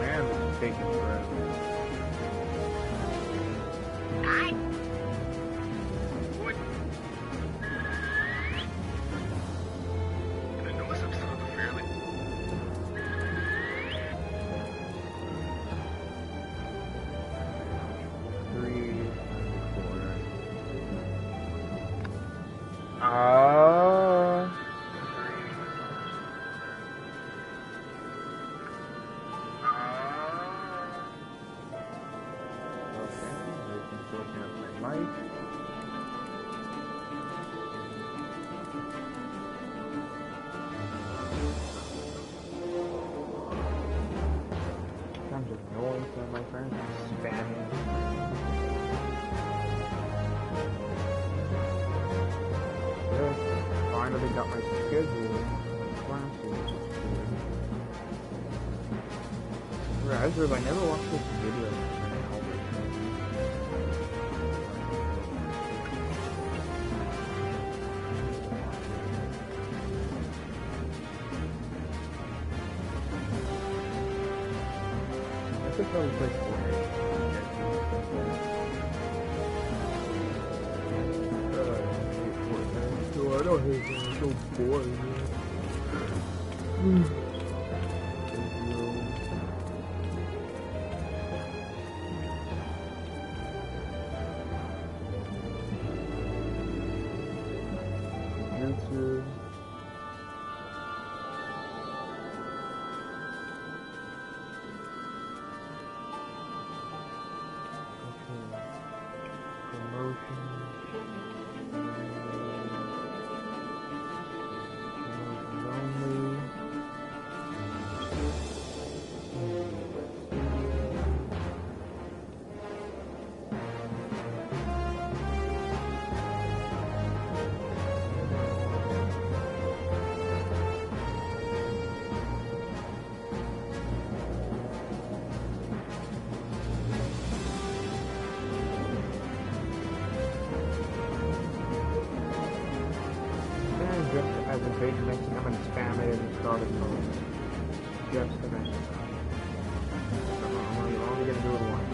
Man, this is taking forever. What? In the newest episode of The Fairly. I'm just annoying some of my friends spamming. Yeah, finally got my schedule for classes. I just realized I never watched this video. I should probably play Fortnite. So I don't hate it, it's so boring. YouTube. As a page mention, I'm going to spam it and start it from just to mention. I'm only going to do it once.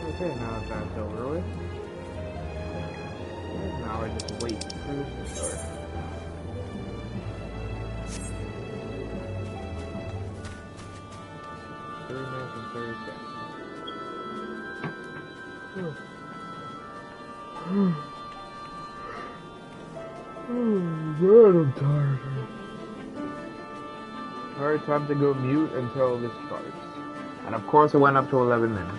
Okay, now that's over with. Now I just wait for this to start. God, I'm tired. Alright, time to go mute until this starts. And of course it went up to 11 minutes.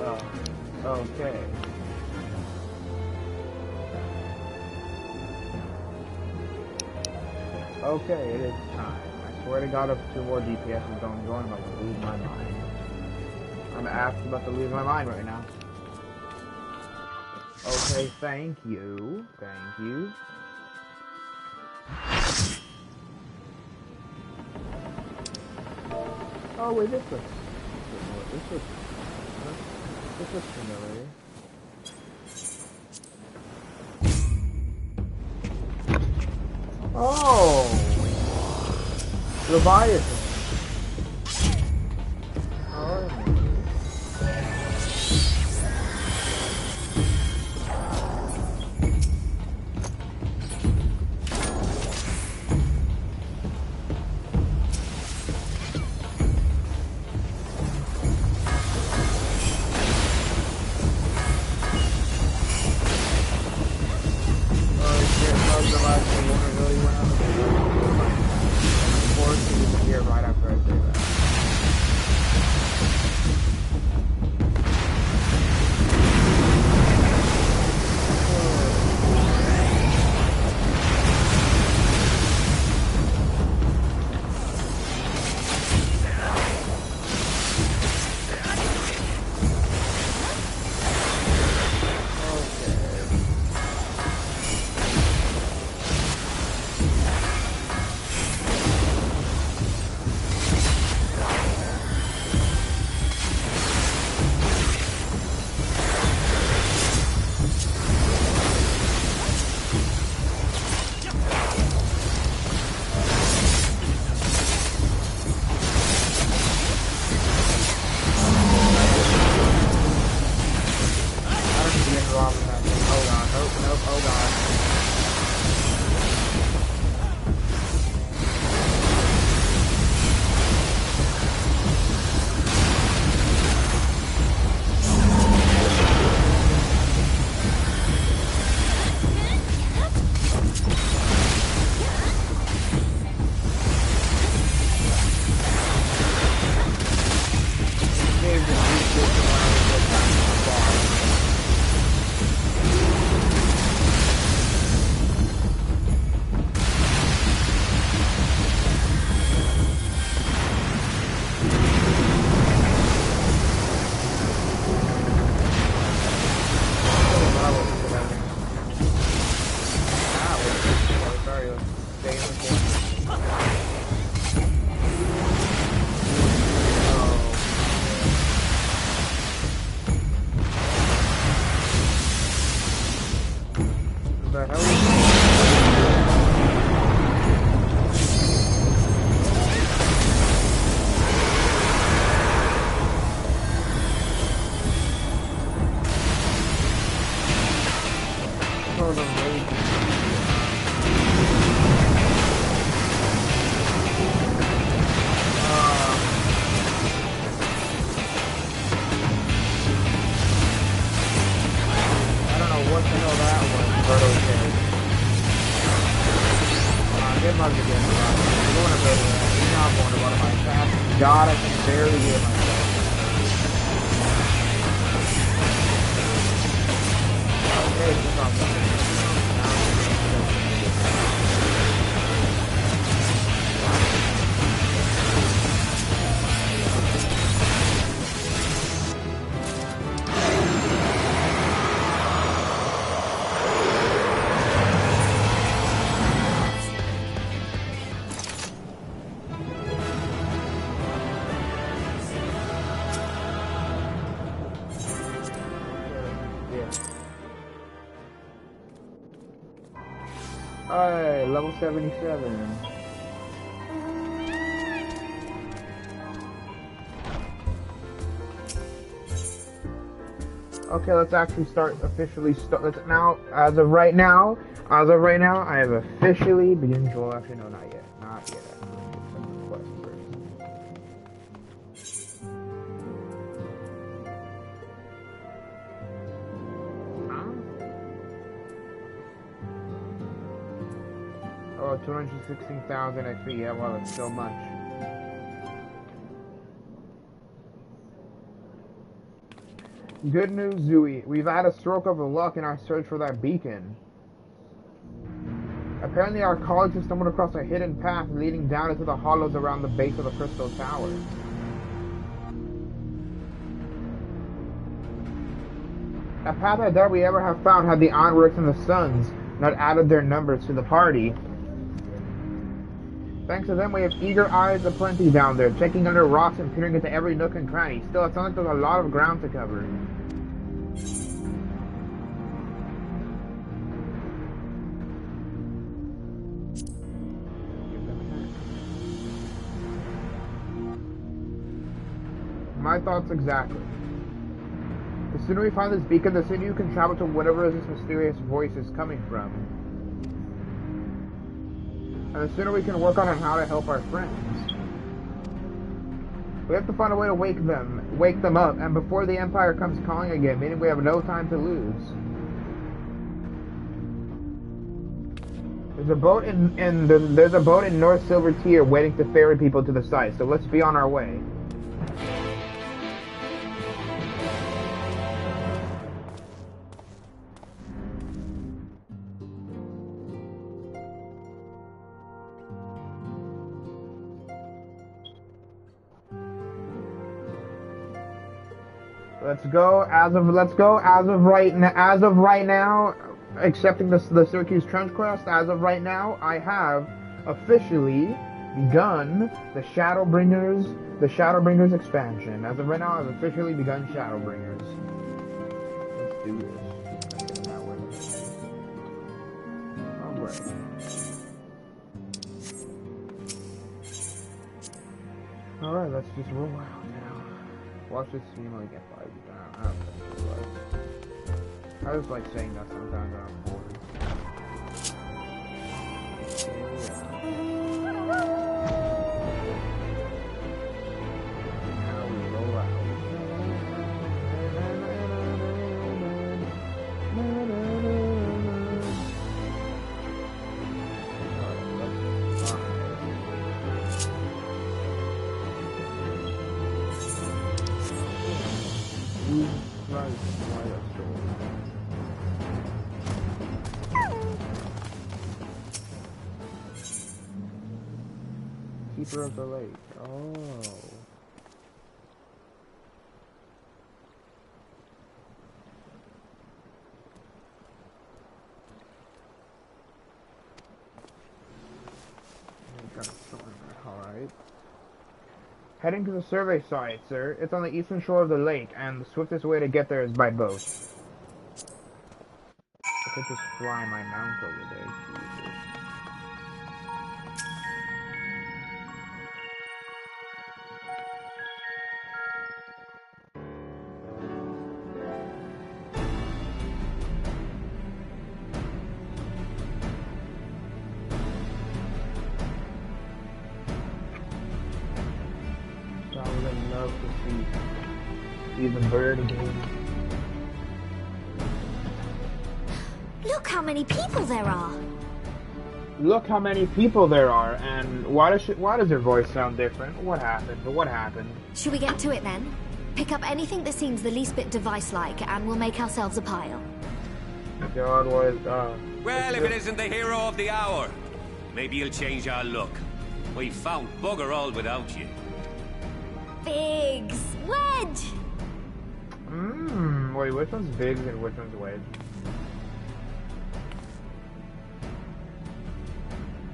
Okay. Okay, it is time. I swear to God, if 2 more DPSs don't join, I'm about to lose my mind. I'm actually about to lose my mind right now. Okay, thank you. Thank you. Oh wait, this was familiar. Oh, Leviathan. Oh, right after I say that. God, I can barely hear myself. Okay, just on Alright, level 77. Okay, let's actually officially start. Let's now, as of right now, I have officially begun. Well, actually, no, not yet. Not yet. Oh, 216,000 XP. Yeah, well, that's so much. Good news, Zooey. We've had a stroke of luck in our search for that beacon. Apparently our colleagues have stumbled across a hidden path leading down into the hollows around the base of the Crystal Tower. A path I doubt we ever have found had the Onworks and the Suns not added their numbers to the party. Thanks to them, we have eager eyes aplenty down there, checking under rocks and peering into every nook and cranny. Still, it sounds like there's a lot of ground to cover. My thoughts exactly. The sooner we find this beacon, the sooner you can travel to whatever this mysterious voice is coming from. And the sooner we can work on how to help our friends. We have to find a way to wake them up, and before the Empire comes calling again, meaning we have no time to lose. There's a boat in North Silver Tier waiting to ferry people to the site, so let's be on our way. Let's go as of right now, accepting the Syracuse Trench Quest. As of right now, I have officially begun the Shadowbringers expansion. As of right now, I've officially begun Shadowbringers. Let's do this. Alright. Alright, let's just roll out now. Watch this stream when we get 5. I don't know. I just like saying that sometimes when I'm bored. Now we roll out. Keeper of the lake. Oh. Alright. Heading to the survey site, sir. It's on the eastern shore of the lake, and the swiftest way to get there is by boat. I could just fly my mount over there. Jesus. The bird again. Look how many people there are. Look how many people there are, and why does her voice sound different? What happened? Should we get to it then? Pick up anything that seems the least bit device-like, and we'll make ourselves a pile. God, what is well, if it isn't the hero of the hour, maybe you'll change our look. We found bugger all without you. Biggs! Wedge! Wait, which one's Biggs and which one's Wedge?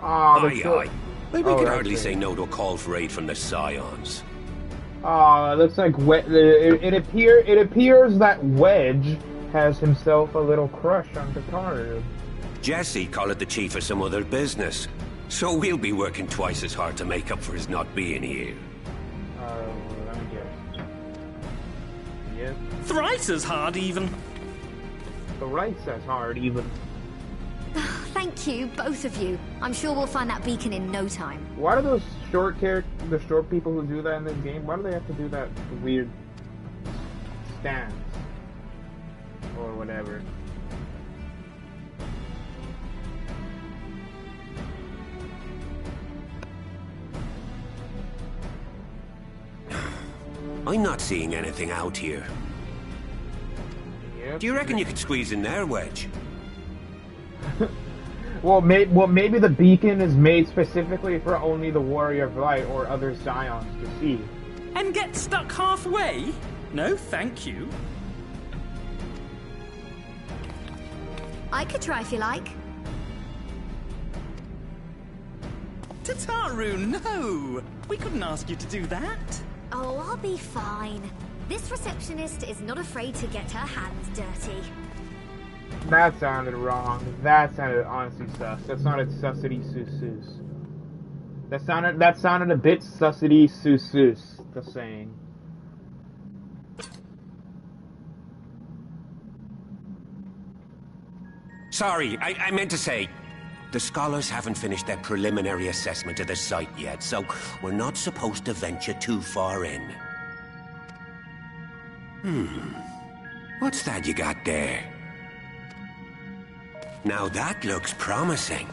Aye. Maybe we can hardly say no to a call for aid from the Scions. It looks like it appears that Wedge has himself a little crush on Picard. Jesse called it the chief of some other business, so we'll be working twice as hard to make up for his not being here. Let me guess. Yes. Thrice as hard, even. Thrice as hard, even. Thank you, both of you. I'm sure we'll find that beacon in no time. Why do those the short people who do that in this game, why do they have to do that weird stance? Or whatever. I'm not seeing anything out here. Yep. Do you reckon you could squeeze in there, Wedge? Well, maybe the beacon is made specifically for only the Warrior of Light or other Scions to see. And get stuck halfway? No, thank you. I could try if you like. Tataru, no! We couldn't ask you to do that. Oh, I'll be fine. This receptionist is not afraid to get her hands dirty. That sounded wrong. That sounded honestly sus. That sounded sussity sus. That sounded a bit sussity sus. The saying. Sorry, I meant to say, the scholars haven't finished their preliminary assessment of the site yet, so we're not supposed to venture too far in. What's that you got there? Now that looks promising.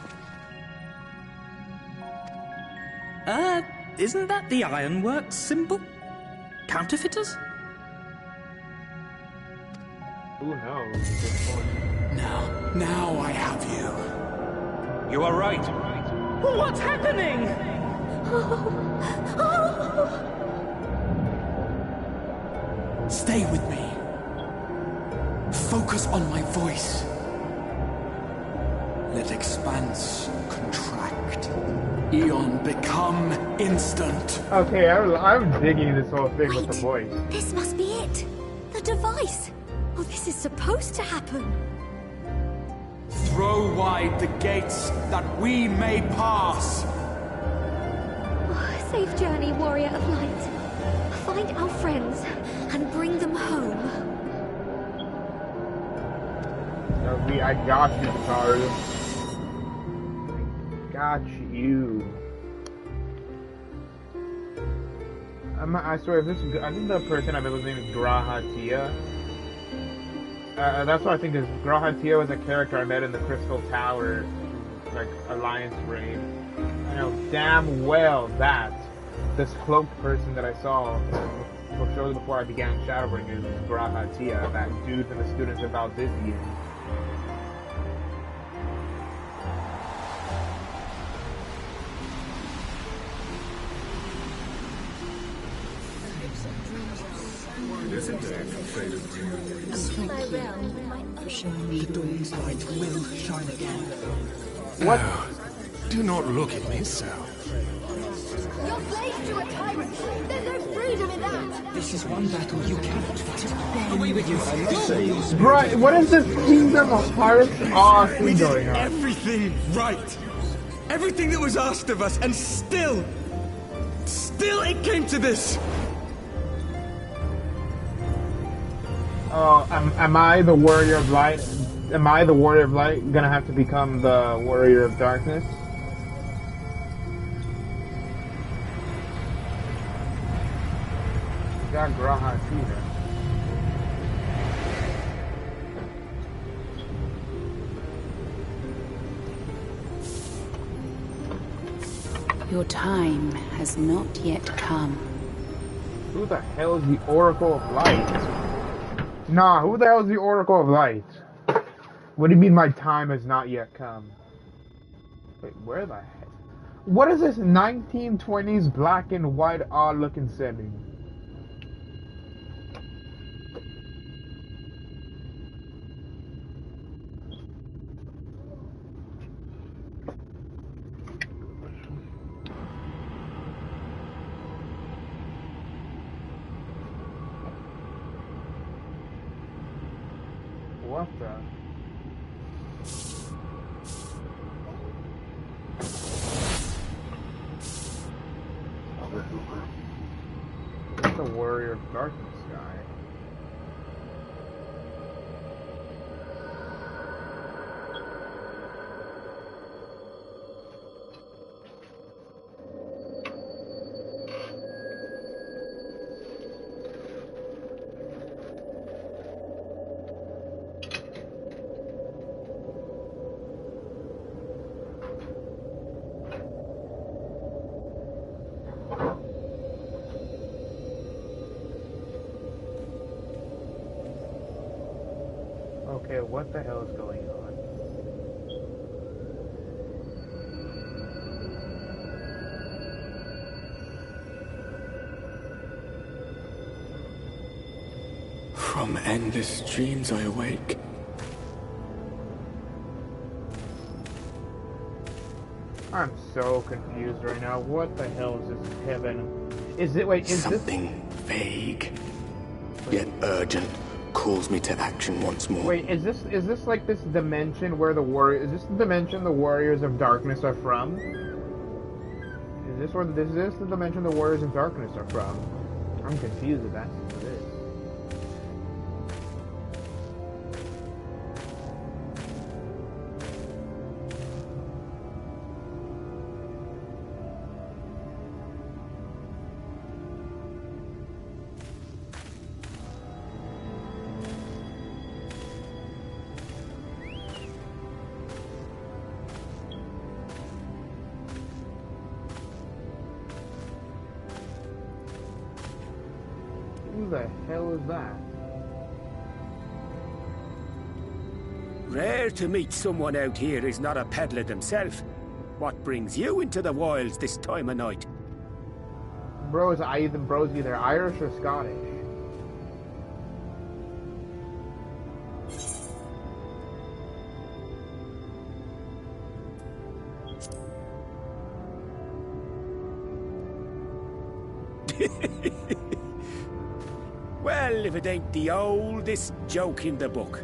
Isn't that the Ironworks symbol? Counterfeiters? Who knows at this point? Now I have you. You are right. What's happening? Stay with me. Focus on my voice. Let expanse contract. Eon become instant. Okay, I'm digging this whole thing with the voice. This must be it. The device. Oh, this is supposed to happen. Throw wide the gates that we may pass. Oh, safe journey, Warrior of Light. Find our friends and bring them home. I got you, Taru. I got you. I swear, if this is, I think the person I met was named Grahatia. That's what I think is. Grahatia was a character I met in the Crystal Tower, like Alliance raid. I know damn well that this cloaked person that I saw shortly before I began Shadowbringer was Grahatia, that dude from the Students of Valdizian. The dawn's light will shine again. What? No, do not look at me so. You're slaves to a tyrant. There's no freedom in that. This is one battle you cannot fight. Away with you. Right, what is this Kingdom of Pirates thing going on? Everything right. Everything that was asked of us, and still it came to this. Am I the Warrior of Light? Am I the Warrior of Light gonna have to become the Warrior of Darkness? Got Grahatia. Your time has not yet come. Who the hell is the Oracle of Light? Nah, who the hell is the Oracle of Light? What do you mean my time has not yet come? Wait, where the heck? What is this 1920s black and white odd looking setting? What the? That's the Warrior of Darkness guy. Okay, what the hell is going on? From endless dreams I awake. I'm so confused right now. What the hell is this heaven? Is it, wait, is Something vague, yet urgent, calls me to action once more. Wait, is this like this dimension where the warrior, is this the dimension the Warriors of Darkness are from? Is this the dimension the Warriors of Darkness are from? I'm confused if that's what it is. Who the hell is that? Rare to meet someone out here who's not a peddler themselves. What brings you into the wilds this time of night? Bro's either Irish or Scottish. Well, if it ain't the oldest joke in the book.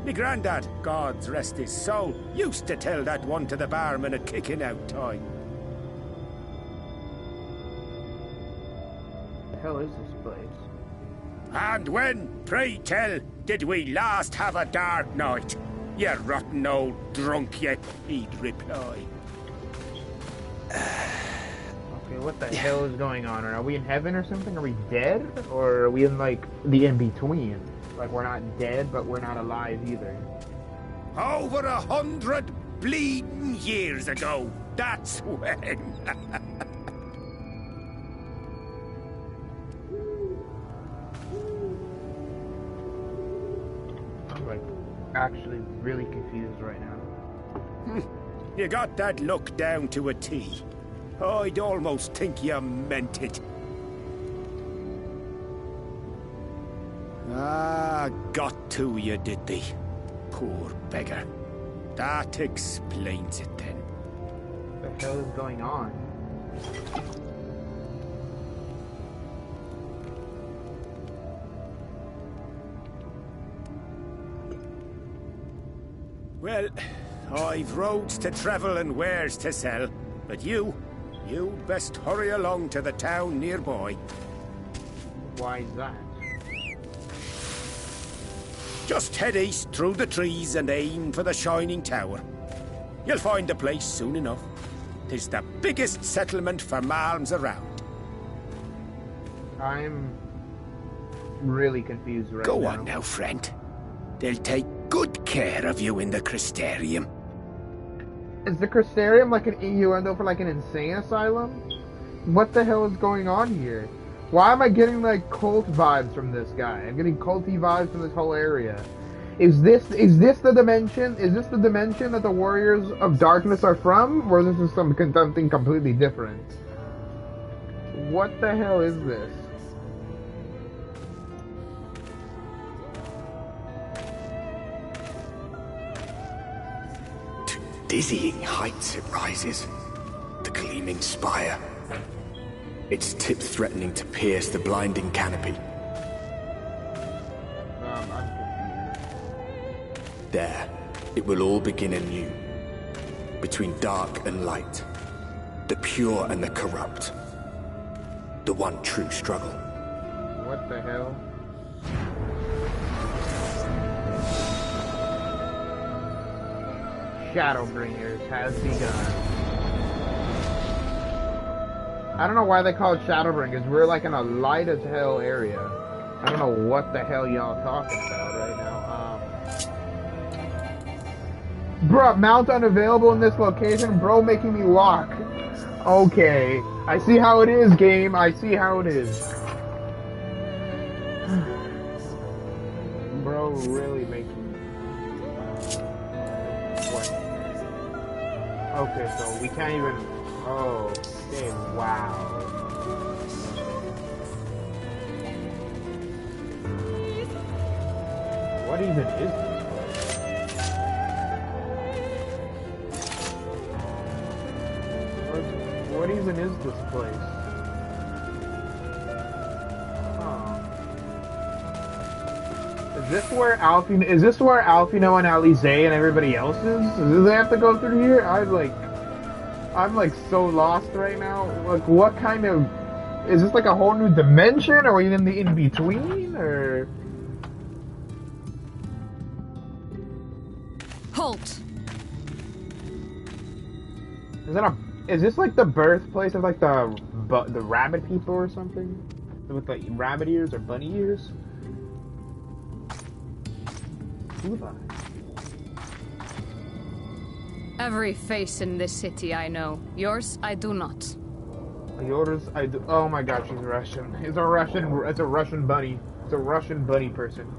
Me granddad, God's rest his soul, used to tell that one to the barman at kicking out time. What the hell is this place? And when, pray tell, did we last have a dark night? You rotten old drunk, you, he'd reply. Okay, what the hell is going on? Are we in heaven or something? Are we dead? Or are we in, like, the in-between? Like, we're not dead, but we're not alive either. Over 100 bleeding years ago, that's when. I'm, like, actually really confused right now. You got that look down to a T. I'd almost think you meant it. Ah, got to you, did they? Poor beggar. That explains it then. What the hell is going on? Well, I've roads to travel and wares to sell, but you best hurry along to the town nearby. Why is that? Just head east through the trees and aim for the Shining Tower. You'll find the place soon enough. 'Tis the biggest settlement for malms around. I'm really confused right now. Go on now, friend. They'll take good care of you in the Crystarium. Is the Crystarium like an innuendo for like an insane asylum? What the hell is going on here? Why am I getting like cult vibes from this guy? I'm getting culty vibes from this whole area. Is this the dimension? Is this the dimension that the Warriors of Darkness are from? Or is this something completely different? What the hell is this? To dizzying heights it rises. The gleaming spire. Its tip threatening to pierce the blinding canopy. I'm confused. There, it will all begin anew. Between dark and light. The pure and the corrupt. The one true struggle. What the hell? Shadowbringers has begun. I don't know why they call it Shadowbringers. We're like in a light as hell area. I don't know what the hell y'all talking about right now. Bruh, mount unavailable in this location. Bro making me walk. Okay. I see how it is, game. I see how it is. Bro really making me... Okay, so we can't even... Oh, okay, wow. What even is this place? What even is this place? Is this where Alphinaud and Alize and everybody else is? Do they have to go through here? I'm like so lost right now. Like, what kind of... Is this like a whole new dimension? Or are we in the in-between? Or... Halt! Is this like the birthplace of like the rabbit people or something? With like rabbit ears or bunny ears? Every face in this city I know. Yours, I do not. Yours, I do. Oh my god, she's Russian. It's a Russian bunny. It's a Russian bunny person.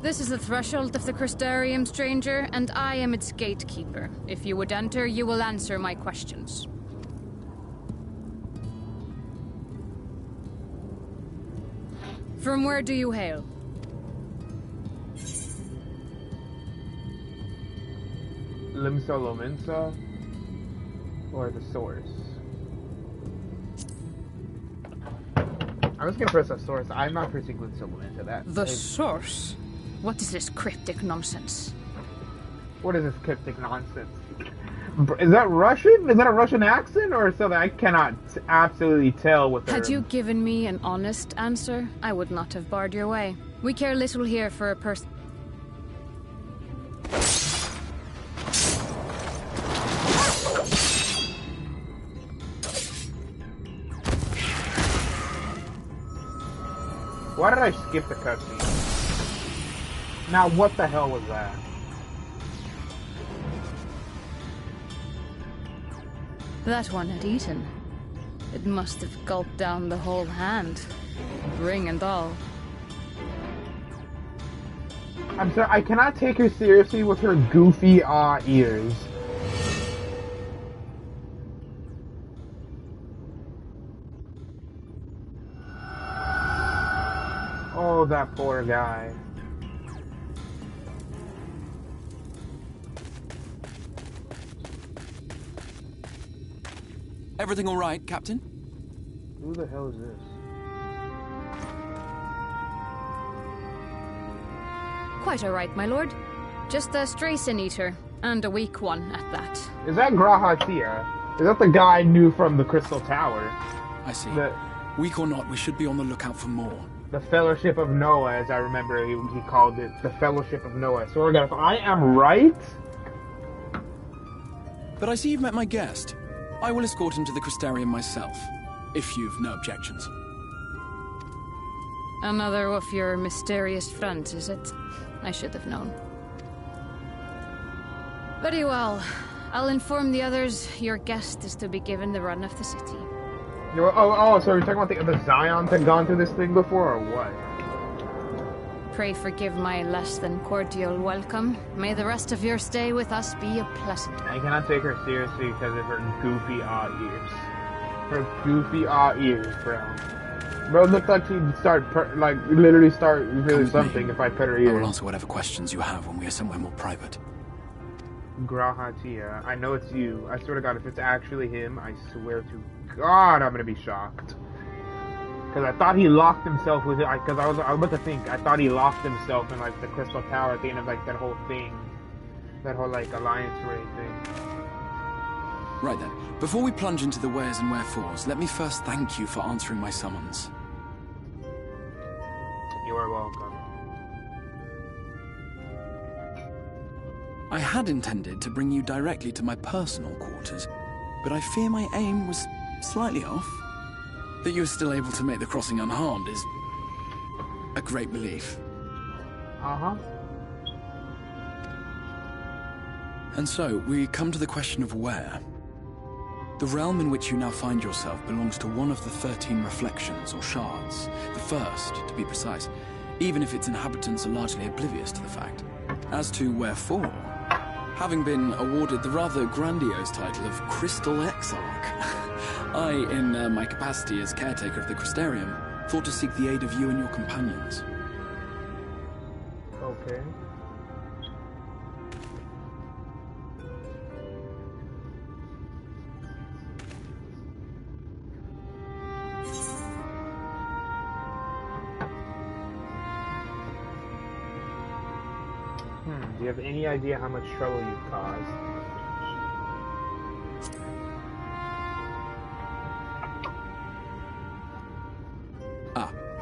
This is the threshold of the Crystarium, stranger, and I am its gatekeeper. If you would enter, you will answer my questions. From where do you hail? Limsa Lominsa? Or the source? I was gonna press the source. I'm not pressing Limsa Lominsa. The source? What is this cryptic nonsense? What is this cryptic nonsense? Is that Russian? Is that a Russian accent? Or something? I cannot absolutely tell what they're... Had you given me an honest answer, I would not have barred your way. We care little here for a person... Why did I skip the cutscene? Now, what the hell was that? That one had eaten. It must have gulped down the whole hand. Ring and all. I'm sorry, I cannot take her seriously with her goofy ears. Oh, that poor guy. Everything all right, Captain? Who the hell is this? Quite all right, my lord. Just a stray sin-eater, and a weak one at that. Is that Grahatia? Is that the guy I knew from the Crystal Tower? I see. Weak or not, we should be on the lookout for more. The Fellowship of Noah, as I remember he called it. The Fellowship of Noah. So if I am right... But I see you've met my guest. I will escort him to the Crystarium myself, if you've no objections. Another of your mysterious friends, is it? I should have known. Very well. I'll inform the others your guest is to be given the run of the city. So you're talking about the Zions had gone through this thing before, or what? Pray forgive my less than cordial welcome. May the rest of your stay with us be a pleasant one. I cannot take her seriously because of her goofy ears. Her goofy ears, bro. Bro, it looked like she'd literally start really something if I pet her ears. I will answer whatever questions you have when we are somewhere more private. Grahatia, I know it's you. I swear to God, if it's actually him, I swear to God, I'm gonna be shocked. Because I thought he locked himself with it. Because I was about to think. I thought he locked himself in like the Crystal Tower at the end of like that whole thing, that whole like Alliance raid thing. Right then. Before we plunge into the wheres and wherefores, let me first thank you for answering my summons. You are welcome. I had intended to bring you directly to my personal quarters, but I fear my aim was slightly off. That you are still able to make the crossing unharmed is a great relief. Uh-huh. And so, we come to the question of where. The realm in which you now find yourself belongs to one of the 13 reflections, or shards. The first, to be precise, even if its inhabitants are largely oblivious to the fact. As to wherefore, having been awarded the rather grandiose title of Crystal Exarch. I, in my capacity as caretaker of the Crystarium, thought to seek the aid of you and your companions. Okay. Do you have any idea how much trouble you've caused?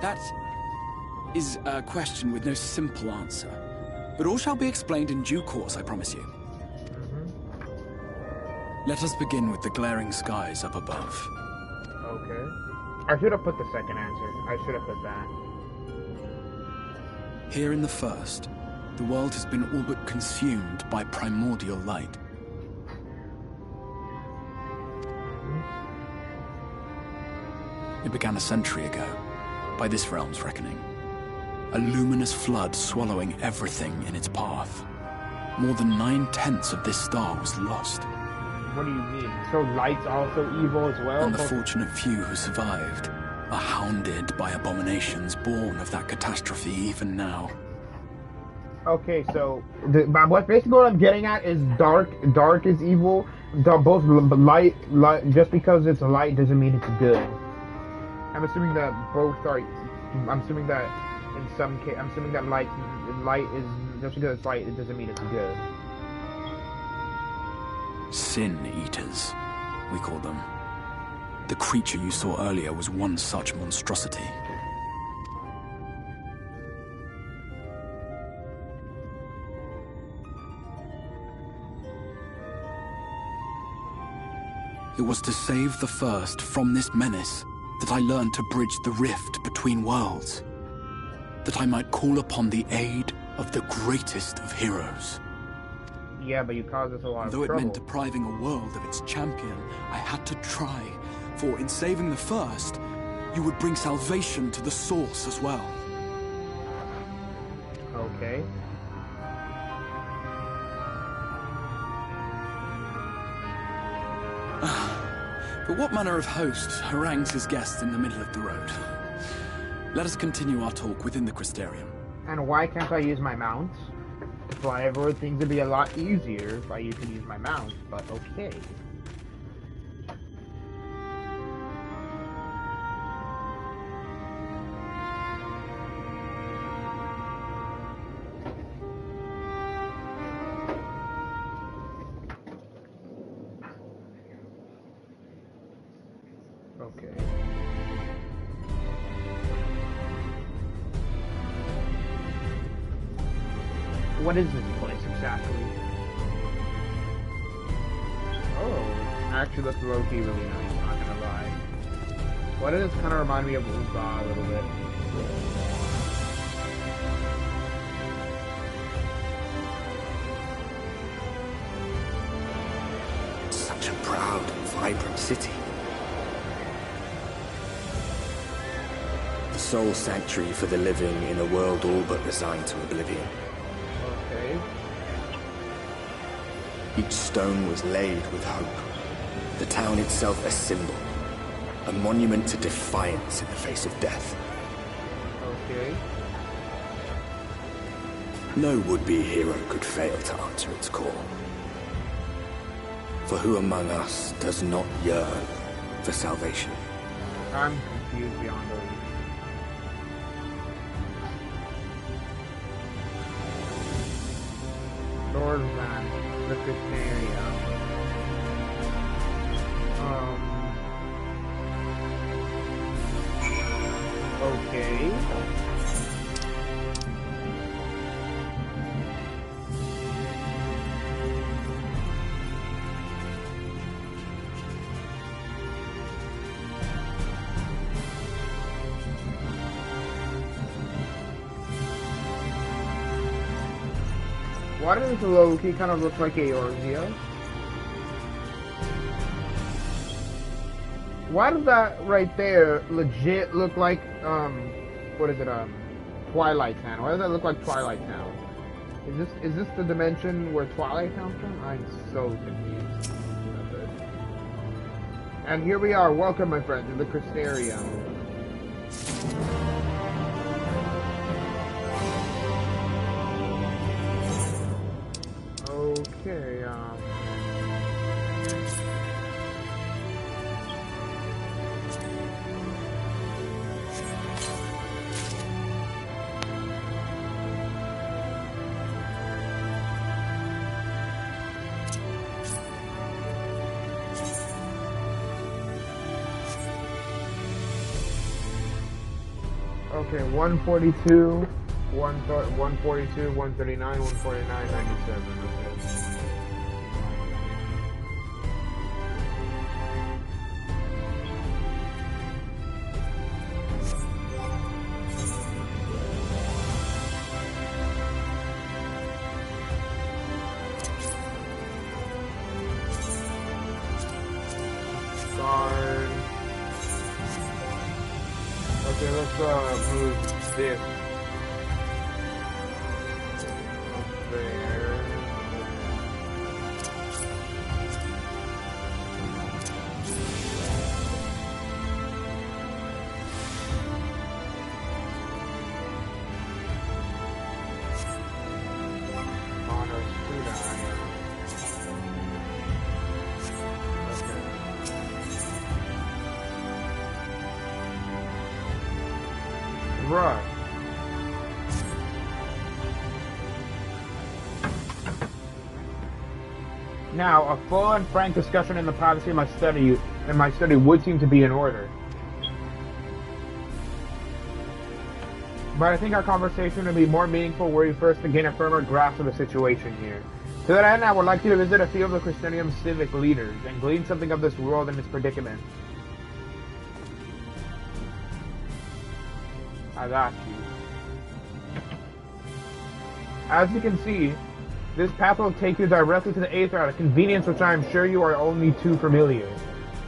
That is a question with no simple answer. But all shall be explained in due course, I promise you. Let us begin with the glaring skies up above. Okay. I should have put the second answer. I should have put that. Here in the first, the world has been all but consumed by primordial light. It began a century ago, by this realm's reckoning. A luminous flood swallowing everything in its path. More than 9/10 of this star was lost. What do you mean? So light's also evil as well? And the fortunate few who survived are hounded by abominations born of that catastrophe even now. Okay, so what basically what I'm getting at is dark is evil. Both light, just because it's light doesn't mean it's good. I'm assuming that both are. I'm assuming that in some case, I'm assuming that light is just because it's light, it doesn't mean it's good. Sin eaters, we call them. The creature you saw earlier was one such monstrosity. It was to save the first from this menace that I learned to bridge the rift between worlds. That I might call upon the aid of the greatest of heroes. Yeah, but you caused us a lot of trouble. Though it meant depriving a world of its champion, I had to try. For in saving the first, you would bring salvation to the source as well. Okay. But what manner of host harangues his guests in the middle of the road? Let us continue our talk within the Crystarium. And why can't I use my mount? Fly over things would be a lot easier if I could use my mount, but okay. Okay. What is this place exactly? Oh, actually looks low-key really nice, not gonna lie. Why does this kind of remind me of Uza a little bit? Such a proud and vibrant city. The sole sanctuary for the living in a world all but resigned to oblivion. Okay. Each stone was laid with hope. The town itself a symbol. A monument to defiance in the face of death. Okay. No would-be hero could fail to answer its call. For who among us does not yearn for salvation? I'm confused beyond belief. Lord Van, the Crystarium. Okay. Why does the low-key kind of look like Eorzea? Why does that right there legit look like, what is it, Twilight Town? Why does that look like Twilight Town? Is this the dimension where Twilight comes from? I'm so confused. And here we are. Welcome, my friend, to the Crystarium. Okay, Okay, 142, 142, 139, 149, 97. Okay. Okay, let's move this up there. Right. Now, a full and frank discussion in the privacy of my study would seem to be in order. But I think our conversation would be more meaningful were you first to gain a firmer grasp of the situation here. To that end, I would like you to visit a few of the Crystarium's civic leaders and glean something of this world and its predicament. I got you. As you can see, this path will take you directly to the Aether, a convenience which I am sure you are only too familiar.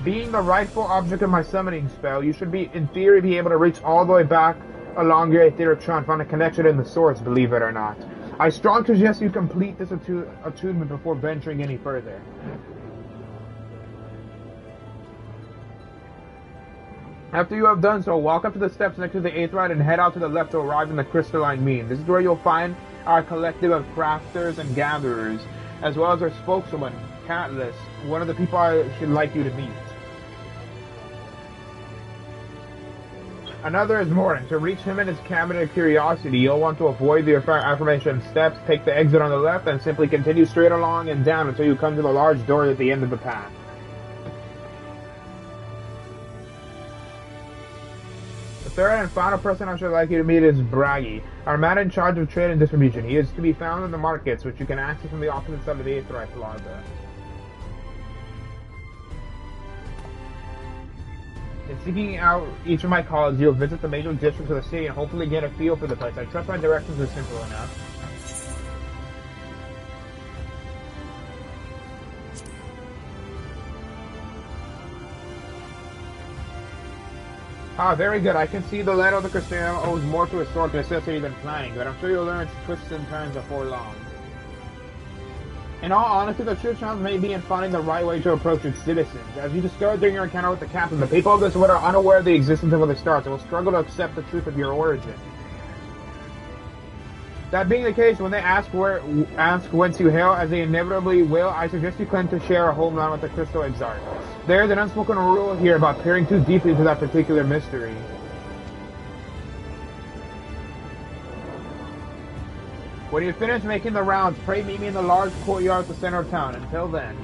Being the rightful object of my summoning spell, you should in theory be able to reach all the way back along your etheric trail and find a connection in the source, believe it or not. I strongly suggest you complete this attunement before venturing any further. After you have done so, walk up to the steps next to the Aetherite and head out to the left to arrive in the crystalline mean. This is where you'll find our collective of crafters and gatherers, as well as our spokeswoman, Catless, one of the people I should like you to meet. Another is Morton. To reach him in his cabinet of curiosity, you'll want to avoid the aforementioned steps, take the exit on the left, and simply continue straight along and down until you come to the large door at the end of the path. The third and final person I should like you to meet is Braggy, our man in charge of trade and distribution. He is to be found in the markets, which you can access from the opposite side of the Aetherite Plaza. In seeking out each of my colleagues, you'll visit the major districts of the city and hopefully get a feel for the place. I trust my directions are simple enough. Ah, very good. I can see the land of the Crystarium owes more to historic necessity than planning, but I'm sure you'll learn its twists and turns before long. In all honesty, the true challenge may be in finding the right way to approach its citizens. As you discovered during your encounter with the captain, the people of this world are unaware of the existence of other stars and will struggle to accept the truth of your origin. That being the case, when they ask whence you hail, as they inevitably will, I suggest you claim to share a homeland with the Crystal Exarch. There is an unspoken rule here about peering too deeply into that particular mystery. When you finish making the rounds, pray meet me in the large courtyard at the center of town. Until then.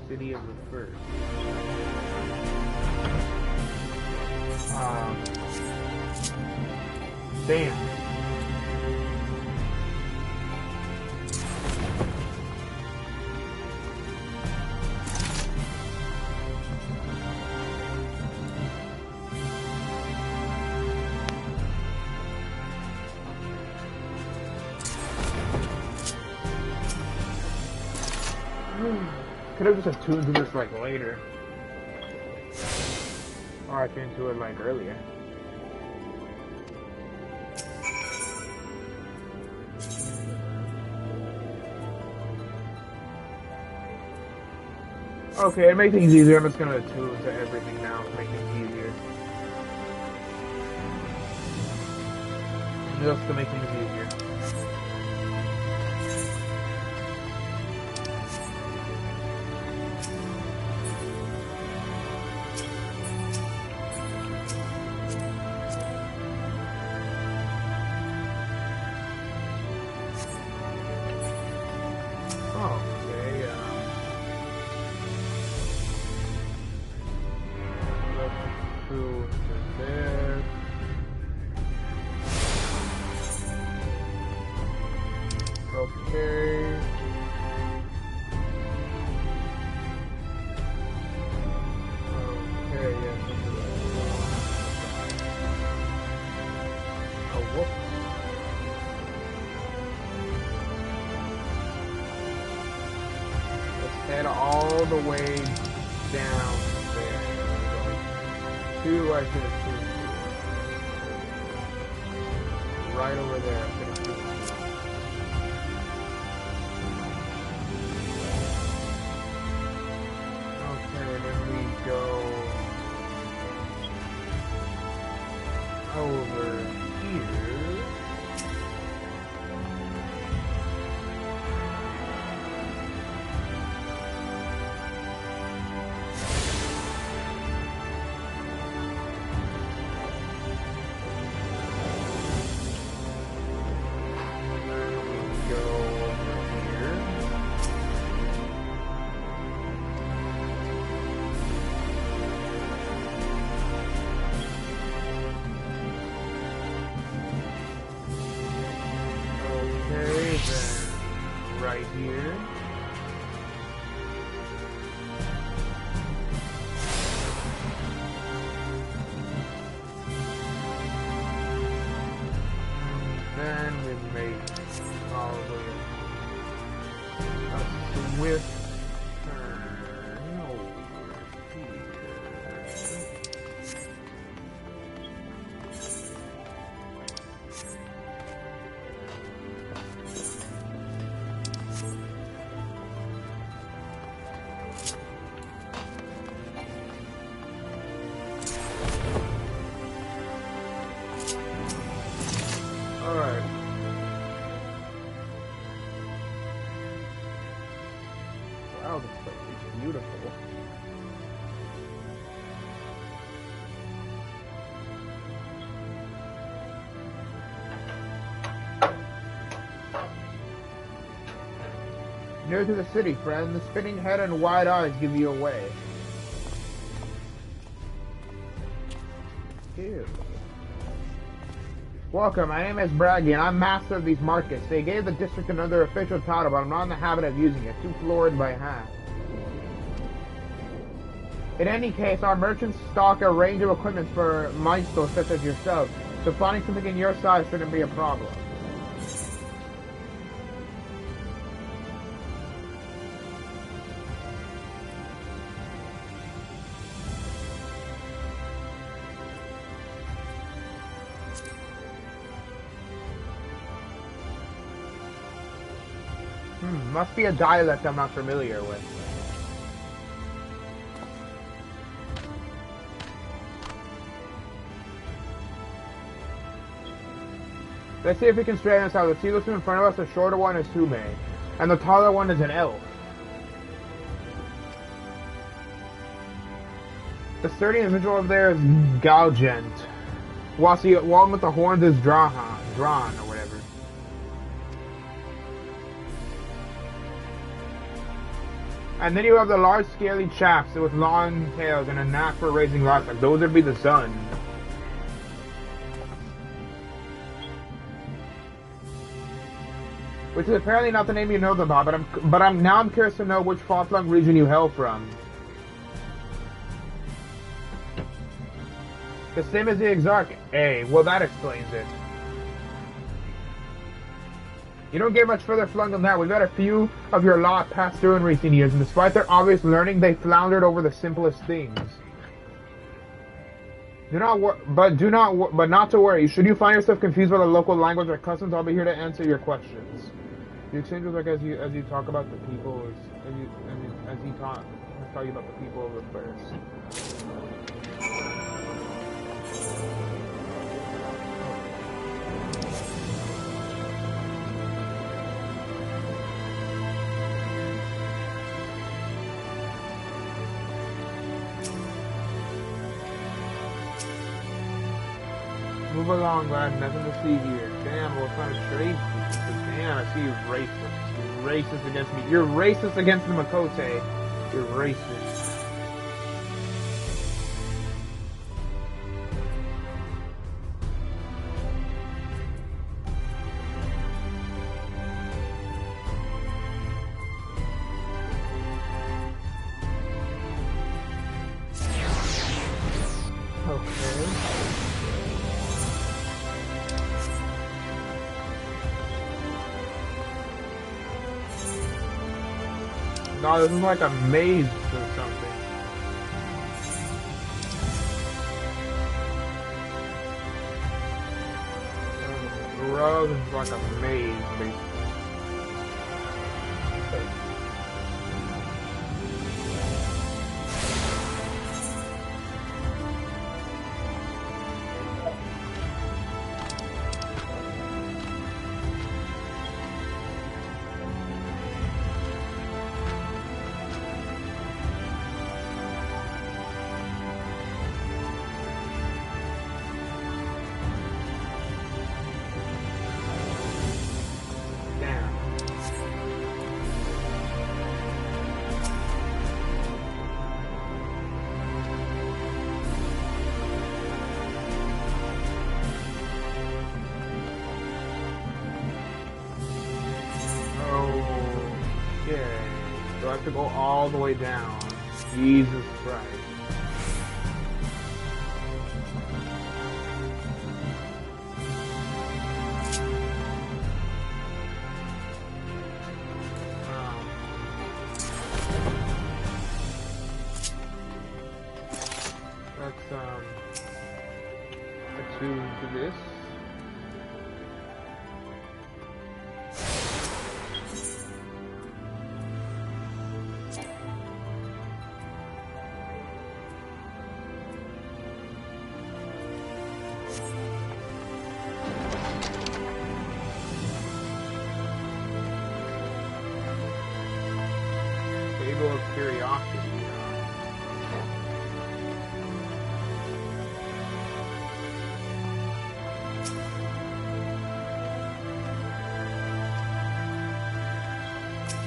City of the First. Damn. Could have just attuned to this like later. Oh, I came to it like earlier. Okay, to make things easier, I'm just gonna attune to everything now to make things easier. Just to make things easier. Head all the way down there. Two, I should have seen. Right over there, I should have seen. Okay, then we go over here. Right here. Then we make probably a swift turn over here. Alright. Wow, this place is beautiful. Near to the city, friend. The spinning head and wide eyes give you away. Ew. Welcome, my name is Braggy, and I'm master of these markets. They gave the district another official title, but I'm not in the habit of using it. Too florid by hand. In any case, our merchants stock a range of equipment for minstrels such as yourself, so finding something in your size shouldn't be a problem. Must be a dialect I'm not familiar with. Let's see if we can straighten this out. The sealess in front of us, the shorter one is Hume, and the taller one is an elf. The sturdy individual over there is Galgent, whilst the one with the horns is Drawn, or whatever. And then you have the large scaly chaps with long tails and a knack for raising livestock. Those would be the sons. Which is apparently not the name you know them by, but I'm curious to know which far-flung region you hail from. The same as the Exarch. Hey, well that explains it. You don't get much further flung than that. We've had a few of your lot pass through in recent years, and despite their obvious learning, they floundered over the simplest things. But not to worry. Should you find yourself confused by the local language or customs, I'll be here to answer your questions. The exchange was like as you talk about the people, as he tell you about the people of the first. Move along, lad. Nothing to see here. Damn, what kind of trade? Damn, I see you racist. You're racist against me. You're racist against the Makote. You're racist. No, this is like a maze or something. Bro, this is like a maze, basically. So I have to go all the way down. Jesus Christ. Let's do this. Of curiosity.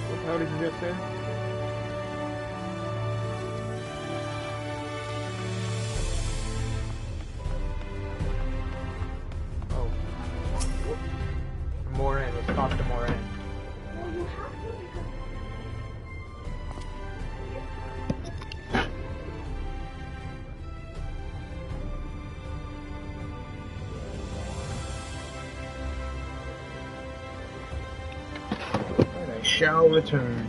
What the hell did you just say? Oh. More in. Let's talk to more in. Shall return.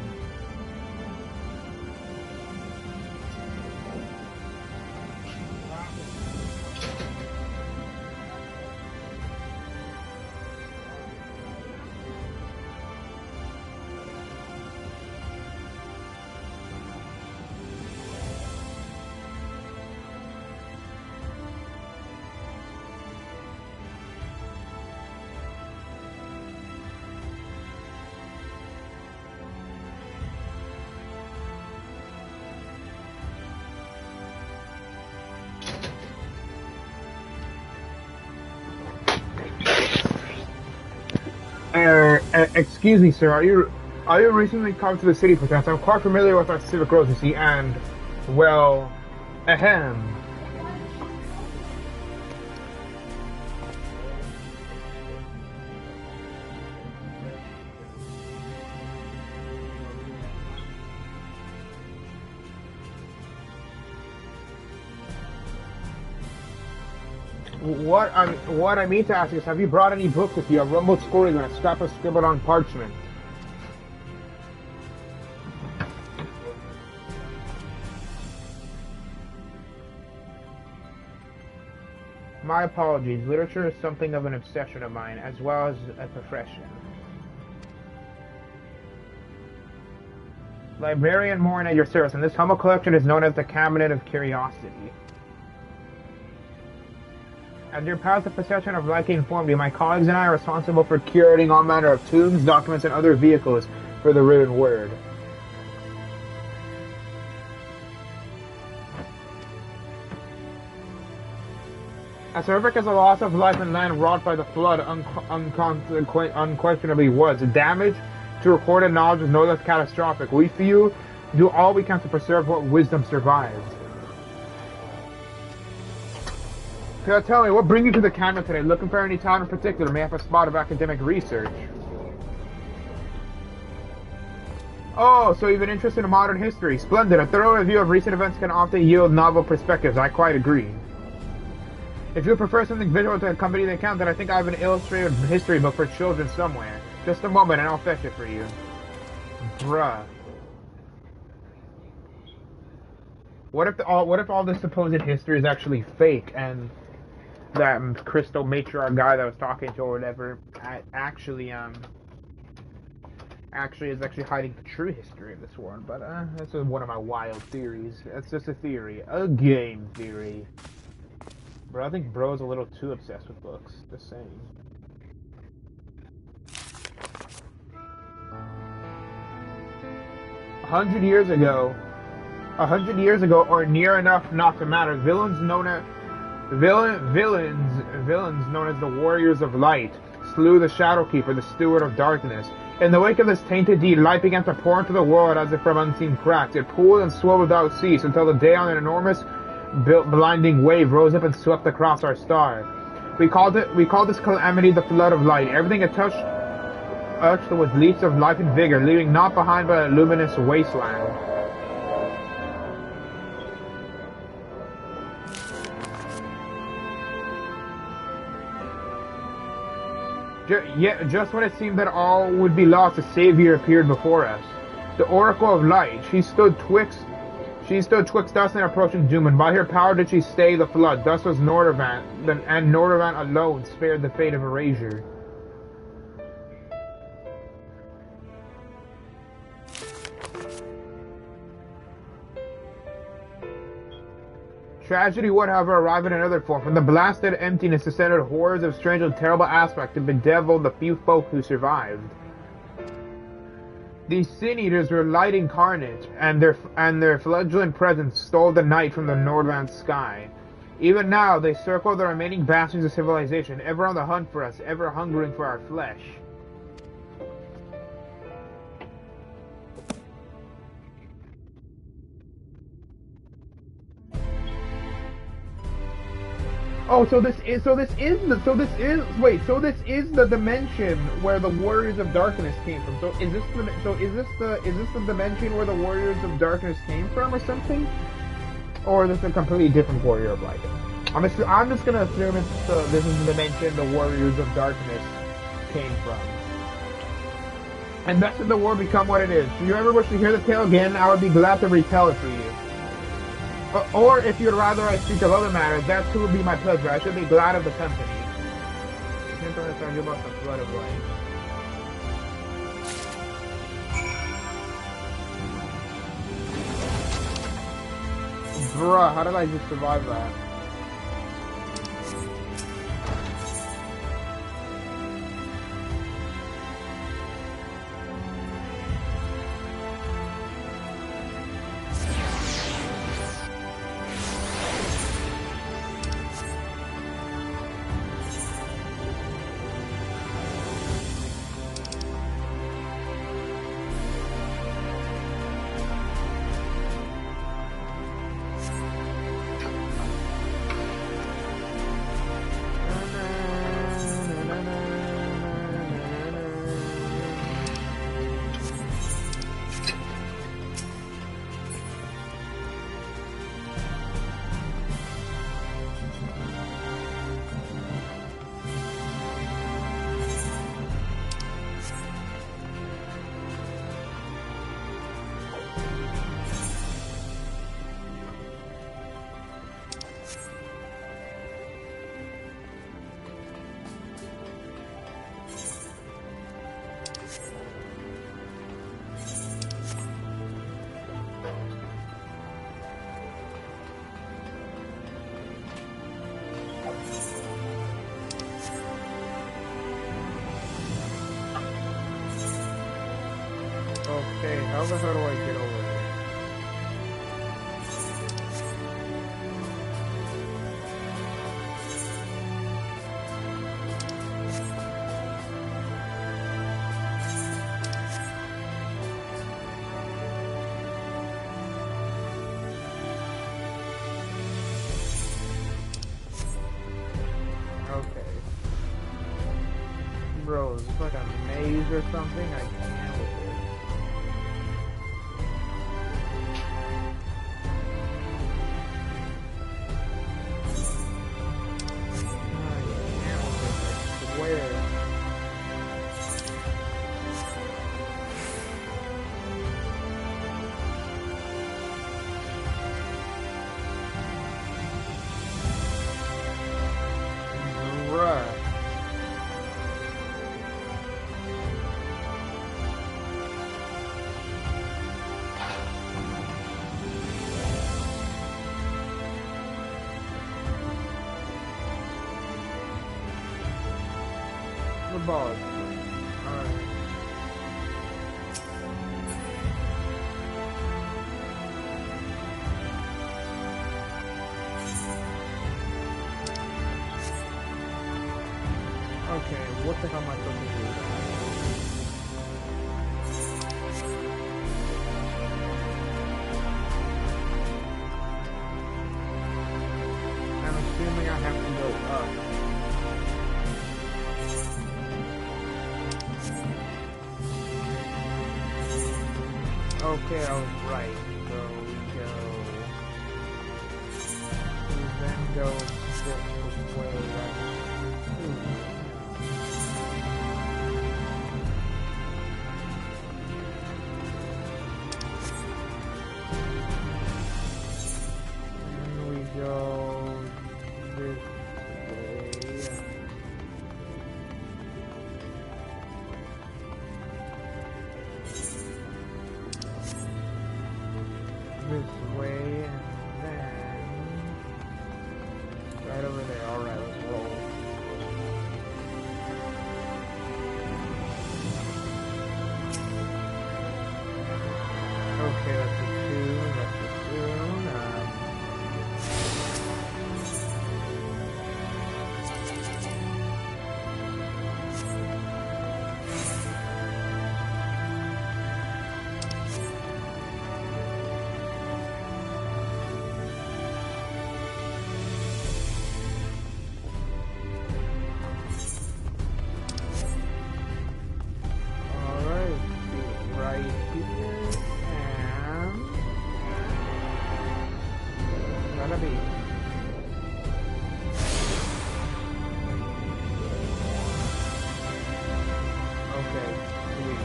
Excuse me, sir. Are you recently come to the city perchance? I'm quite familiar with our civic roads, you see, and well, ahem. What I mean to ask is, have you brought any books with you? A rumbled story and a scrap of scribbled on parchment. My apologies. Literature is something of an obsession of mine, as well as a profession. Librarian Morin at your service, and this humble collection is known as the Cabinet of Curiosity. As your path of possession of light informed you, my colleagues and I are responsible for curating all manner of tombs, documents, and other vehicles for the written word. As horrific as the loss of life and land wrought by the flood unquestionably was, the damage to recorded knowledge is no less catastrophic. We few do all we can to preserve what wisdom survives. Tell me, what brings you to the cabinet today? Looking for any time in particular? May have a spot of academic research. Oh, so you've been interested in modern history. Splendid. A thorough review of recent events can often yield novel perspectives. I quite agree. If you prefer something visual to accompany the account, then I think I have an illustrated history book for children somewhere. Just a moment and I'll fetch it for you. Bruh. What if all this supposed history is actually fake, and that crystal matriarch guy that I was talking to or whatever actually is hiding the true history of this world? But that's just one of my wild theories. That's just a theory. A game theory. Bro, I think bro's a little too obsessed with books. Just saying. A hundred years ago, or near enough not to matter, villains known as the Warriors of Light slew the Shadowkeeper, the Steward of Darkness. In the wake of this tainted deed, light began to pour into the world as if from unseen cracks. It pooled and swelled without cease until the day on an enormous blinding wave rose up and swept across our star. We called this calamity the Flood of Light. Everything it touched was leaps of life and vigor, leaving naught behind but a luminous wasteland. Just when it seemed that all would be lost, a savior appeared before us. The Oracle of Light. She stood twixt us and approaching doom, and by her power did she stay the flood. Thus was Nordavant, and Nordavant alone spared the fate of erasure. Tragedy would, however, arrive in another form. From the blasted emptiness descended horrors of strange and terrible aspect to bedevil the few folk who survived. These sin-eaters were light incarnate, and their flagellant presence stole the night from the Nordland sky. Even now, they circle the remaining bastions of civilization, ever on the hunt for us, ever hungering for our flesh. Oh, so this is the dimension where the Warriors of Darkness came from. So is this the dimension where the Warriors of Darkness came from, or something? Or is this a completely different Warrior of Light? I'm just gonna assume this is the dimension the Warriors of Darkness came from. And thus did the war become what it is. If you ever wish to hear the tale again, I would be glad to retell it for you. Or if you'd rather I speak of other matters, that too would be my pleasure. I should be glad of the company. I can't understand you about the Flood of Light. Bruh, how did I just survive that? Okay, how the hell do I get over there? Okay. Bro, is this like a maze or something? I can't with it. I can't with it, I swear. Bruh. The ball. Alright. Okay, what the hell am I supposed to do? I'm assuming I have to go up. Okay, I was right. So we then go this way, right? And we go this way. This way, and then right over there. Alright, let's roll. Okay, that's a 2, that's a 2. Alright, right here, and gotta be. Okay, sweet.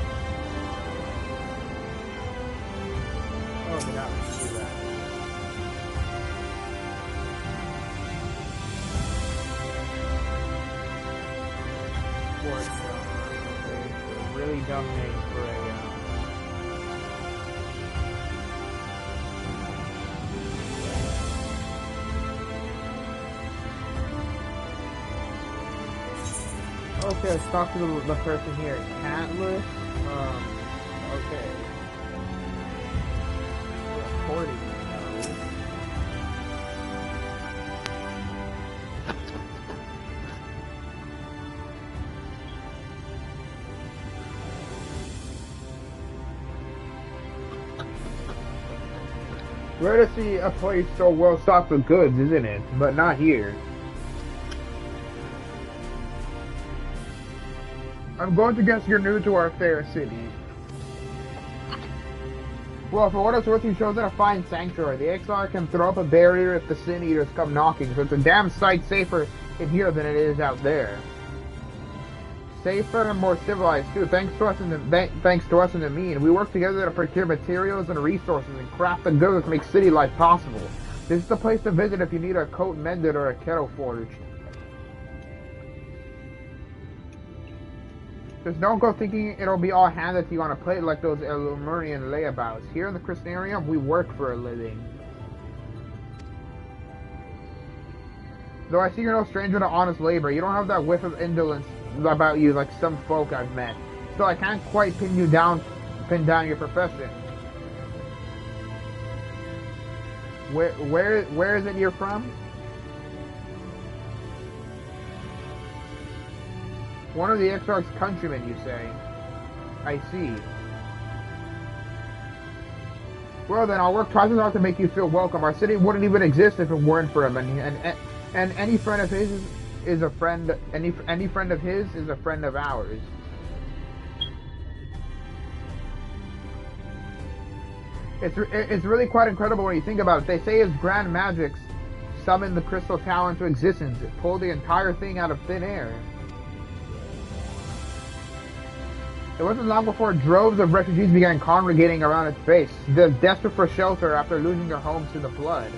Oh, we got to do that. Forest Gummer. Okay, it's a really dumb name for a Okay, let's talk to the person here. Catless. Okay. Recording. Rare to see a place so well stocked with goods, isn't it? But not here. I'm going to guess you're new to our fair city. Well, for what it's worth, you've chosen a fine sanctuary. The exile can throw up a barrier if the sin eaters come knocking, so it's a damn sight safer in here than it is out there. Safer and more civilized too, thanks to us and the mean. We work together to procure materials and resources and craft the goods that make city life possible. This is the place to visit if you need a coat mended or a kettle forged. Just don't go thinking it'll be all handed to you on a plate like those Lemurian layabouts. Here in the Crystarium, we work for a living. Though I see you're no stranger to honest labor, you don't have that whiff of indolence about you like some folk I've met. Still, I can't quite pin you down pin down your profession. Where is it you're from? One of the Exarch's countrymen, you say? I see. Well then, I'll work twice as hard to make you feel welcome. Our city wouldn't even exist if it weren't for him, and any friend of his is a friend. Any friend of his is a friend of ours. It's really quite incredible when you think about it. They say his grand magics summoned the Crystal Tower into existence. It pulled the entire thing out of thin air. It wasn't long before droves of refugees began congregating around its base, desperate for shelter after losing their homes to the flood.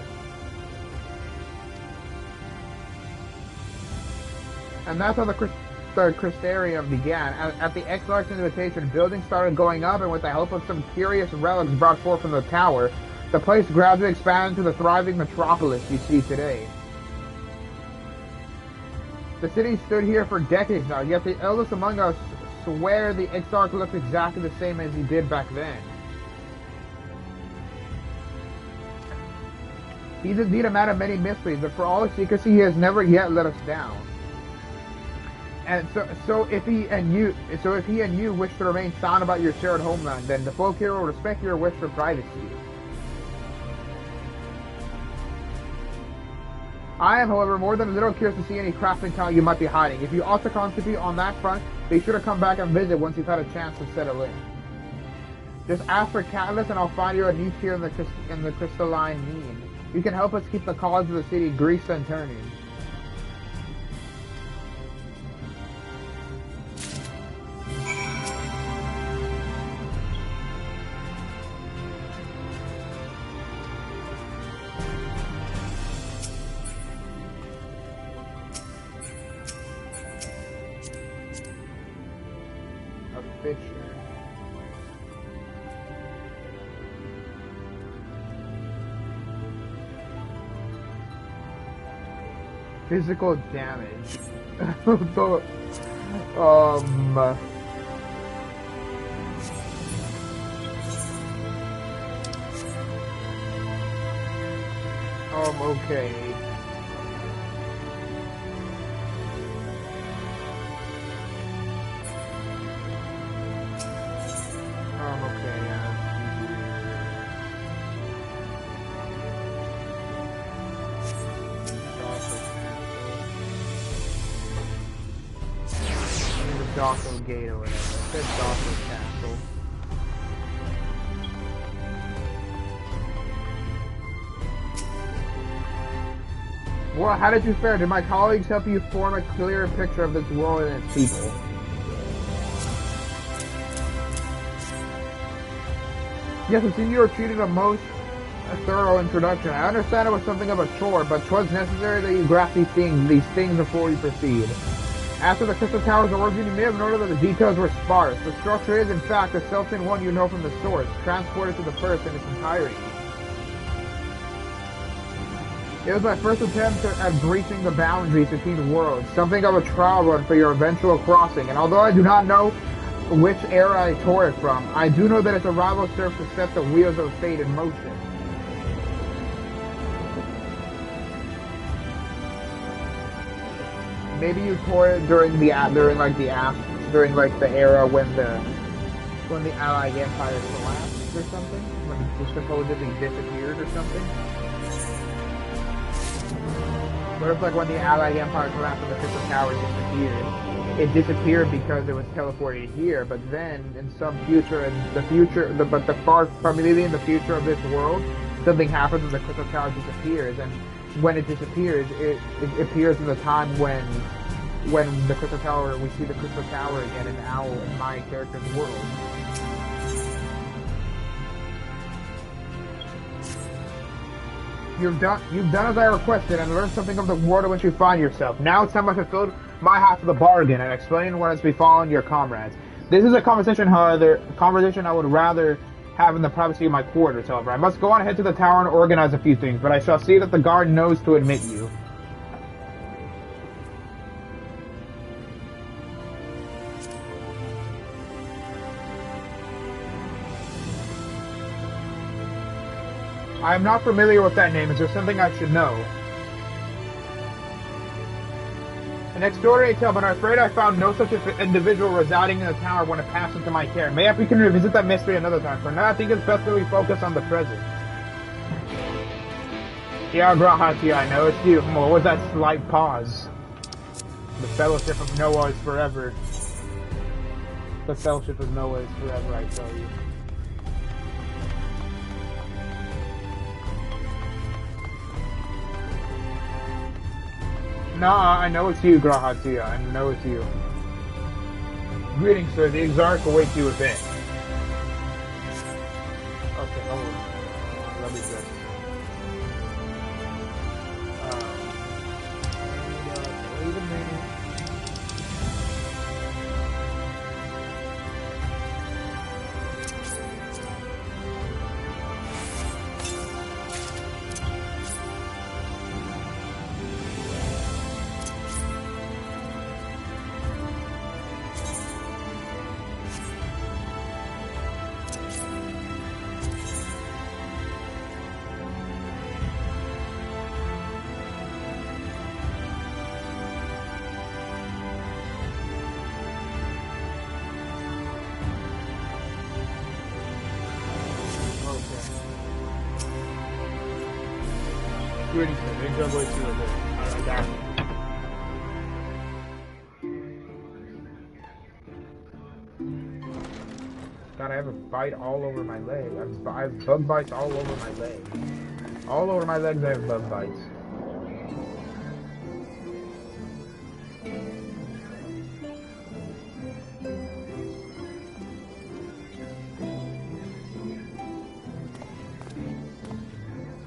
And that's how the Crystarium began. At the Exarch's invitation, buildings started going up, and with the help of some curious relics brought forth from the tower, the place gradually expanded to the thriving metropolis you see today. The city stood here for decades now, yet the eldest among us swear the Exarch looks exactly the same as he did back then. He's indeed a man of many mysteries, but for all his secrecy, he has never yet let us down. And so if he and you wish to remain silent about your shared homeland, then the folk here will respect your wish for privacy. I am, however, more than a little curious to see any crafting talent you might be hiding. If you ought to contribute on that front, be sure to come back and visit once you've had a chance to settle in. Just ask for Catalyst and I'll find you a niche here in the crystalline mean. You can help us keep the cause of the city greased and turning. Physical damage. Okay. Docile Gate or whatever. It said Docile Castle. Well, how did you fare? Did my colleagues help you form a clearer picture of this world and its people? Yes, it seemed you were treated a most thorough introduction. I understand it was something of a chore, but 'twas necessary that you grasp these things before you proceed. After the Crystal Tower's origin, you may have noted that the details were sparse. The structure is, in fact, the self-same one you know from the source, transported to the first in its entirety. It was my first attempt at breaching the boundaries between worlds, something of a trial run for your eventual crossing, and although I do not know which era I tore it from, I do know that its arrival served to set the wheels of fate in motion. Maybe you tore it during the era when the Allied Empire collapsed or something, when it supposedly disappeared or something. What if, like, when the Allied Empire collapsed and the Crystal Tower disappeared? It disappeared because it was teleported here, but then in some future, maybe in the future of this world, something happens and the Crystal Tower disappears, and when it disappears, it appears in the time when the Crystal Tower, we see the Crystal Tower again in my character's world. You've done as I requested and learned something of the world in which you find yourself. Now it's time I fulfilled my half of the bargain and explain what has befallen your comrades. This is a conversation, however, I would rather have in the privacy of my quarters, however. I must go on ahead to the tower and organize a few things, but I shall see that the guard knows to admit you. I'm not familiar with that name. Is there something I should know? An extraordinary tale, but I'm afraid I found no such individual residing in the tower when it passed into my care. Maybe we can revisit that mystery another time. For now, I think it's best that we focus on the present. Yeah, Grahati, I know it's you. What was that slight pause? The Fellowship of Noah is forever. The Fellowship of Noah is forever, I tell you. Nah, I know it's you, Grahatia. I know it's you. Greetings, sir. The Exarch awaits you within. Okay, hold on. Let me just... wait a minute. Greetings, sir. The Exarch awaits you within. Alright, got it. God, I have a bite all over my leg. I have bug bites all over my leg. All over my legs I have bug bites.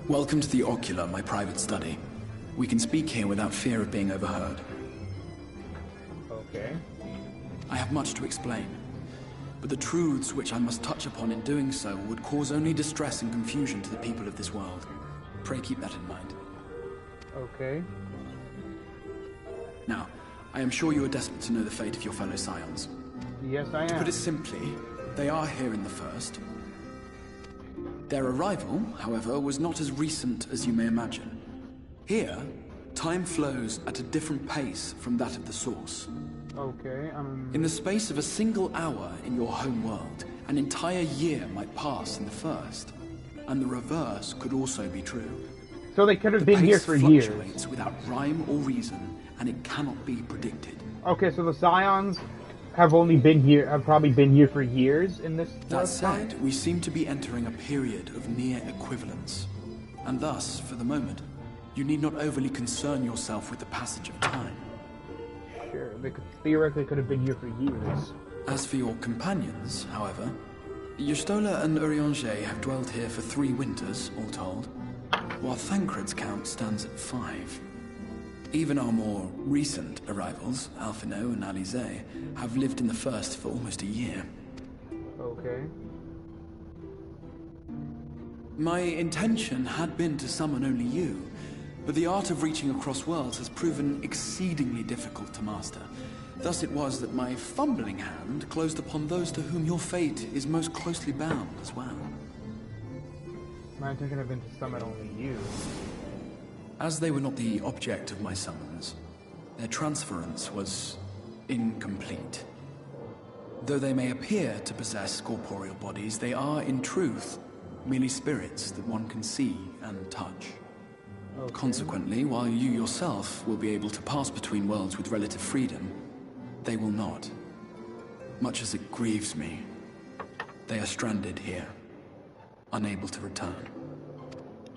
Welcome to the Ocular, my private study. We can speak here without fear of being overheard. Okay. I have much to explain, but the truths which I must touch upon in doing so would cause only distress and confusion to the people of this world. Pray keep that in mind. Okay. Now, I am sure you are desperate to know the fate of your fellow Scions. Yes, I am. To put it simply, they are here in the First. Their arrival, however, was not as recent as you may imagine. Here, time flows at a different pace from that of the Source. Okay, In the space of a single hour in your home world, an entire year might pass in the First. And the reverse could also be true. So they could have been here for years. years. The pace fluctuates without rhyme or reason, and it cannot be predicted. Okay, so the Scions have probably been here for years in this That said, we seem to be entering a period of near equivalence. And thus, for the moment, you need not overly concern yourself with the passage of time. Sure, they theoretically could have been here for years. As for your companions, however, Y'shtola and Urianger have dwelt here for 3 winters, all told, while Thancred's count stands at 5. Even our more recent arrivals, Alphinaud and Alizé, have lived in the First for almost a year. Okay. My intention had been to summon only you, but the art of reaching across worlds has proven exceedingly difficult to master. Thus it was that my fumbling hand closed upon those to whom your fate is most closely bound as well. My intention had been to summon only you. As they were not the object of my summons, their transference was incomplete. Though they may appear to possess corporeal bodies, they are, in truth, merely spirits that one can see and touch. Okay. Consequently, while you yourself will be able to pass between worlds with relative freedom, they will not. Much as it grieves me, they are stranded here, unable to return.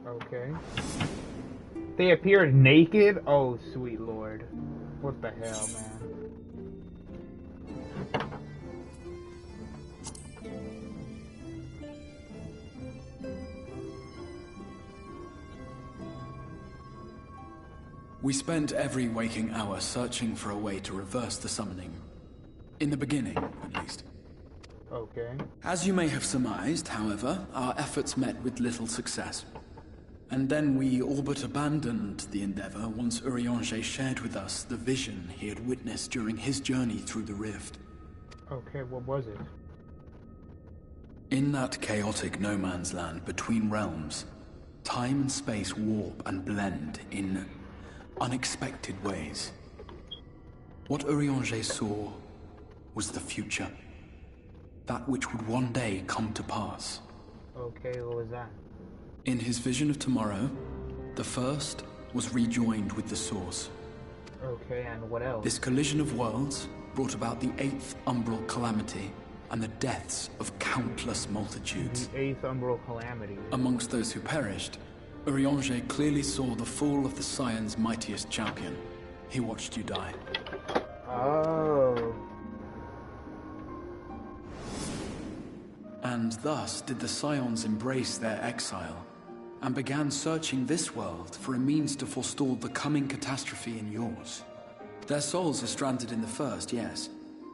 Okay. They appeared naked? Oh, sweet lord. What the hell, man? We spent every waking hour searching for a way to reverse the summoning. In the beginning, at least. Okay. As you may have surmised, however, our efforts met with little success. And then we all but abandoned the endeavor once Urianger shared with us the vision he had witnessed during his journey through the rift. Okay, what was it? In that chaotic no-man's land between realms, Time and space warp and blend in unexpected ways. What Urianger saw was the future. That which would one day come to pass. Okay, what was that? In his vision of tomorrow, the first was rejoined with the source. Okay, and what else? This collision of worlds brought about the 8th umbral calamity and the deaths of countless multitudes. The 8th umbral calamity. Amongst those who perished, Urianger clearly saw the fall of the Scion's mightiest champion. He watched you die. Oh. And thus did the Scions embrace their exile, and began searching this world for a means to forestall the coming catastrophe in yours. Their souls are stranded in the first, yes,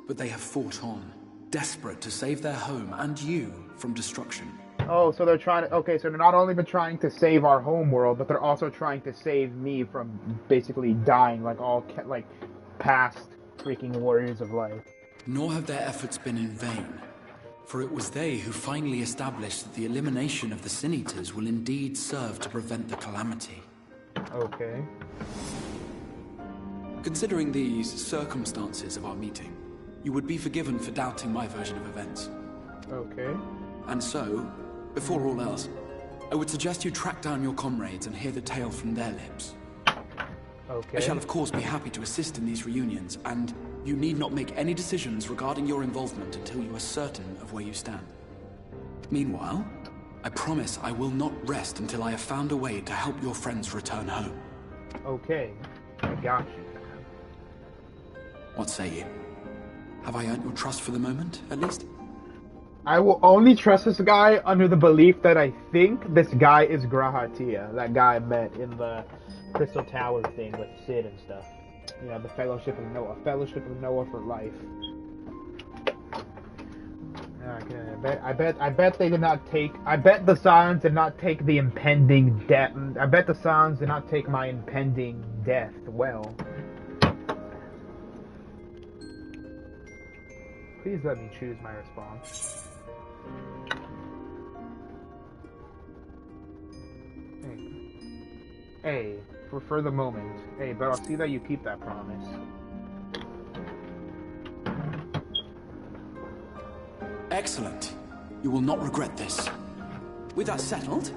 but they have fought on, desperate to save their home and you from destruction. Oh, so they're trying to... Okay, so they're not only been trying to save our home world, but they're also trying to save me from basically dying like all, like, past freaking warriors of light. Nor have their efforts been in vain, for it was they who finally established that the elimination of the Sin-Eaters will indeed serve to prevent the calamity. Okay. Considering these circumstances of our meeting, you would be forgiven for doubting my version of events. Okay. And so, before all else, I would suggest you track down your comrades and hear the tale from their lips. Okay. I shall of course be happy to assist in these reunions, and you need not make any decisions regarding your involvement until you are certain of where you stand. Meanwhile, I promise I will not rest until I have found a way to help your friends return home. Okay, I got you. What say you? Have I earned your trust for the moment, at least? I will only trust this guy under the belief that I think this guy is Grahatia, that guy I met in the Crystal Tower thing with Sid and stuff. You know, the Fellowship of Noah for life. Okay, I bet they did not take. I bet the Scions did not take the impending death. I bet the Scions did not take my impending death well. Please let me choose my response. Hey, for the moment. Hey, but I'll see that you keep that promise. Excellent. You will not regret this. With that settled,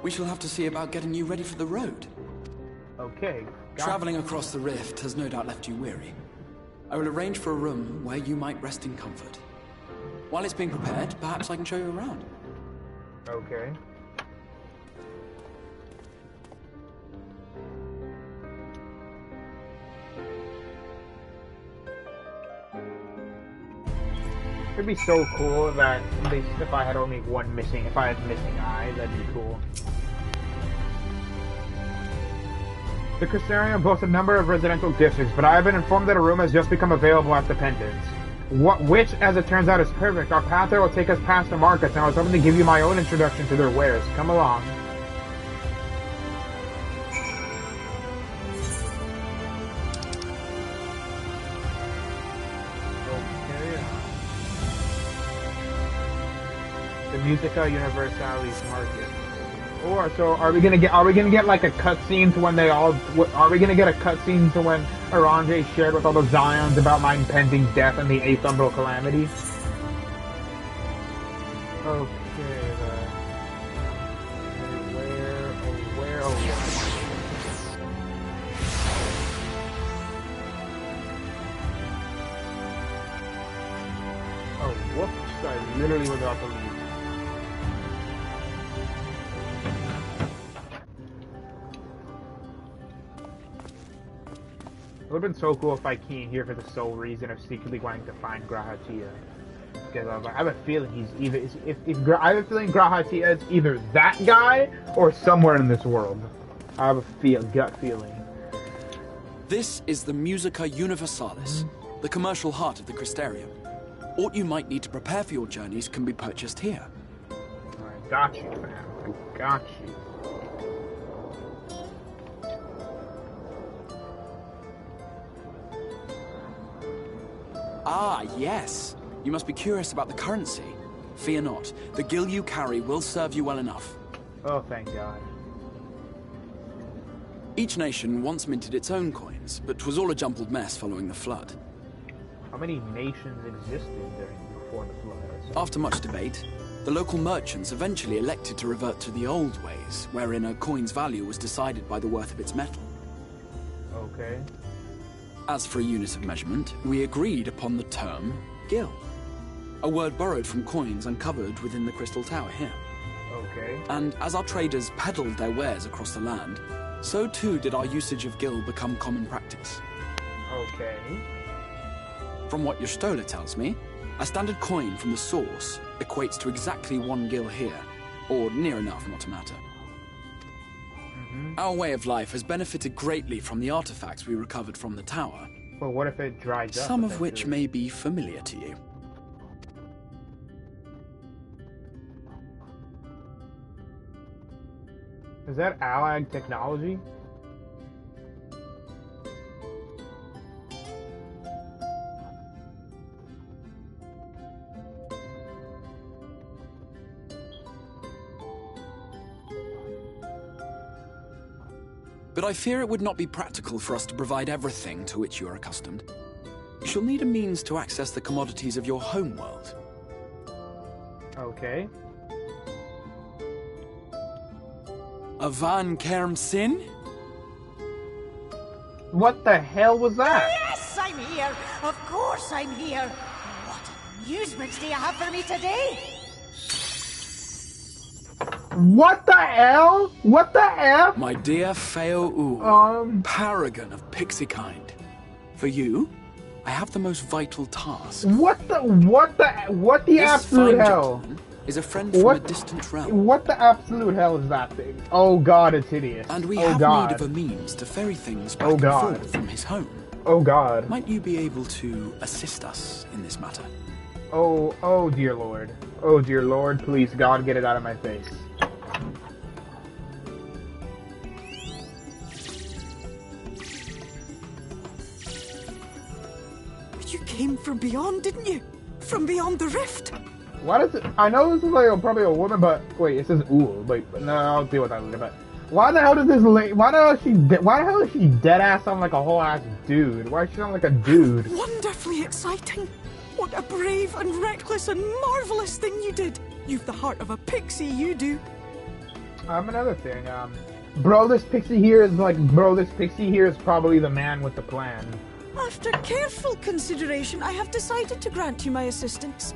we shall have to see about getting you ready for the road. Okay. Traveling across the rift has no doubt left you weary. I will arrange for a room where you might rest in comfort. While it's being prepared, perhaps I can show you around. Okay. It'd be so cool that if I had only one missing, if I had missing eye, that'd be cool. The Crystarium boasts a number of residential districts, but I have been informed that a room has just become available at the Pendants. Which, as it turns out, is perfect. Our path there will take us past the markets, and I was hoping to give you my own introduction to their wares. Come along. The Musica Universalis market. Or so are we gonna get like a cutscene to when they all are we gonna get a cutscene to when Urianger shared with all the Scions about my impending death and the 8th umbral calamity? Okay, where oh whoops, I literally was about to leave. It would have been so cool if I came here for the sole reason of secretly wanting to find Grahatia. Because I have a feeling he's either I have a feeling Grahatia is either that guy or somewhere in this world. I have a gut feeling. This is the Musica Universalis, the commercial heart of the Crystarium. What you might need to prepare for your journeys can be purchased here. I got you, fam. I got you. Ah, yes. You must be curious about the currency. Fear not. The gil you carry will serve you well enough. Oh, thank God. Each nation once minted its own coins, but 'twas all a jumbled mess following the flood. How many nations existed before the flood? After much debate, the local merchants eventually elected to revert to the old ways, wherein a coin's value was decided by the worth of its metal. Okay. As for a unit of measurement, we agreed upon the term gil, a word borrowed from coins uncovered within the Crystal Tower here. Okay. And as our traders peddled their wares across the land, so too did our usage of gil become common practice. Okay. From what your stola tells me, a standard coin from the source equates to exactly 1 gil here, or near enough not to matter. Our way of life has benefited greatly from the artifacts we recovered from the tower. But what if it dries up? Some of which may be familiar to you. Is that allied technology? But I fear it would not be practical for us to provide everything to which you are accustomed. You shall need a means to access the commodities of your homeworld. Okay. A Van Kerm Sin? What the hell was that? Yes, I'm here. Of course I'm here. What amusements do you have for me today? What the hell? What the F? My dear Feo paragon of pixie kind. For you, I have the most vital task. What the absolute hell? Is a friend from a distant realm. What the absolute hell is that thing? Oh god, it's hideous. And we have need of a means to ferry things back and forth from his home. Oh god. Might you be able to assist us in this matter? Oh dear lord. Oh dear lord, please God, get it out of my face. You came from beyond, didn't you? From beyond the rift. Why does it? I know this is like probably a woman, but wait, it says ooh. But no, I'll deal with that later. But why the hell does this lady? Why the hell is she dead ass sound like a whole ass dude? Why does she sound like a dude? Wonderfully exciting. What a brave and reckless and marvelous thing you did. You've the heart of a pixie, you do. Another thing, this pixie here is probably the man with the plan. After careful consideration, I have decided to grant you my assistance.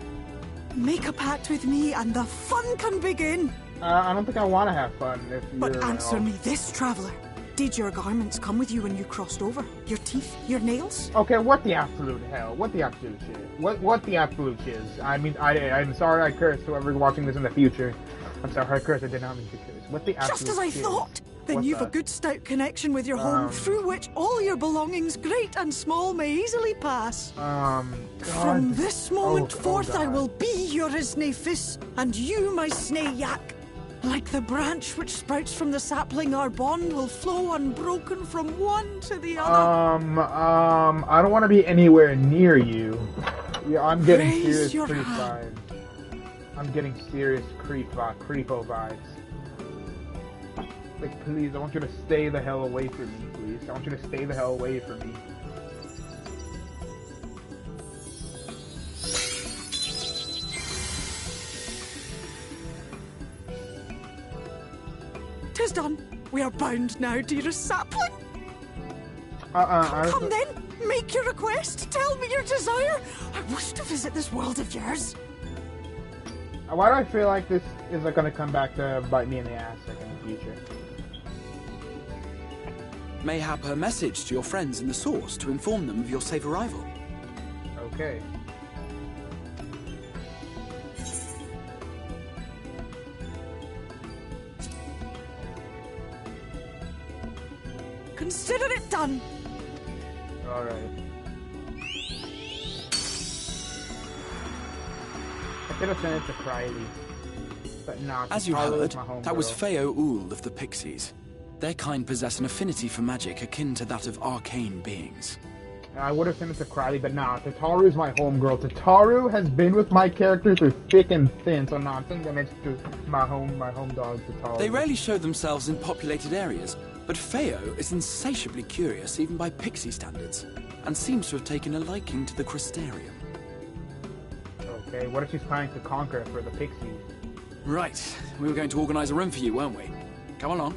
Make a pact with me and the fun can begin. I don't think I want to have fun. But answer me this, traveler. Did your garments come with you when you crossed over? Your teeth? Your nails? Okay, what the absolute hell? What the absolute shit? What the absolute shiz? I mean, I'm sorry I cursed whoever's watching this in the future. I'm sorry I cursed, I did not mean to curse. What the absolute Just as I shiz? thought! Then you've a good stout connection with your home, through which all your belongings, great and small, may easily pass. God. From this moment forth, I will be your Isnefis, and you my Snayak. Like the branch which sprouts from the sapling, our bond will flow unbroken from one to the other. I don't want to be anywhere near you. Yeah, I'm getting Raise serious your creep hand. vibes. I'm getting serious creepo vibes. Like, please, I want you to stay the hell away from me, please. I want you to stay the hell away from me. Tis done. We are bound now, dearest sapling. Come then, make your request. Tell me your desire. I wish to visit this world of yours. Why do I feel like this is like gonna come back to bite me in the ass like in the future? Mayhap a message to your friends in the source to inform them of your safe arrival. Okay. Consider it done. Alright. I could have sent it to Krylie. But nah, As you heard, that was homegirl. Feo Ul of the Pixies. Their kind possess an affinity for magic akin to that of arcane beings. I would have sent it to Krylie, but nah, Tataru's my homegirl. Tataru has been with my character through thick and thin, so nah, I'm sending it to my home dog, Tataru. They rarely show themselves in populated areas, But Feo is insatiably curious even by pixie standards, and seems to have taken a liking to the Crystarium. Okay, what if she's planning to conquer it for the pixies? Right, we were going to organize a room for you, weren't we? Come along.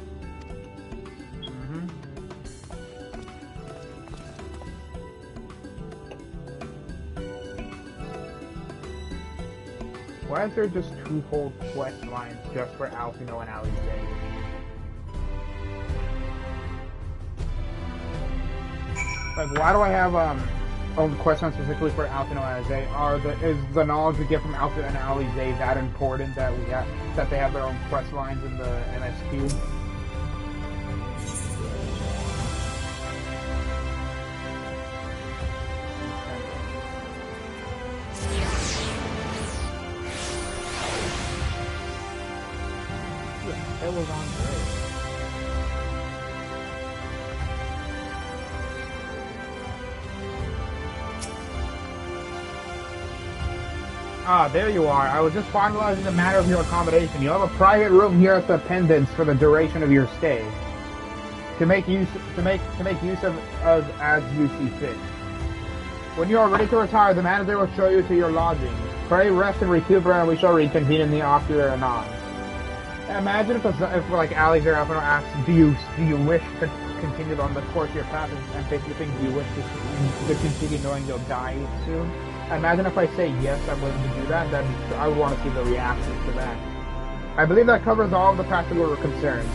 Why is there just two whole quest lines just for Alphinaud and Alize? Like, why do I have a quest line specifically for Alphinaud and Alize? Is the knowledge we get from Alphinaud and Alize that important that they have their own quest lines in the MSQ? It was on great. Ah, there you are. I was just finalizing the matter of your accommodation. You have a private room here at the Pendants for the duration of your stay. To make use of as you see fit. When you are ready to retire, the manager will show you to your lodgings. Pray, rest, and recuperate, and we shall reconvene in the ocular anon. Imagine if like Alize or Alphinaud asks, do you wish to continue on the course of your path, and basically think, do you wish to continue knowing you'll die soon? Imagine if I say yes, I'm willing to do that, then I would want to see the reaction to that. I believe that covers all of the practical concerns.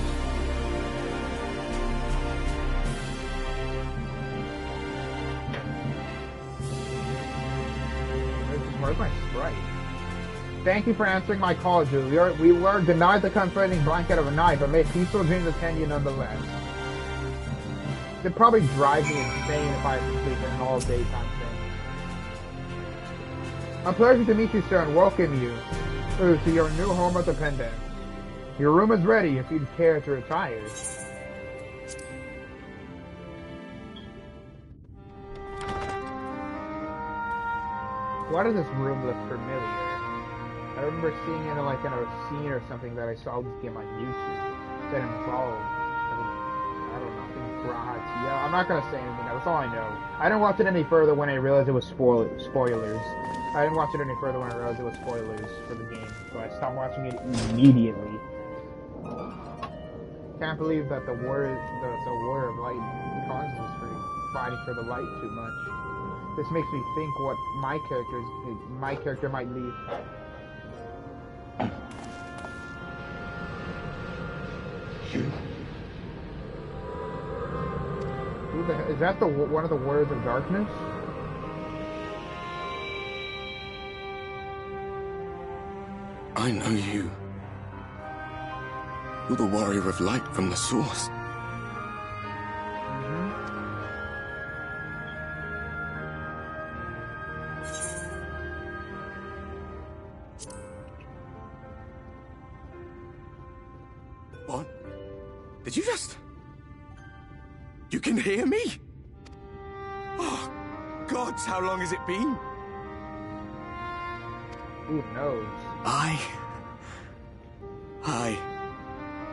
Where's my sprite? Thank you for answering my call, Julie. We were denied the comforting blanket of a night, but may peaceful dreams attend you nonetheless. It'd probably drive me insane if I had to sleep an all-daytime thing. A pleasure to meet you, sir, and welcome you to your new home at the Pendant. Your room is ready if you'd care to retire. Why does this room look familiar? I remember seeing it in a scene or something that I saw this game on YouTube that involved, I don't know, I think Grahat. Yeah, I'm not gonna say anything. That's all I know. I didn't watch it any further when I realized it was spoilers. I didn't watch it any further when I realized it was spoilers for the game, so I stopped watching it immediately. Can't believe that the Warrior of Light causes us for fighting for the light too much. This makes me think what my character might lead. Is that one of the Warriors of Darkness? I know you. You're the Warrior of Light from the Source. What? Did you just... You can hear me? Oh, gods, how long has it been? Who knows?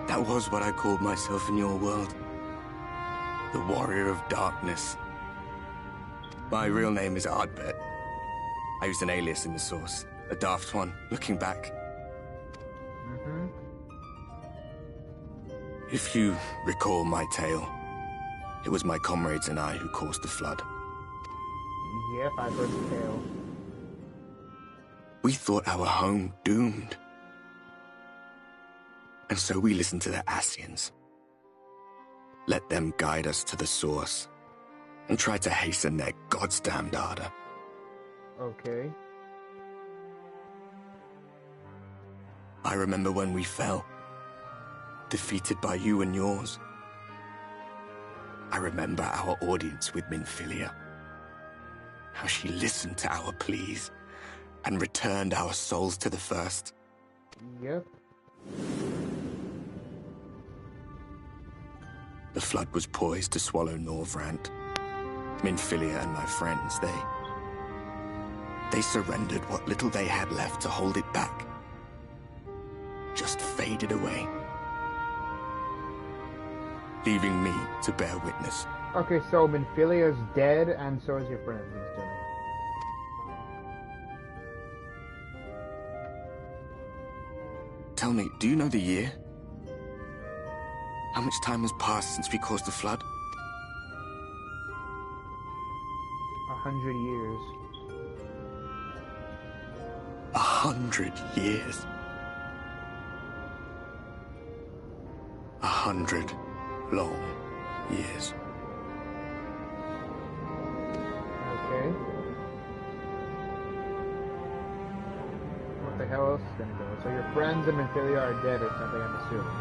That was what I called myself in your world. The Warrior of Darkness. My real name is Ardbert. I used an alias in the Source. A daft one, looking back. If you recall my tale, it was my comrades and I who caused the flood. Yep, I've heard the tale. We thought our home doomed. And so we listened to the Ascians. Let them guide us to the Source, and tried to hasten their goddamned ardor. Okay. I remember when we fell, defeated by you and yours. I remember our audience with Minfilia. How she listened to our pleas and returned our souls to the First. Yep. The flood was poised to swallow Norvrant. Minfilia and my friends, they surrendered what little they had left to hold it back. Just faded away. leaving me to bear witness. Okay, so Minfilia's dead, and so is your friend, instantly. Tell me, do you know the year? How much time has passed since we caused the flood? 100 years. 100 years. 100 long years. Okay. What the hell else is gonna go? So your friends and Minfilia are dead or something, I'm assuming.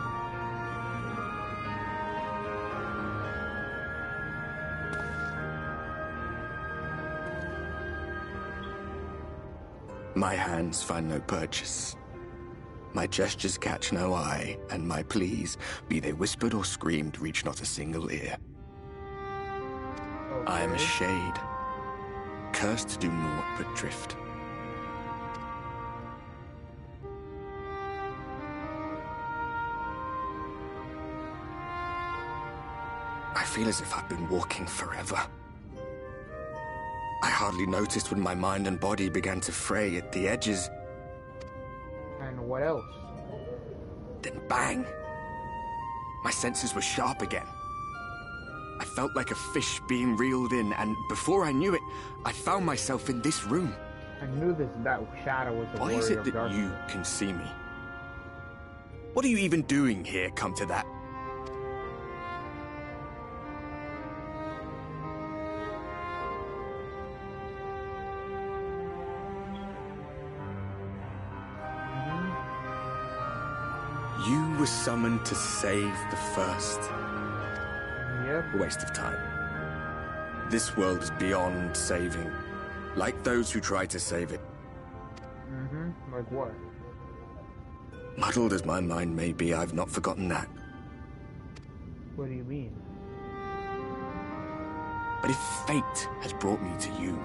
My hands find no purchase. My gestures catch no eye, and my pleas, be they whispered or screamed, reach not a single ear. Okay. I am a shade, cursed to do naught but drift. I feel as if I've been walking forever. I hardly noticed when my mind and body began to fray at the edges. And what else? Then bang! My senses were sharp again. I felt like a fish being reeled in, and before I knew it, I found myself in this room. I knew that shadow was the Why warrior is it of that darkness. you can see me? What are you even doing here, come to that? You were summoned to save the first. Yep. A waste of time. This world is beyond saving, like those who try to save it. Like what? Muddled as my mind may be, I've not forgotten that. What do you mean? But if fate has brought me to you,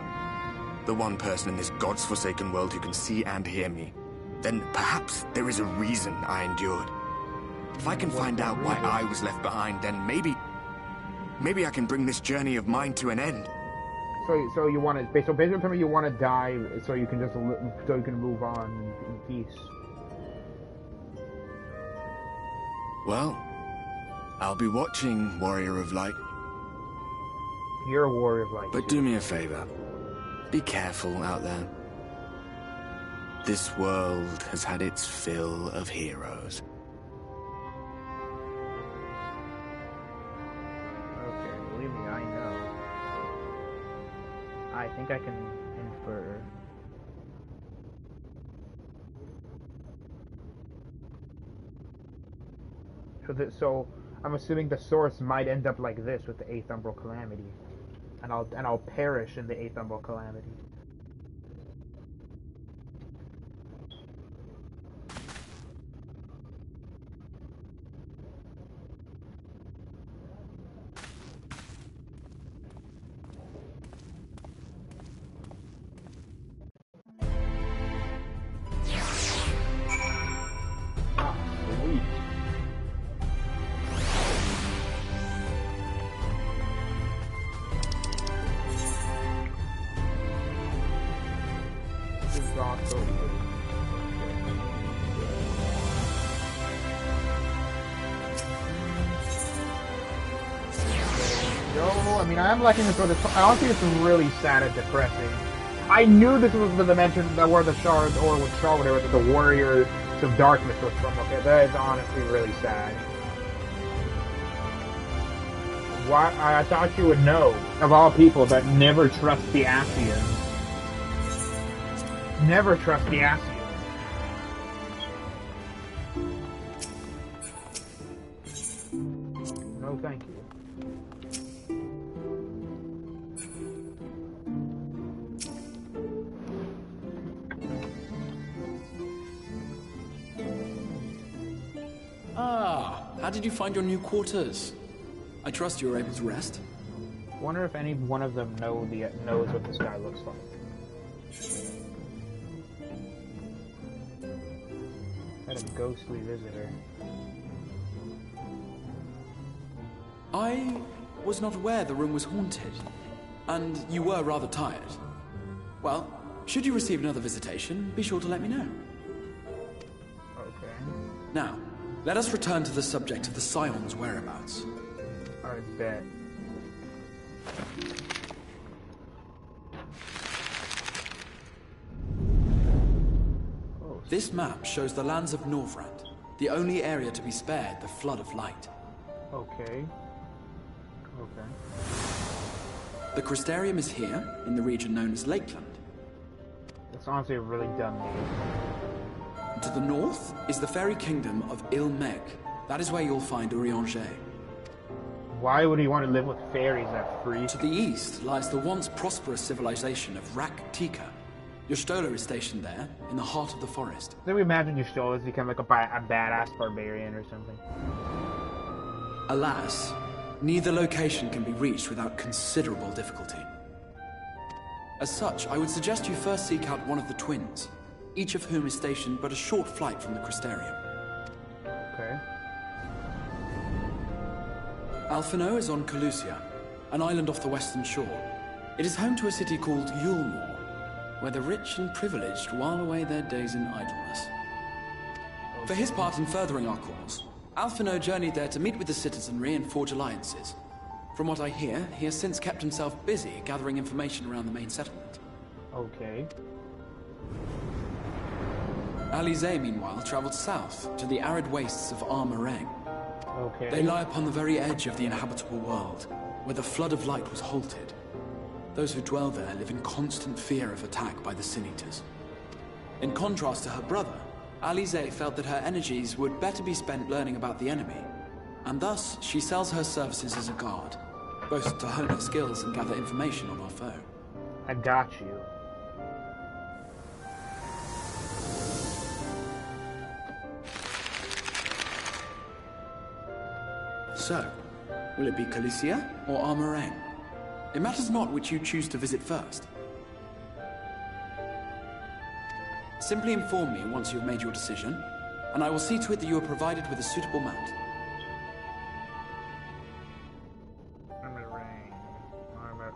the one person in this God's forsaken world who can see and hear me, then perhaps there is a reason I endured. If I can find out why I was left behind, then maybe I can bring this journey of mine to an end. So you want to, so basically tell me you want to die so you can just, so you can move on in peace. Well, I'll be watching, Warrior of Light. You're a Warrior of Light. But do me a favor. Be careful out there. This world has had its fill of heroes. Okay, believe me, I know. I think I can infer. So I'm assuming the source might end up like this with the 8th Umbral Calamity. And I'll perish in the 8th Umbral Calamity. I mean, I am liking this one. Honestly, it's really sad and depressing. I knew this was the dimension that where the shard, or with Shard, whatever, that the Warriors of Darkness was from. Okay, that is honestly really sad. Why? I thought you would know, of all people, that never trust the Ascians. Never trust the Ascians. No, thank you. How did you find your new quarters? I trust you were able to rest? Wonder if any one of them knows what this guy looks like. Had a ghostly visitor. I was not aware the room was haunted, and you were rather tired. Well, should you receive another visitation, be sure to let me know. Okay. Now, let us return to the subject of the Scion's whereabouts. I bet. This map shows the lands of Norvrand, the only area to be spared the Flood of Light. Okay. Okay. The Crystarium is here, in the region known as Lakeland. That's honestly a really dumb name. To the north is the fairy kingdom of Il-Meg. That is where you'll find Urianger. Why would he want to live with fairies that free? To the east lies the once prosperous civilization of Rak-Tika. Your Stola is stationed there, in the heart of the forest. Then we imagine your Stolas become like a badass barbarian or something. Alas, neither location can be reached without considerable difficulty. As such, I would suggest you first seek out one of the twins, each of whom is stationed but a short flight from the Crystarium. Okay. Alphinaud is on Calusia, an island off the western shore. It is home to a city called Yulmore, where the rich and privileged while away their days in idleness. For his part in furthering our cause, Alphinaud journeyed there to meet with the citizenry and forge alliances. From what I hear, he has since kept himself busy gathering information around the main settlement. Okay. Alizé, meanwhile, traveled south to the arid wastes of Armareng. Okay. They lie upon the very edge of the inhabitable world, where the flood of light was halted. Those who dwell there live in constant fear of attack by the Sin Eaters. In contrast to her brother, Alizé felt that her energies would better be spent learning about the enemy, and thus she sells her services as a guard, both to hone her skills and gather information on our foe. I got you. So, will it be Calusia or Armareng? It matters not which you choose to visit first. Simply inform me once you have made your decision, and I will see to it that you are provided with a suitable mount.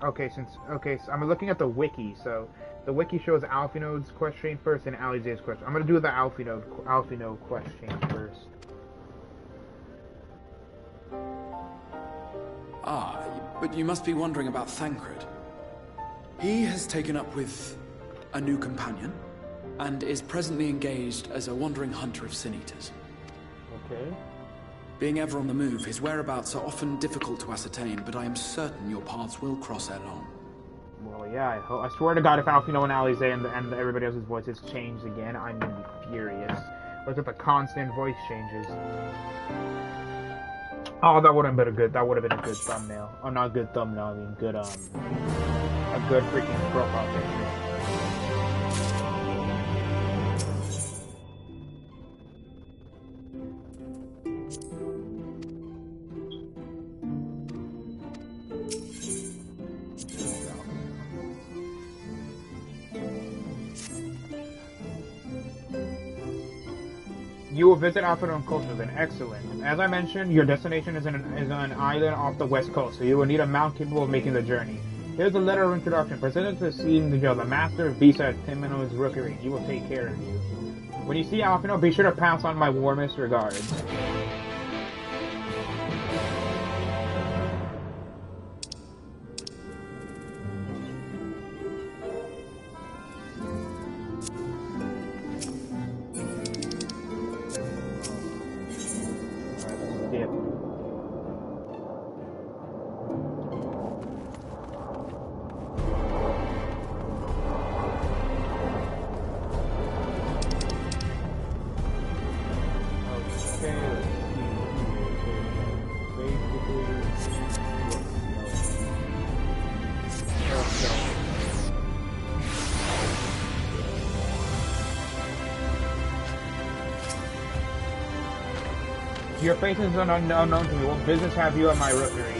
Okay, so I'm looking at the wiki. So the wiki shows Alphinaud's question first and Alizé's question. I'm gonna do the Alphinaud question first. Ah, but you must be wondering about Thancred. He has taken up with a new companion, and is presently engaged as a wandering hunter of Sin Eaters. Okay. Being ever on the move, his whereabouts are often difficult to ascertain, but I am certain your paths will cross ere long. Well, yeah, I swear to God, if Alphinaud and Alizé and everybody else's voices change again, I'm gonna be furious. Look at the constant voice changes. Oh, that would have been a good thumbnail. Oh, not a good thumbnail. I mean, good a good freaking profile picture. You will visit Alphinaud and Coastal, then excellent. As I mentioned, your destination is an island off the west coast, so you will need a mount capable of making the journey. Here's a letter of introduction. Presented to Stevenjo, the master of Visa at Timino's rookery. He will take care of you. When you see Alphinaud, be sure to pass on my warmest regards. Your face is unknown to me. What business have you at my rookery?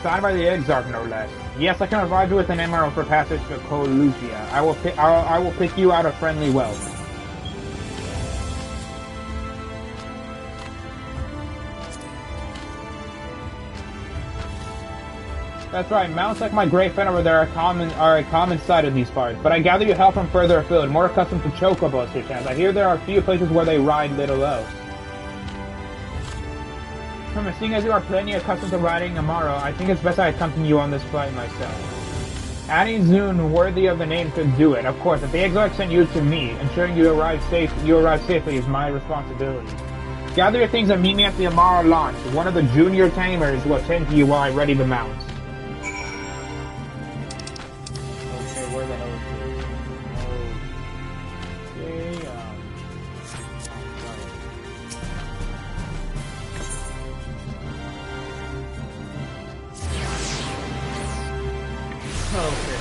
signed by the Exarch, no less. Yes, I can provide you with an emerald for passage to Colucia. I will pick you out of friendly wealth. That's right, mounts like my Grey Fen over there are a common sight in these parts, but I gather you hail from further afield, more accustomed to chocobos, perchance. I hear there are a few places where they ride little else. Seeing as you are plenty accustomed to riding Amaro, I think it's best I accompany you on this flight myself. Any Zune worthy of the name could do it. Of course, if the Exarch sent you to me, ensuring you arrive safely is my responsibility. Gather your things and meet me at the Amaro launch. One of the junior tamers will attend to you while I ready the mounts. Okay, where the hell is Okay.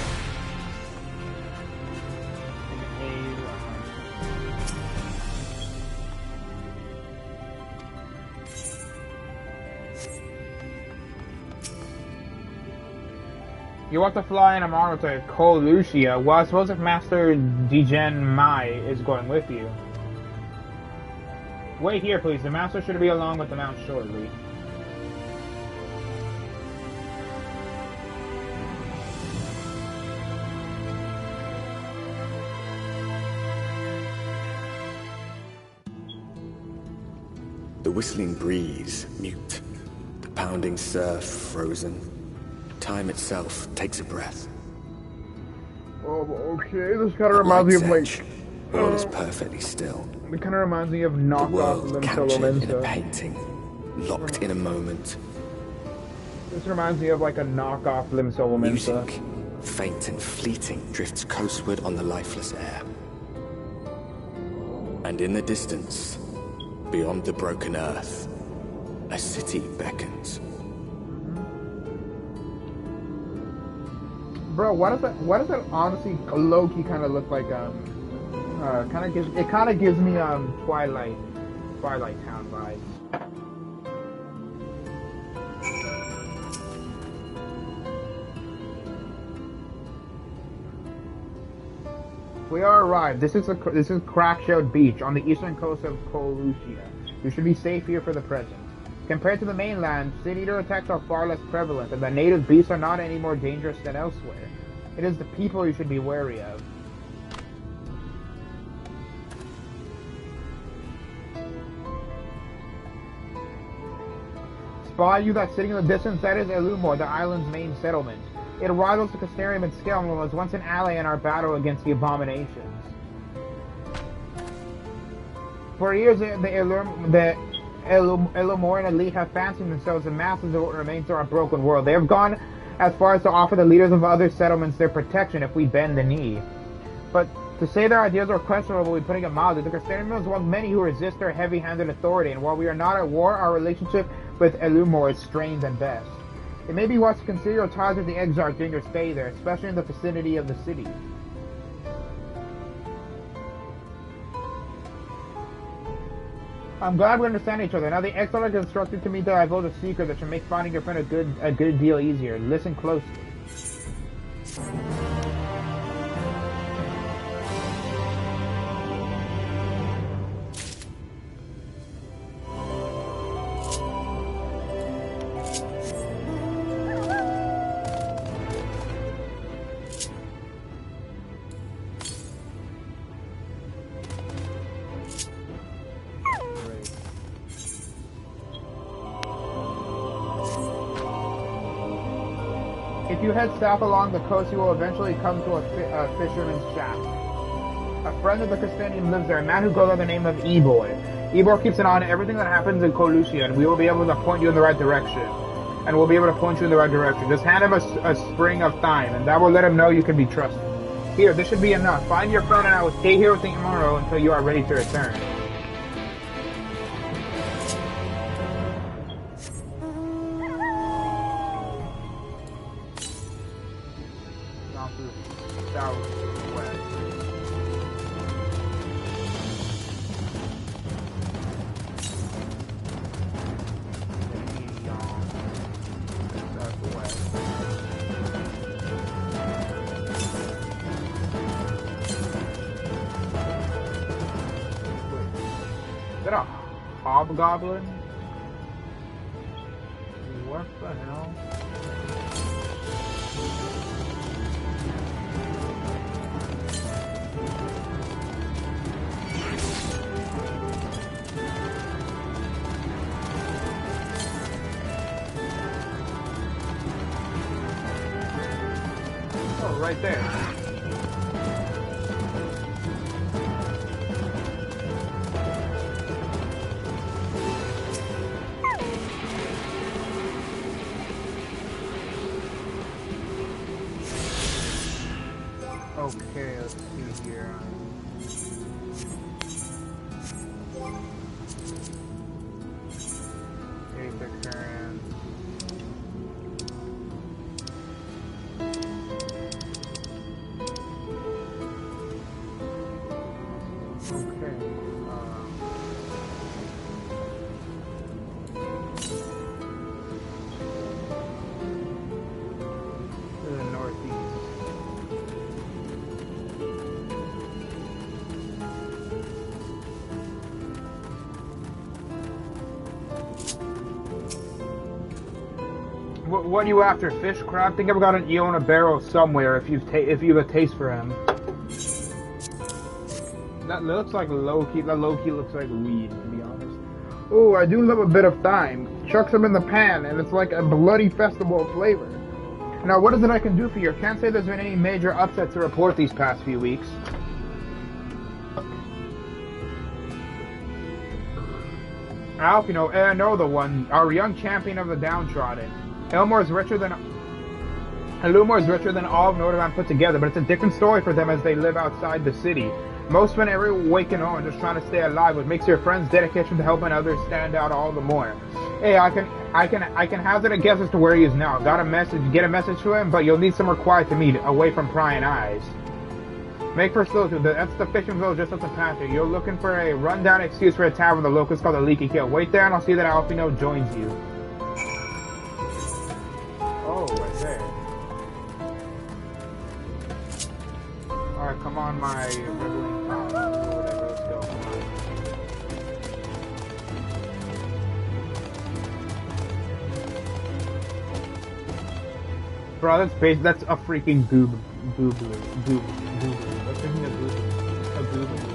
You want to fly in Amaro to Colucia? Well, I suppose if Master Degen Mai is going with you. Wait here, please. The Master should be along with the mount shortly. The whistling breeze, mute. The pounding surf, frozen. Time itself takes a breath. Oh, okay. This kind of reminds me of like... all is perfectly still. It kind of reminds me of knockoff the world Lim captured in a Solomensa. painting, locked in a moment. This reminds me of like a knockoff Lim Solomensa. Music, faint and fleeting, drifts coastward on the lifeless air. And in the distance, beyond the broken earth, a city beckons. Bro, why does that honestly low-key kind of look like it kind of gives me Twilight Town vibes. We are arrived. This is Crackshell Beach on the eastern coast of Colucia. You should be safe here for the present. Compared to the mainland, Sin-Eater attacks are far less prevalent, and the native beasts are not any more dangerous than elsewhere. It is the people you should be wary of. Spy you that sitting in the distance, that is Elumor, the island's main settlement. It rivals the Castarium and Scale and was once an ally in our battle against the abominations. For years, the Elumoran elite have fancied themselves the masters of what remains of our broken world. They have gone as far as to offer the leaders of other settlements their protection if we bend the knee. But to say their ideas are questionable would be putting it mildly. The Castarium is one of many who resist their heavy-handed authority, and while we are not at war, our relationship with Elumor is strained and best. It may be wise to consider your ties with the Exarch during your stay there, especially in the vicinity of the city. I'm glad we understand each other. Now the Exarch has instructed to me that I hold a secret that should make finding your friend a good deal easier. Listen closely. If you head south along the coast, you will eventually come to a fisherman's shack. A friend of the Castanium lives there, a man who goes by the name of E-Boy. E-Boy keeps an eye on everything that happens in Colucia, and we will be able to point you in the right direction. Just hand him a spring of thyme, and that will let him know you can be trusted. Here, this should be enough. Find your friend, and I will stay here with you tomorrow until you are ready to return. hobgoblin? What the hell? Oh, right there. Okay, let's see here. Take the current. Okay. To the northeast. What are you after? Fish, crab? I think I've got an Iona barrel somewhere. If you have a taste for him. That looks like low-key. That low-key looks like weed, to be honest. Oh, I do love a bit of thyme. Chucks them in the pan, and it's like a bloody festival of flavor. Now, what is it I can do for you? I can't say there's been any major upsets to report these past few weeks. Alphinaud, I know the one. Our young champion of the downtrodden. Elmore's richer than all of Nordovan put together, but it's a different story for them as they live outside the city. Most men every waking on just trying to stay alive, what makes your friend's dedication to helping others stand out all the more. Hey, I can hazard a guess as to where he is now. Get a message to him, but you'll need somewhere quiet to meet, away from prying eyes. Make for Slowtooth. That's the fishing village just up the path here. You're looking for a rundown excuse for a tavern the locals called the Leaky Kill. Wait there and I'll see that Alphinaud joins you. Oh, right there. Alright, come on, my ribbling cow. Or whatever, let's go. Bro, that's a freaking goob. What's the thing of goob? A goob or whatever.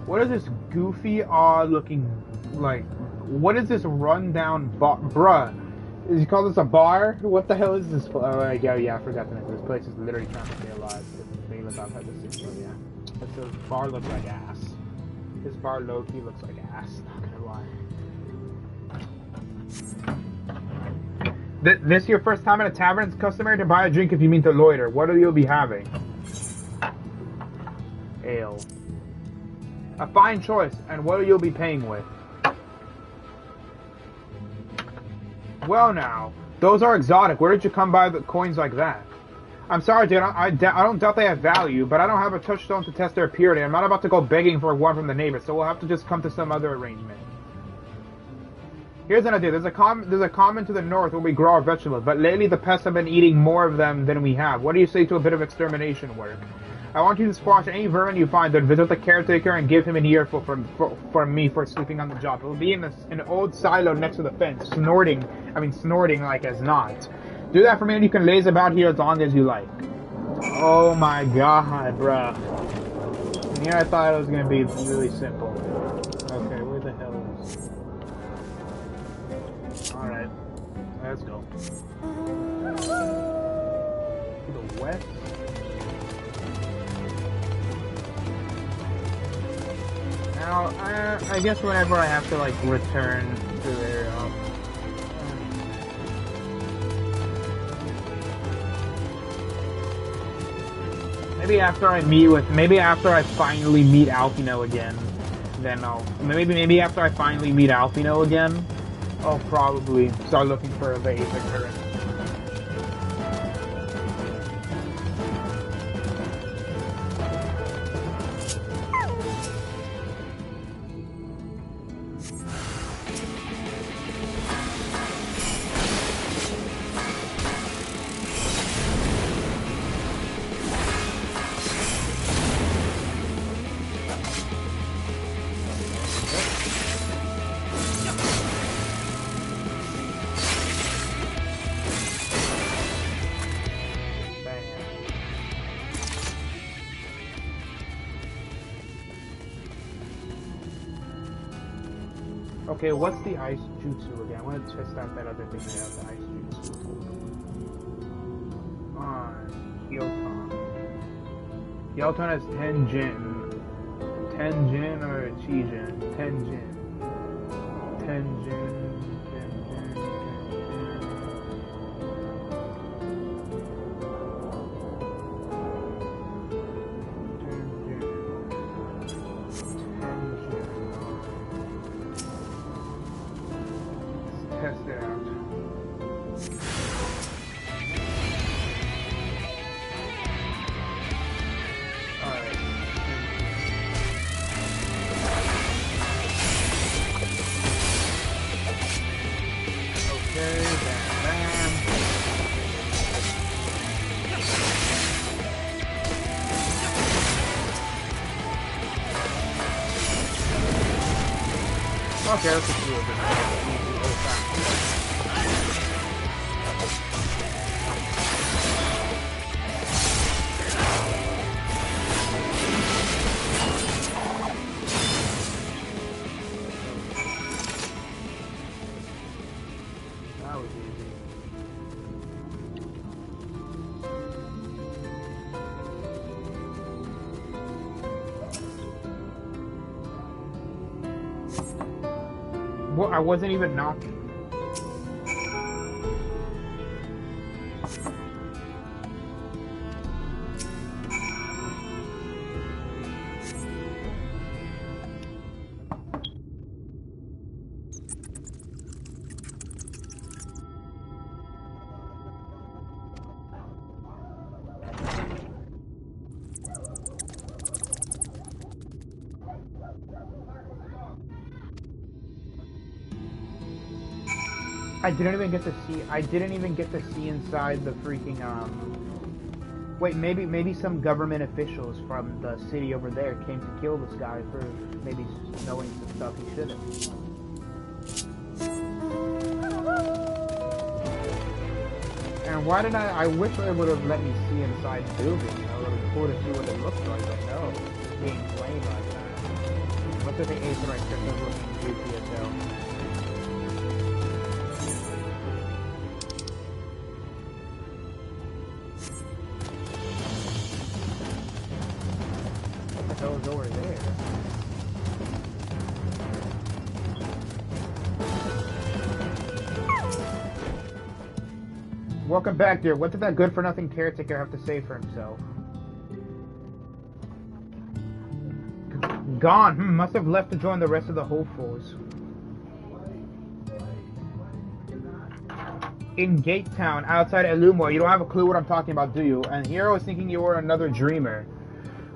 What is this goofy, odd looking, like, what is this rundown bar? Bruh, is you call this a bar? What the hell is this? Oh, yeah, I forgot the name. This place is literally trying to stay alive. They live outside the city, so yeah. But this bar looks like ass. This bar low-key looks like ass, not gonna lie. This your first time at a tavern? It's customary to buy a drink if you mean to loiter. What will you be having? Ale. A fine choice, and what will you be paying with? Well now, those are exotic. Where did you come by the coins like that? I'm sorry, dude, I don't doubt they have value, but I don't have a touchstone to test their purity. I'm not about to go begging for one from the neighbors, so we'll have to just come to some other arrangement. Here's an idea. There's a common to the north where we grow our vegetables, but lately the pests have been eating more of them than we have. What do you say to a bit of extermination work? I want you to squash any vermin you find, then visit the caretaker and give him an earful from me for sleeping on the job. It will be in an old silo next to the fence, snorting like as not. Do that for me and you can laze about here as long as you like. Oh my god, bruh. And here I thought it was going to be really simple. Okay, where the hell is... Alright, let's go. To the west? Now, I guess whenever I have to, like, return to there, Maybe after I finally meet Alphinaud again, then maybe after I finally meet Alphinaud again, I'll probably start looking for the Aether Current. Okay, what's the ice jutsu again? I want to test out that other thing I have, the ice jutsu. Yelton. Yelton has 10 Jin. 10 Jin or Chi-Jin? 10 Jin. 10 Jin. 10 Jin. 10 Jin. Test it out. Alright. Okay, bam, bam. Okay, let's just do it. That was easy. Well, I wasn't even knocking. I didn't even get to see inside the freaking wait, maybe some government officials from the city over there came to kill this guy for maybe knowing some stuff he shouldn't. And why did I wish they would have let me see inside the building, you know, it would be cool to see what it looks like, but no, it's being played like that. What's if the Aetherite Crystal is looking goofy as hell? Those over there. Welcome back, dear. What did that good-for-nothing caretaker have to say for himself? Gone. Must have left to join the rest of the hopefuls. In Gate Town, outside Illumor. You don't have a clue what I'm talking about, do you? And here I was thinking you were another dreamer.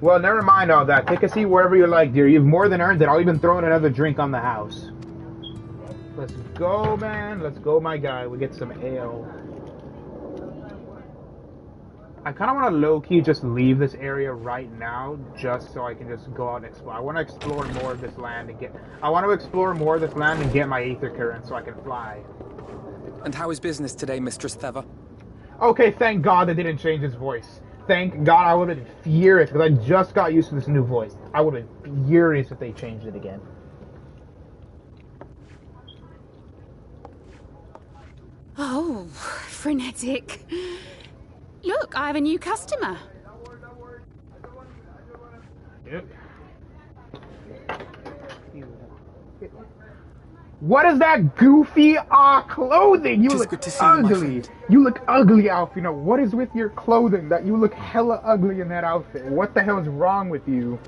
Well, never mind all that. Take a seat wherever you like, dear. You've more than earned it. I'll even throw in another drink on the house. Let's go, man. Let's go, my guy. We get some ale. I kind of want to low-key just leave this area right now, just so I can just go out and explore. I want to explore more of this land and get... I want to explore more of this land and get my Aether Current so I can fly. And how is business today, Mistress Theva? Okay, thank God they didn't change his voice. Thank God, I would have been furious, because I just got used to this new voice. I would have been furious if they changed it again. Oh, frenetic. Look, I have a new customer. Yep. What is that goofy clothing? You look ugly. You look ugly, Alphinaud. What is with your clothing that you look hella ugly in that outfit? What the hell is wrong with you?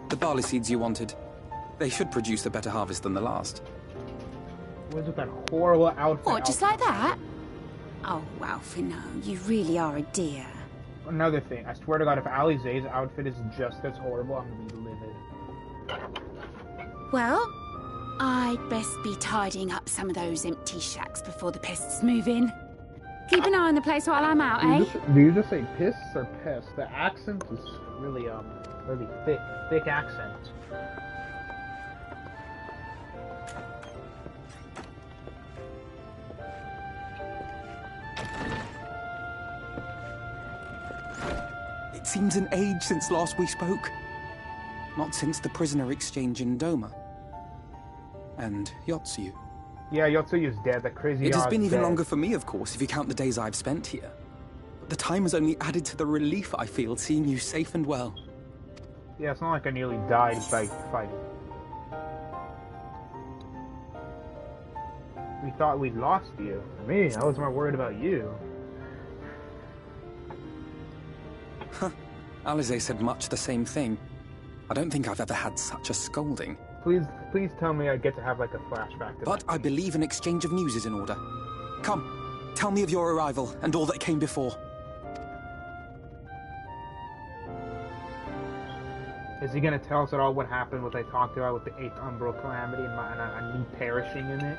The barley seeds you wanted. They should produce a better harvest than the last. What is with that horrible outfit? What, just like that? Oh, Alphinaud, you really are a dear. Another thing, I swear to God, if Alizé's outfit is just as horrible, I'm gonna be livid. Well, I'd best be tidying up some of those empty shacks before the pests move in. Keep an eye on the place while I'm out, eh? Do you just say piss or piss? The accent is really, really thick accent. It seems an age since last we spoke. Not since the prisoner exchange in Doma. And Yotsuyu. Yeah, Yotsuyu's dead, that crazy It has been even dead. longer for me, of course, if you count the days I've spent here. But the time has only added to the relief I feel seeing you safe and well. Yeah, it's not like I nearly died by fighting. We thought we'd lost you. Me, I was more worried about you. Huh. Alizé said much the same thing. I don't think I've ever had such a scolding. Please tell me I get to have like a flashback to But I believe an exchange of news is in order. Come, tell me of your arrival and all that came before. Is he gonna tell us at all what happened, what they talked about with the 8th Umbral Calamity and me perishing in it?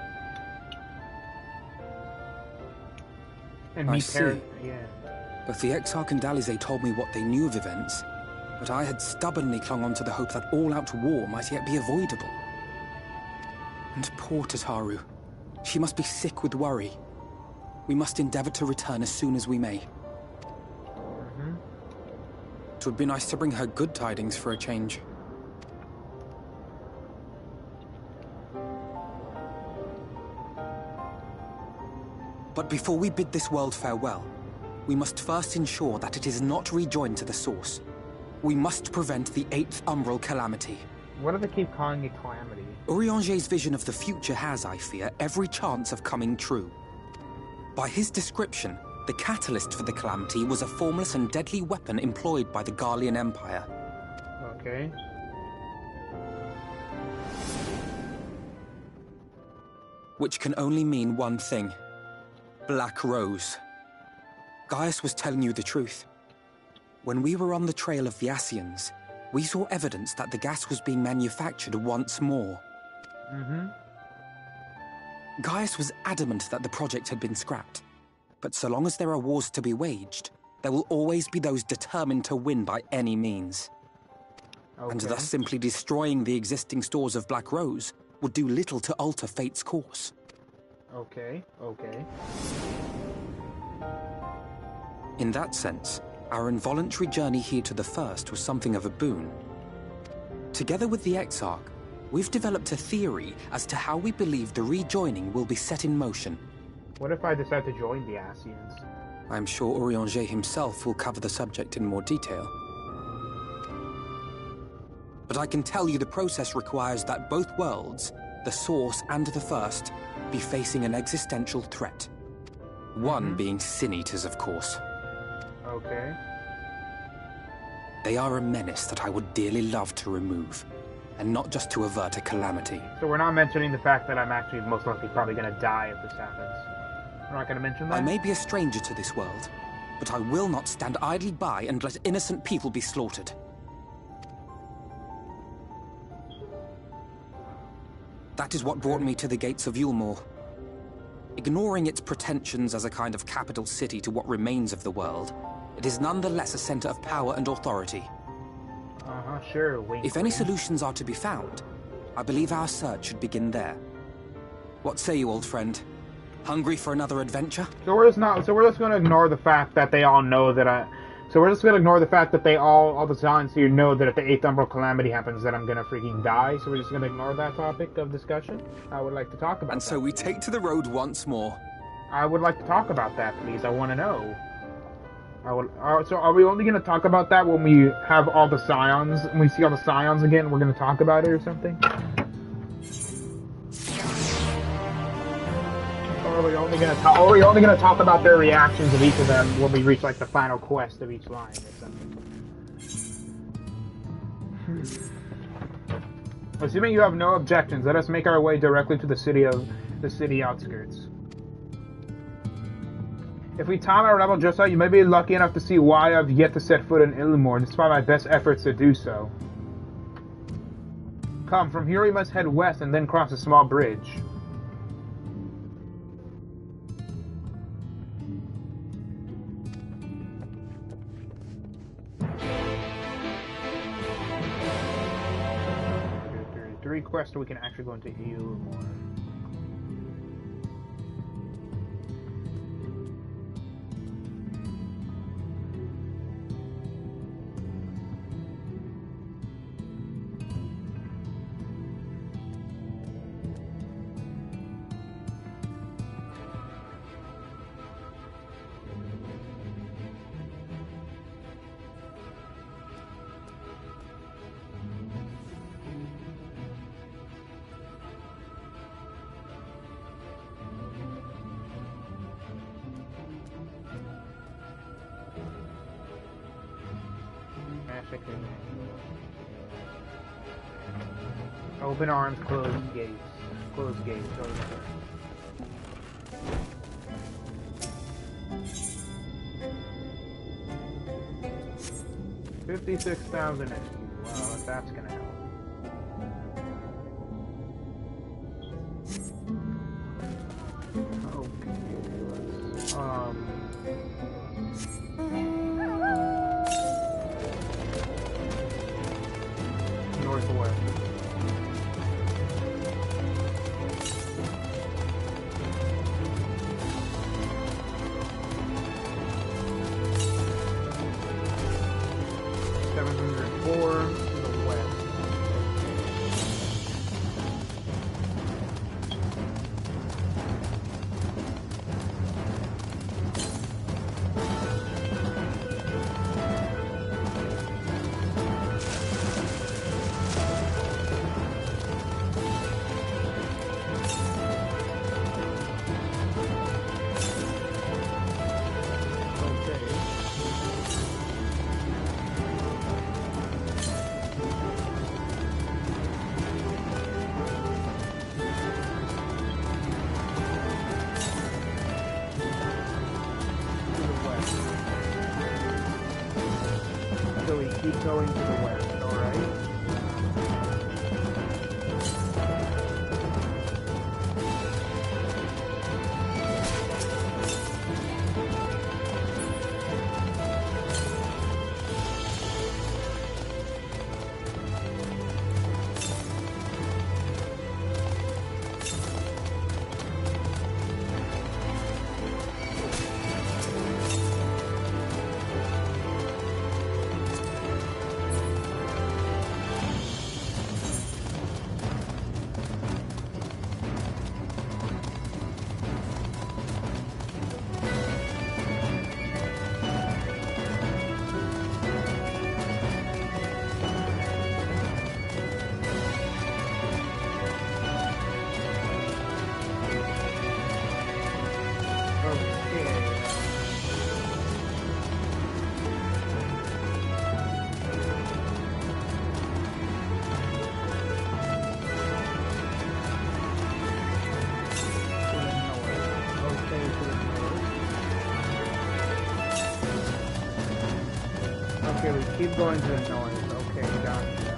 And me perishing, yeah. Both the Exarch and Alizé told me what they knew of events, but I had stubbornly clung on to the hope that all-out war might yet be avoidable. And poor Tataru. She must be sick with worry. We must endeavor to return as soon as we may. It would be nice to bring her good tidings for a change. But before we bid this world farewell, we must first ensure that it is not rejoined to the source. We must prevent the 8th Umbral Calamity. What do they keep calling it Calamity? Urianger's vision of the future has, I fear, every chance of coming true. By his description, the catalyst for the Calamity was a formless and deadly weapon employed by the Garlean Empire. Okay. Which can only mean one thing. Black Rose. Gaius was telling you the truth. When we were on the trail of the Ascians, we saw evidence that the gas was being manufactured once more. Gaius was adamant that the project had been scrapped. But so long as there are wars to be waged, there will always be those determined to win by any means. Okay. And thus simply destroying the existing stores of Black Rose would do little to alter fate's course. Okay. In that sense, our involuntary journey here to the First was something of a boon. Together with the Exarch, we've developed a theory as to how we believe the rejoining will be set in motion. What if I decide to join the Ascians? I'm sure Urianger himself will cover the subject in more detail. But I can tell you the process requires that both worlds, the Source and the First, be facing an existential threat. One being Sin-Eaters, of course. Okay. They are a menace that I would dearly love to remove, and not just to avert a calamity. So we're not mentioning the fact that I'm actually most likely probably gonna die if this happens. We're not gonna mention that? I may be a stranger to this world, but I will not stand idly by and let innocent people be slaughtered. That is what brought me to the gates of Yulmore. Ignoring its pretensions as a kind of capital city to what remains of the world, it is nonetheless a center of power and authority. Sure, wink, If any wink. solutions are to be found, I believe our search should begin there. What say you, old friend? Hungry for another adventure? So we're just gonna ignore the fact that they all know that So we're just gonna ignore the fact that they all the Silence here know that if the 8th Umbral Calamity happens that I'm gonna freaking die, so we're just gonna ignore that topic of discussion? I would like to talk about that. And so we take to the road once more. I would like to talk about that, please. I want to know. So are we only going to talk about that when we have all the scions? When we see all the scions again, we're going to talk about it or something? Or are we only going to talk? Or are we only going to talk about their reactions of each of them when we reach like the final quest of each line or something? Assuming you have no objections, let us make our way directly to the city outskirts. If we time our rebel just out, you may be lucky enough to see why I've yet to set foot in Illimore, despite my best efforts to do so. Come, from here we must head west and then cross a small bridge. Three quests we can actually go into Illimore. Open arms, closed gates. Closed gates. $56,000 XP. Wow, that's gonna help. Northwest. Keep going to the west, alright? Okay, we keep going to the north. Okay, gotcha.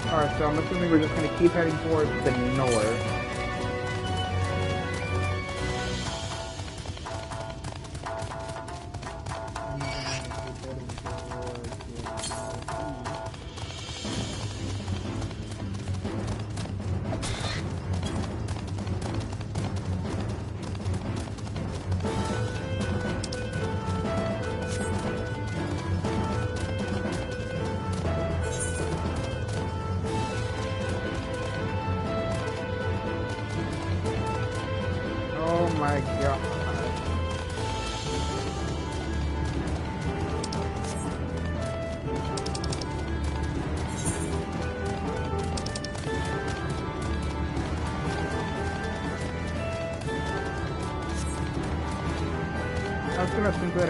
Alright, so I'm assuming we're just going to keep heading towards the north. my god. I was gonna think that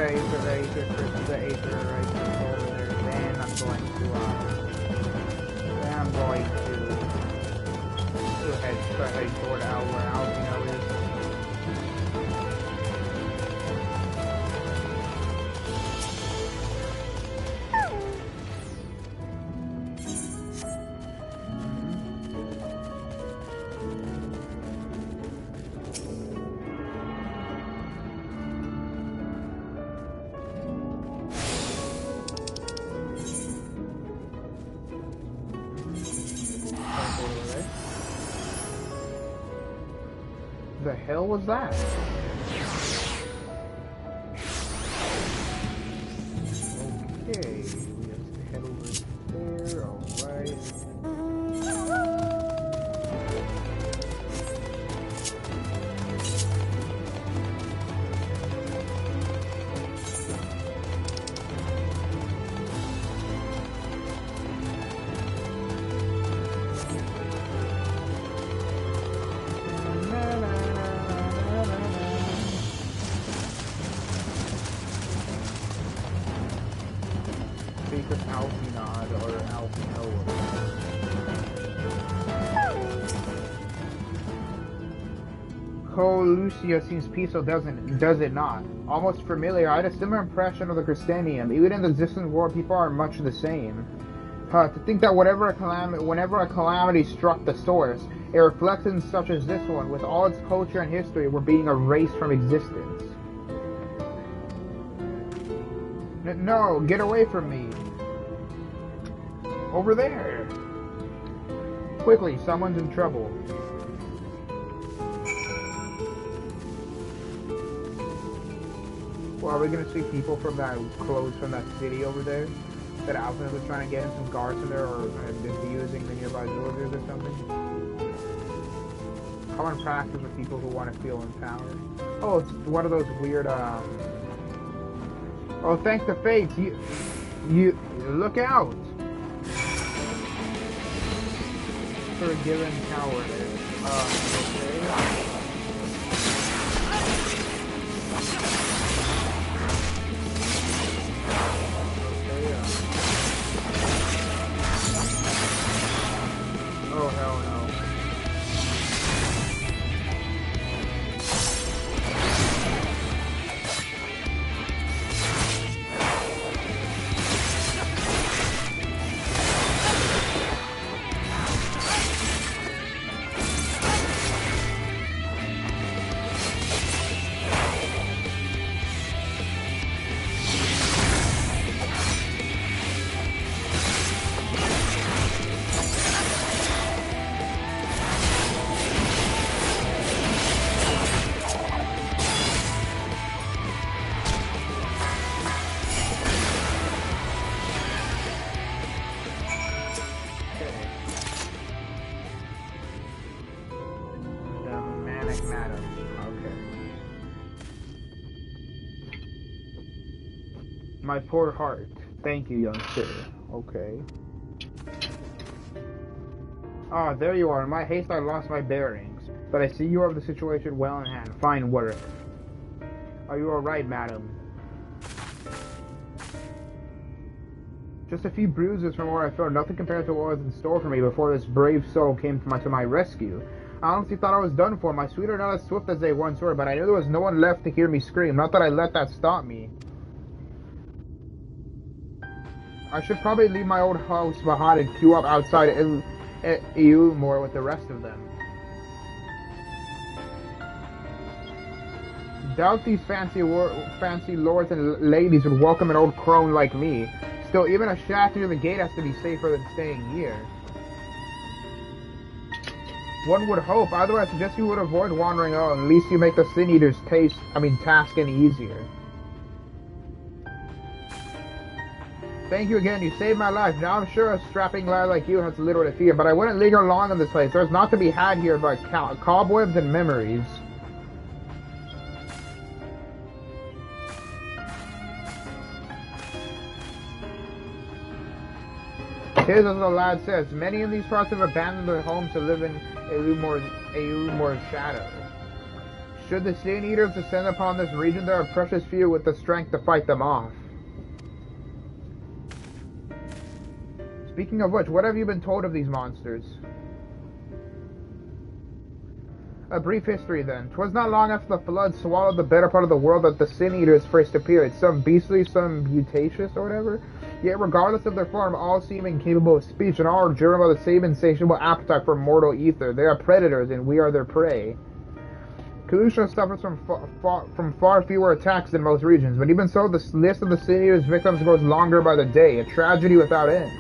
the Aether right over there. Then I'm going to head toward where Alphinaud is. The hell was that? Okay, we have to head over there, alright. Speak of Alphinaud or Alphinaud. Oh, Lucia seems peaceful, does it not? Almost familiar. I had a similar impression of the Christenium. Even in the distant world, people are much the same. To think that whenever a calamity struck the source, a reflection such as this one, with all its culture and history, were being erased from existence. No, get away from me. Over there. Quickly, someone's in trouble. Well, are we gonna see people from that clothes from that city over there? That Alphinaud was trying to get in some guards in there, or diffusing the nearby villagers or something? Common practice with people who want to feel empowered. Oh, it's one of those weird, Oh, thank the fates, you look out! Forgiven cowardice. Okay. Oh, hell no. Madam. Okay. My poor heart. Thank you, young sir. Okay. Ah, there you are. In my haste, I lost my bearings. But I see you have the situation well in hand. Fine work. Are you alright, madam? Just a few bruises from where I fell. Nothing compared to what was in store for me before this brave soul came to my rescue. I honestly thought I was done for. My sweet are not as swift as they once were, but I knew there was no one left to hear me scream. Not that I let that stop me. I should probably leave my old house behind and queue up outside Eumor with the rest of them. Doubt these fancy lords and ladies would welcome an old crone like me. Still, even a shaft near the gate has to be safer than staying here. One would hope. Either way, I suggest you would avoid wandering out. At least you make the Sin Eater's task any easier. Thank you again. You saved my life. Now I'm sure a strapping lad like you has little to fear, but I wouldn't linger long in this place. There's not to be had here but cobwebs and memories. Here's as the lad says, many in these parts have abandoned their homes to live in Elumore's shadow. Should the Sin Eaters descend upon this region, there are precious few with the strength to fight them off. Speaking of which, what have you been told of these monsters? A brief history then. 'Twas not long after the flood swallowed the better part of the world that the Sin Eaters first appeared. Some beastly, some mutacious, or whatever. Yet regardless of their form, all seem incapable of speech, and all are driven by the same insatiable appetite for mortal ether. They are predators, and we are their prey. Kalusha suffers from far fewer attacks than most regions, but even so, the list of the Sin Eaters' victims grows longer by the day, a tragedy without end.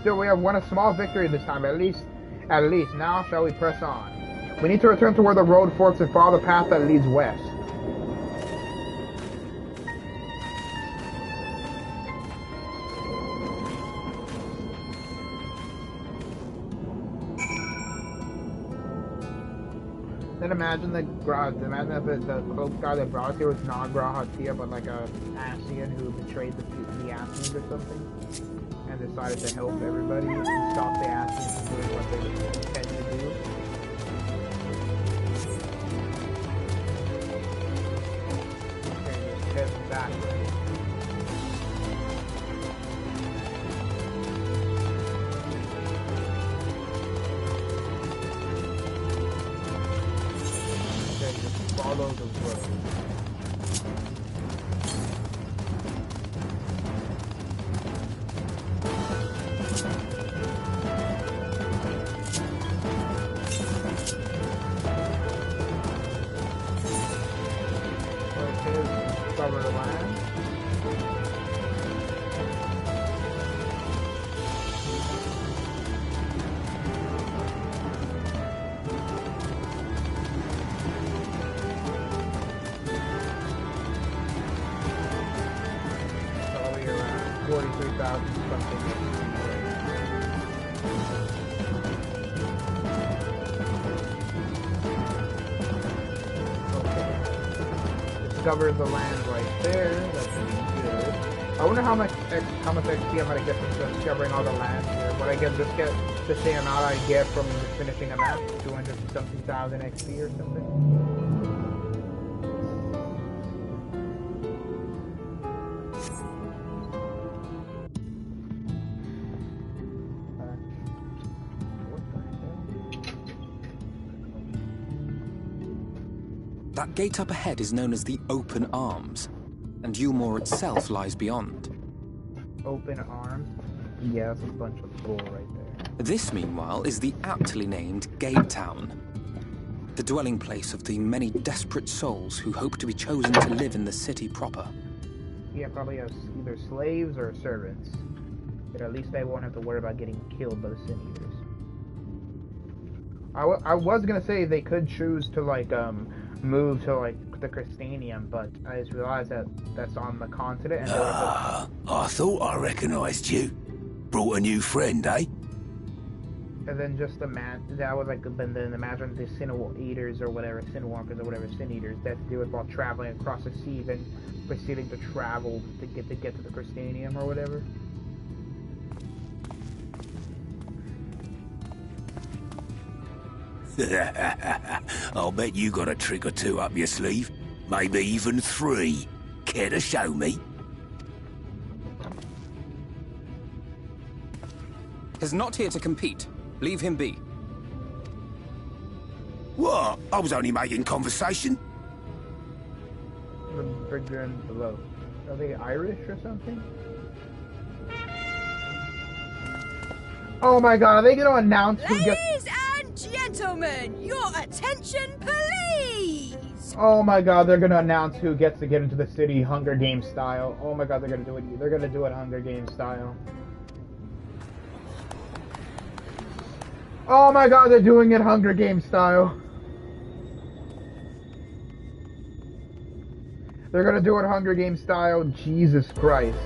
Still, we have won a small victory this time, at least. Now shall we press on. We need to return to where the road forks and follow the path that leads west. Then imagine if the cloak guy that brought us here was not Grahatia, but like a Asian who betrayed the Asians or something, and decided to help everybody and stop the Asians from doing what they intend to do. Okay, just head backwards. Follow the road. Okay, cover the land. Probably around 43,000 something. Discovered the land right there. That's good. I wonder how much XP I'm gonna get from discovering all the land here. Would I just get the same amount I get from finishing a map? 200 something thousand XP or something? That gate up ahead is known as the Open Arms, and Elumo itself lies beyond. Open Arms? Yeah, that's a bunch of bull right there. This, meanwhile, is the aptly named Gate Town, the dwelling place of the many desperate souls who hope to be chosen to live in the city proper. Yeah, probably has either slaves or servants. But at least they won't have to worry about getting killed by the Sin Eaters. I was gonna say they could choose to, like, move to, like, the Crystanium, but I just realized that that's on the continent. And I thought I recognized you. Brought a new friend, eh? And then just that was like, then imagine the Sin Eaters or whatever, Sin Walkers or whatever, Sin Eaters, that to do it while traveling across the sea, then proceeding to travel to get to the Crystanium or whatever. I'll bet you got a trick or two up your sleeve. Maybe even 3. Care to show me? He's not here to compete. Leave him be. What? I was only making conversation. The Brigand below. Are they Irish or something? Oh my god, are they gonna announce who gets... Ladies and gentlemen, your attention please! Oh my god, they're gonna announce who gets to get into the city Hunger Games style. Oh my god, they're gonna do it Hunger Games style. Oh my god, they're doing it Hunger Games style. They're gonna do it Hunger Games style. Jesus Christ.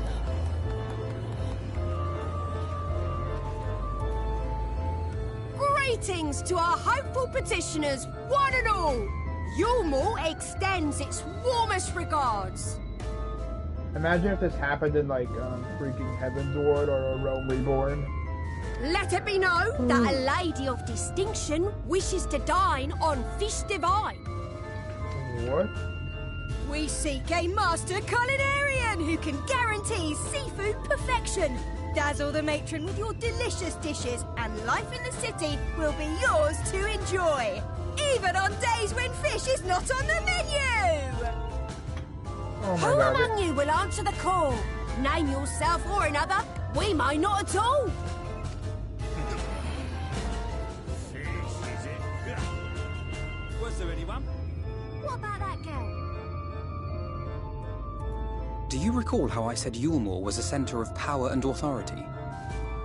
Greetings to our hopeful petitioners, one and all. Yulmore extends its warmest regards. Imagine if this happened in, like, freaking Heaven's Ward or a Realm Reborn. Let it be known that a lady of distinction wishes to dine on fish divine. What? We seek a master culinarian who can guarantee seafood perfection. Dazzle the matron with your delicious dishes, and life in the city will be yours to enjoy. Even on days when fish is not on the menu! Oh my Who God. among you will answer the call? Name yourself or another. We might not at all. Was there anyone? What about that girl? Do you recall how I said Yulmore was a center of power and authority?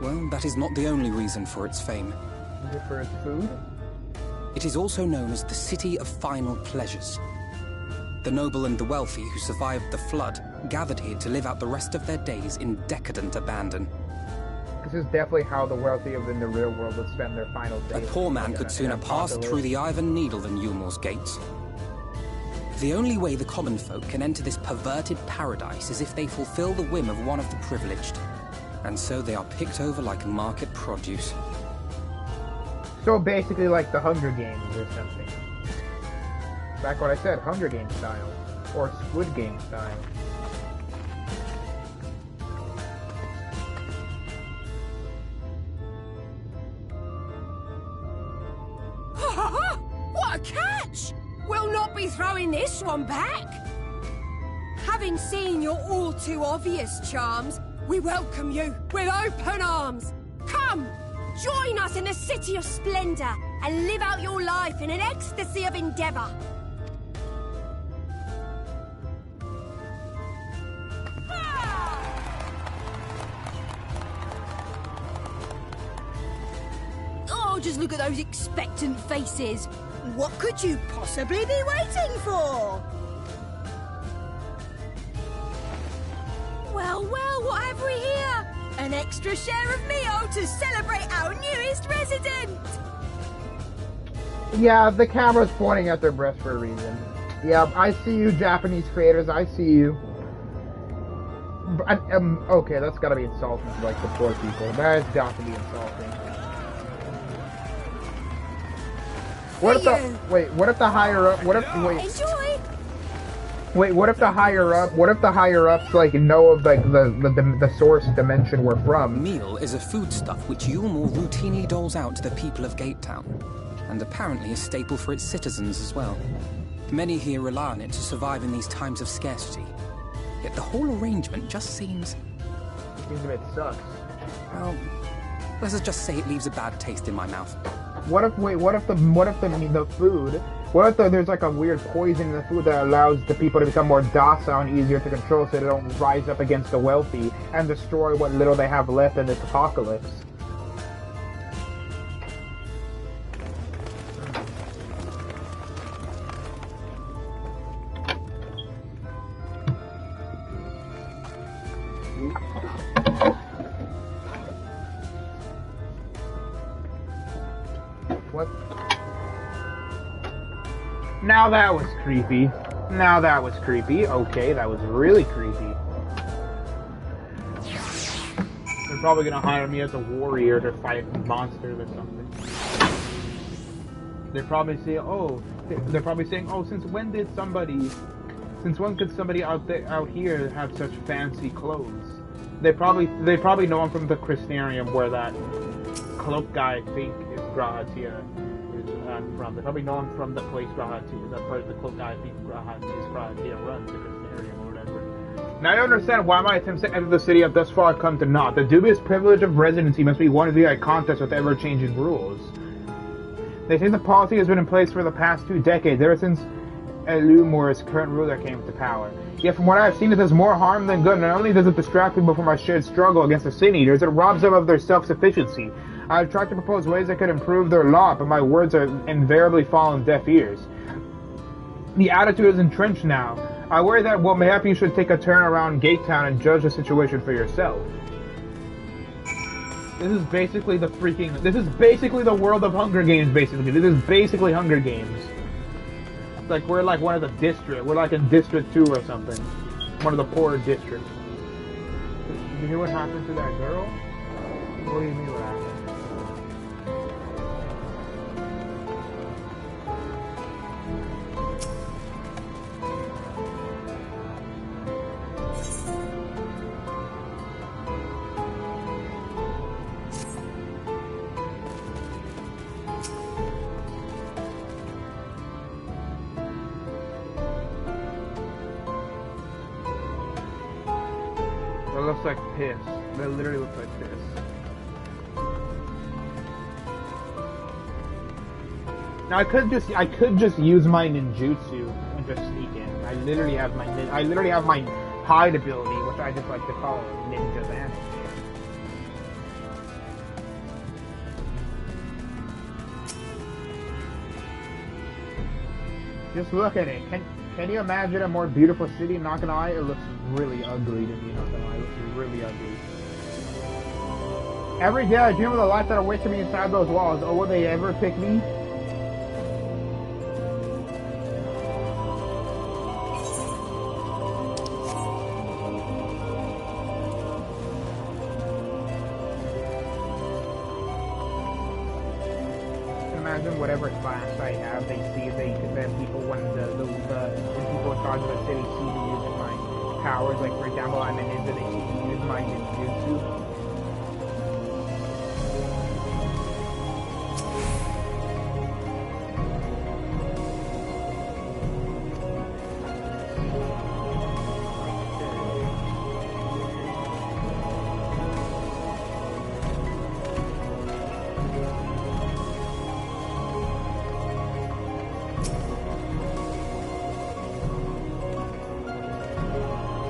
Well, that is not the only reason for its fame. Is it for its food? It is also known as the City of Final Pleasures. The noble and the wealthy who survived the flood gathered here to live out the rest of their days in decadent abandon. This is definitely how the wealthy in the real world would spend their final days. A poor man could sooner pass through the Iron Needle than Yulmore's gates. The only way the common folk can enter this perverted paradise is if they fulfill the whim of one of the privileged. And so they are picked over like market produce. So basically like the Hunger Games or something. Back what I said, Hunger Games style. Or Squid Game style. What a catch! We'll not be throwing this one back. Having seen your all too obvious charms, we welcome you with open arms. Come, join us in a city of splendor and live out your life in an ecstasy of endeavor. Oh, just look at those expectant faces. What could you possibly be waiting for? Well, well, what have we here? An extra share of meal to celebrate our newest resident! Yeah, the camera's pointing at their breast for a reason. Yeah, I see you, Japanese creators, I see you. But, okay, that's gotta be insulting to, like, the poor people. That has got to be insulting. What if the, wait, what if the higher up, what if, wait. Enjoy! Wait, what if the higher ups, like, know of, like, the source dimension we're from? Meal is a foodstuff which Yulmore routinely doles out to the people of Gatetown, and apparently a staple for its citizens as well. Many here rely on it to survive in these times of scarcity. Yet the whole arrangement just seems... It seems a bit sucks. Well, let's just say it leaves a bad taste in my mouth. What if there's like a weird poison in the food that allows the people to become more docile and easier to control so they don't rise up against the wealthy and destroy what little they have left in this apocalypse? What? Now that was creepy. Now that was creepy. Okay, that was really creepy. They're probably gonna hire me as a warrior to fight monsters or something. They're probably saying, oh, since when could somebody out here have such fancy clothes? They probably know I'm from the Crystarium where that cloak guy I think is Grahatia is from. They probably know I'm from the place Grahatia, that part of the cloak guy I think Grahatia runs, the Crystarium or whatever. Now I understand why my attempts to enter the city have thus far come to naught. The dubious privilege of residency must be one of the contest with ever-changing rules. They say the policy has been in place for the past 2 decades, ever since Elumore's current ruler came to power. Yet from what I've seen, it does more harm than good. Not only does it distract people from our shared struggle against the Sin Eaters, it robs them of their self-sufficiency. I've tried to propose ways that could improve their law, but my words are invariably fall on deaf ears. The attitude is entrenched now. I worry that, well, maybe you should take a turn around Gatetown and judge the situation for yourself. This is basically the world of Hunger Games, basically. This is basically Hunger Games. Like, we're like one of the district. We're like in District 2 or something. One of the poorer districts. Did you hear what happened to that girl? What do you mean what happened? That looks like piss. That literally looks like piss. Now I could just use my ninjutsu and just sneak in. I literally have my hide ability, which I just like to call ninja vanish. Just look at it. Can you imagine a more beautiful city? Not gonna lie, it looks really ugly to me. Not gonna lie, it looks really ugly. Every day I dream of the lights that are waiting me inside those walls. Oh, will they ever pick me? Imagine whatever class I have, then people when the people in charge of the city see me using my powers, like for example I'm a ninja, they see me using my ninjutsu.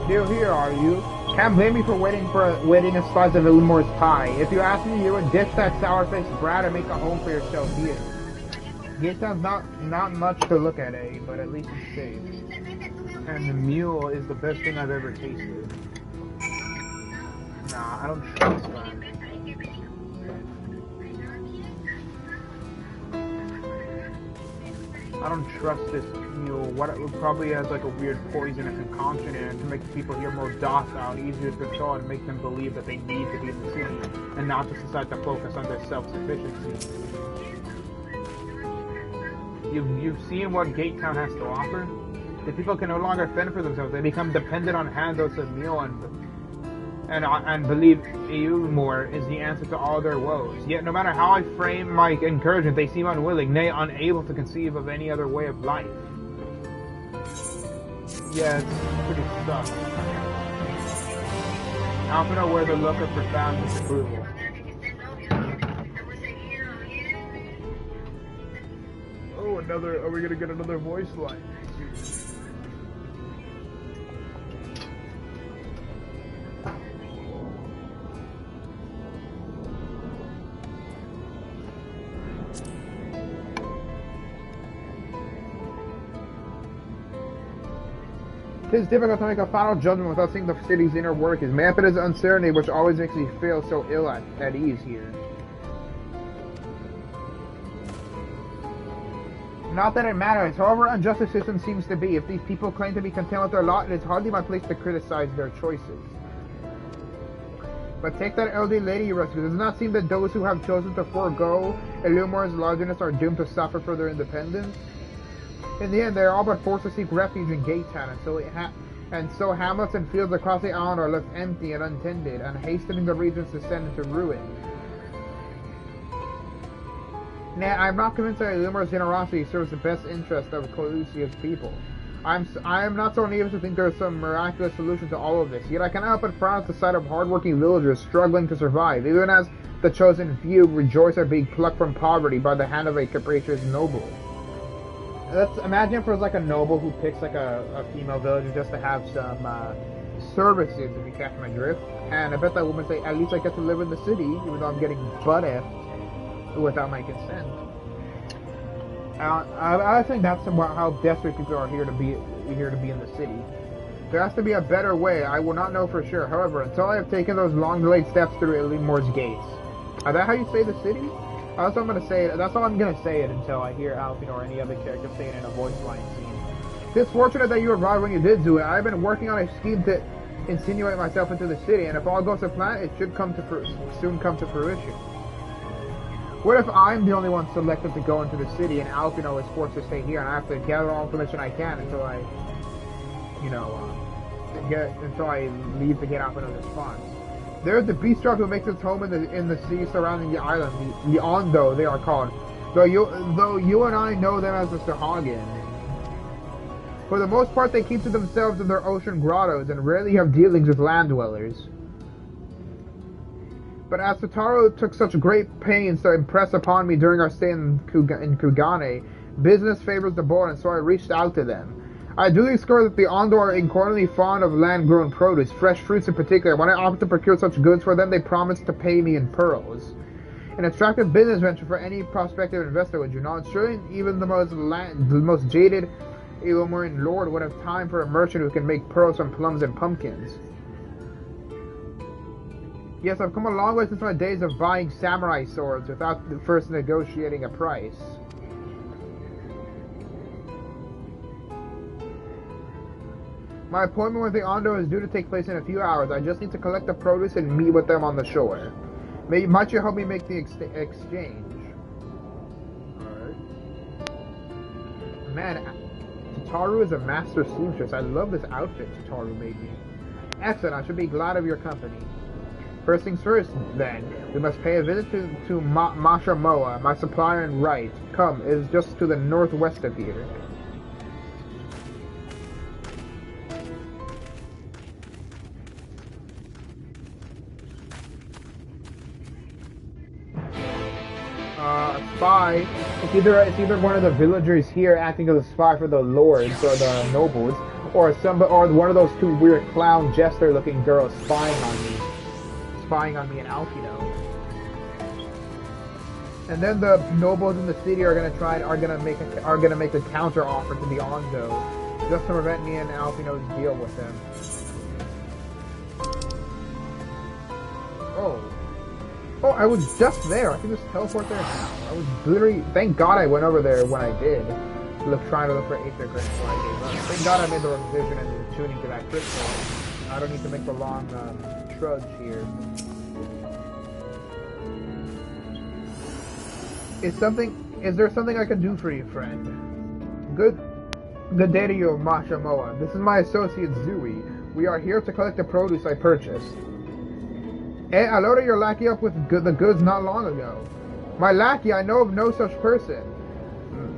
Still here, are you? Can't blame me for waiting a slice of Illimore's pie. If you ask me, you would ditch that sour-faced brat and make a home for yourself here. Gatetown's not much to look at, eh? But at least it's safe. And the mule is the best thing I've ever tasted. Nah, I don't trust that. I don't trust this mule. What it probably has like a weird poisonous concoction in it to make the people here more docile, easier to control, and make them believe that they need to be in the city and not just decide to focus on their self-sufficiency. You've seen what Gatetown has to offer? The people can no longer fend for themselves. They become dependent on handles of meal and believe Illimore is the answer to all their woes. Yet no matter how I frame my encouragement, they seem unwilling, nay, unable to conceive of any other way of life. Yeah, it's pretty sucks. Alphinaud wears a look of profound disapproval. Oh, are we gonna get another voice line? It is difficult to make a final judgment without seeing the city's inner workings. Mayhap it is uncertainty which always makes me feel so ill at ease here. Not that it matters. However unjust the system seems to be, if these people claim to be content with their lot, it is hardly my place to criticize their choices. But take that elderly lady you rescued. Does it not seem that those who have chosen to forego Illimore's largeness are doomed to suffer for their independence? In the end, they are all but forced to seek refuge in Gatetown, and so hamlets and fields across the island are left empty and untended, and hastening the region's descent into ruin. Nay, I am not convinced that Illimore's generosity serves the best interest of Calusia's people. I am not so naive to think there is some miraculous solution to all of this, yet I cannot help but frown at the sight of hard-working villagers struggling to survive, even as the chosen few rejoice at being plucked from poverty by the hand of a capricious noble. Imagine if it was like a noble who picks like a female villager just to have some services, if you catch my drift. And I bet that woman say, at least I get to live in the city, even though I'm getting butt-effed without my consent. I think that's how desperate people are here to be in the city. There has to be a better way. I will not know for sure. However, until I have taken those long-delayed steps through Illimore's gates. Is that how you say the city? That's what I'm gonna say. That's all I'm gonna say it until I hear Alphinaud or any other character say it in a voice line scene. It's fortunate that you arrived when you did do it. I've been working on a scheme to insinuate myself into the city, and if all goes to plan, it should soon come to fruition. What if I'm the only one selected to go into the city, and Alphinaud is forced to stay here, and I have to gather all information I can until I, until I leave to get Alphinaud's response. There's the beast tribe who makes its home in the sea surrounding the island, the Ondo they are called. Though you and I know them as the Sahagin. For the most part, they keep to themselves in their ocean grottos and rarely have dealings with land dwellers. But as Tataru took such great pains to impress upon me during our stay in Kugane, business favors the board, and so I reached out to them. I do discover that the Ondo are inordinately fond of land-grown produce, fresh fruits in particular. When I offer to procure such goods for them, they promise to pay me in pearls. An attractive business venture for any prospective investor, would you not? Surely even the most jaded Eomoran lord would have time for a merchant who can make pearls from plums and pumpkins. Yes, I've come a long way since my days of buying samurai swords without first negotiating a price. My appointment with the Ondo is due to take place in a few hours. I just need to collect the produce and meet with them on the shore. Might you help me make the exchange? Alright. Man, Tataru is a master seamstress. I love this outfit Tataru made me. Excellent, I should be glad of your company. First things first, then. We must pay a visit to Masha Moa, my supplier in right. Come, it is just to the northwest of here. Spy. It's either one of the villagers here acting as a spy for the lords or the nobles, or one of those two weird clown jester-looking girls spying on me and Alphinaud. And then the nobles in the city are gonna make a counter offer to the Ondo, just to prevent me and Alphinaud's deal with them. Oh, I was just there. I can just teleport there now. I was literally... Thank God I went over there when I did. Trying to look for Aether Crystal before I gave up. Thank God I made the revision and the tuning to that crystal. I don't need to make the long trudge here. Is there something I can do for you, friend? Good day to you, Masha Moa. This is my associate Zui. We are here to collect the produce I purchased. I loaded your lackey up with the goods not long ago. My lackey? I know of no such person.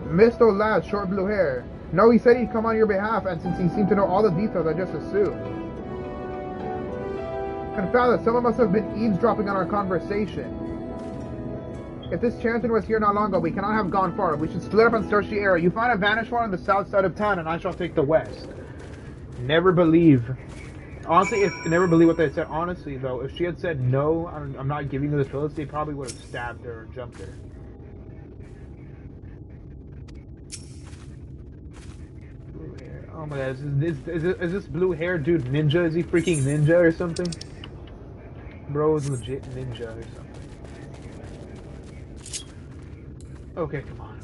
Mist old lad, short blue hair. No, he said he'd come on your behalf, and since he seemed to know all the details, I just assumed. Confound it, someone must have been eavesdropping on our conversation. If this Charrington was here not long ago, we cannot have gone far. We should split up and search the area. You find a vanished one on the south side of town, and I shall take the west. Never believe. Honestly, never believe what they said. Honestly, though, if she had said no, I'm not giving you the pills, they probably would have stabbed her or jumped her. Blue hair. Oh my god, is this blue hair dude ninja? Is he freaking ninja or something? Bro is legit ninja or something. Okay, come on.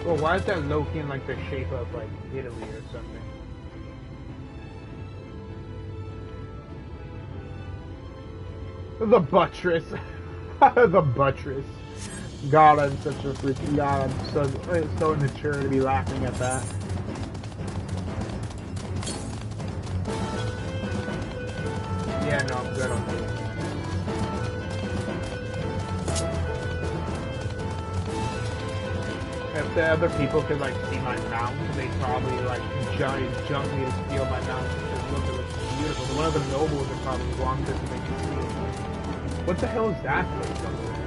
Well, why is that Loki in like the shape of like Italy or something? The buttress. The buttress. God, I'm such a freaking god. I'm so immature to be laughing at that. Yeah, no, I'm good on this. If the other people could like see my mount, they'd probably like jump me to steal my mount because look, it looks beautiful. One of the nobles would probably want this to make me steal it. What the hell is that place over there?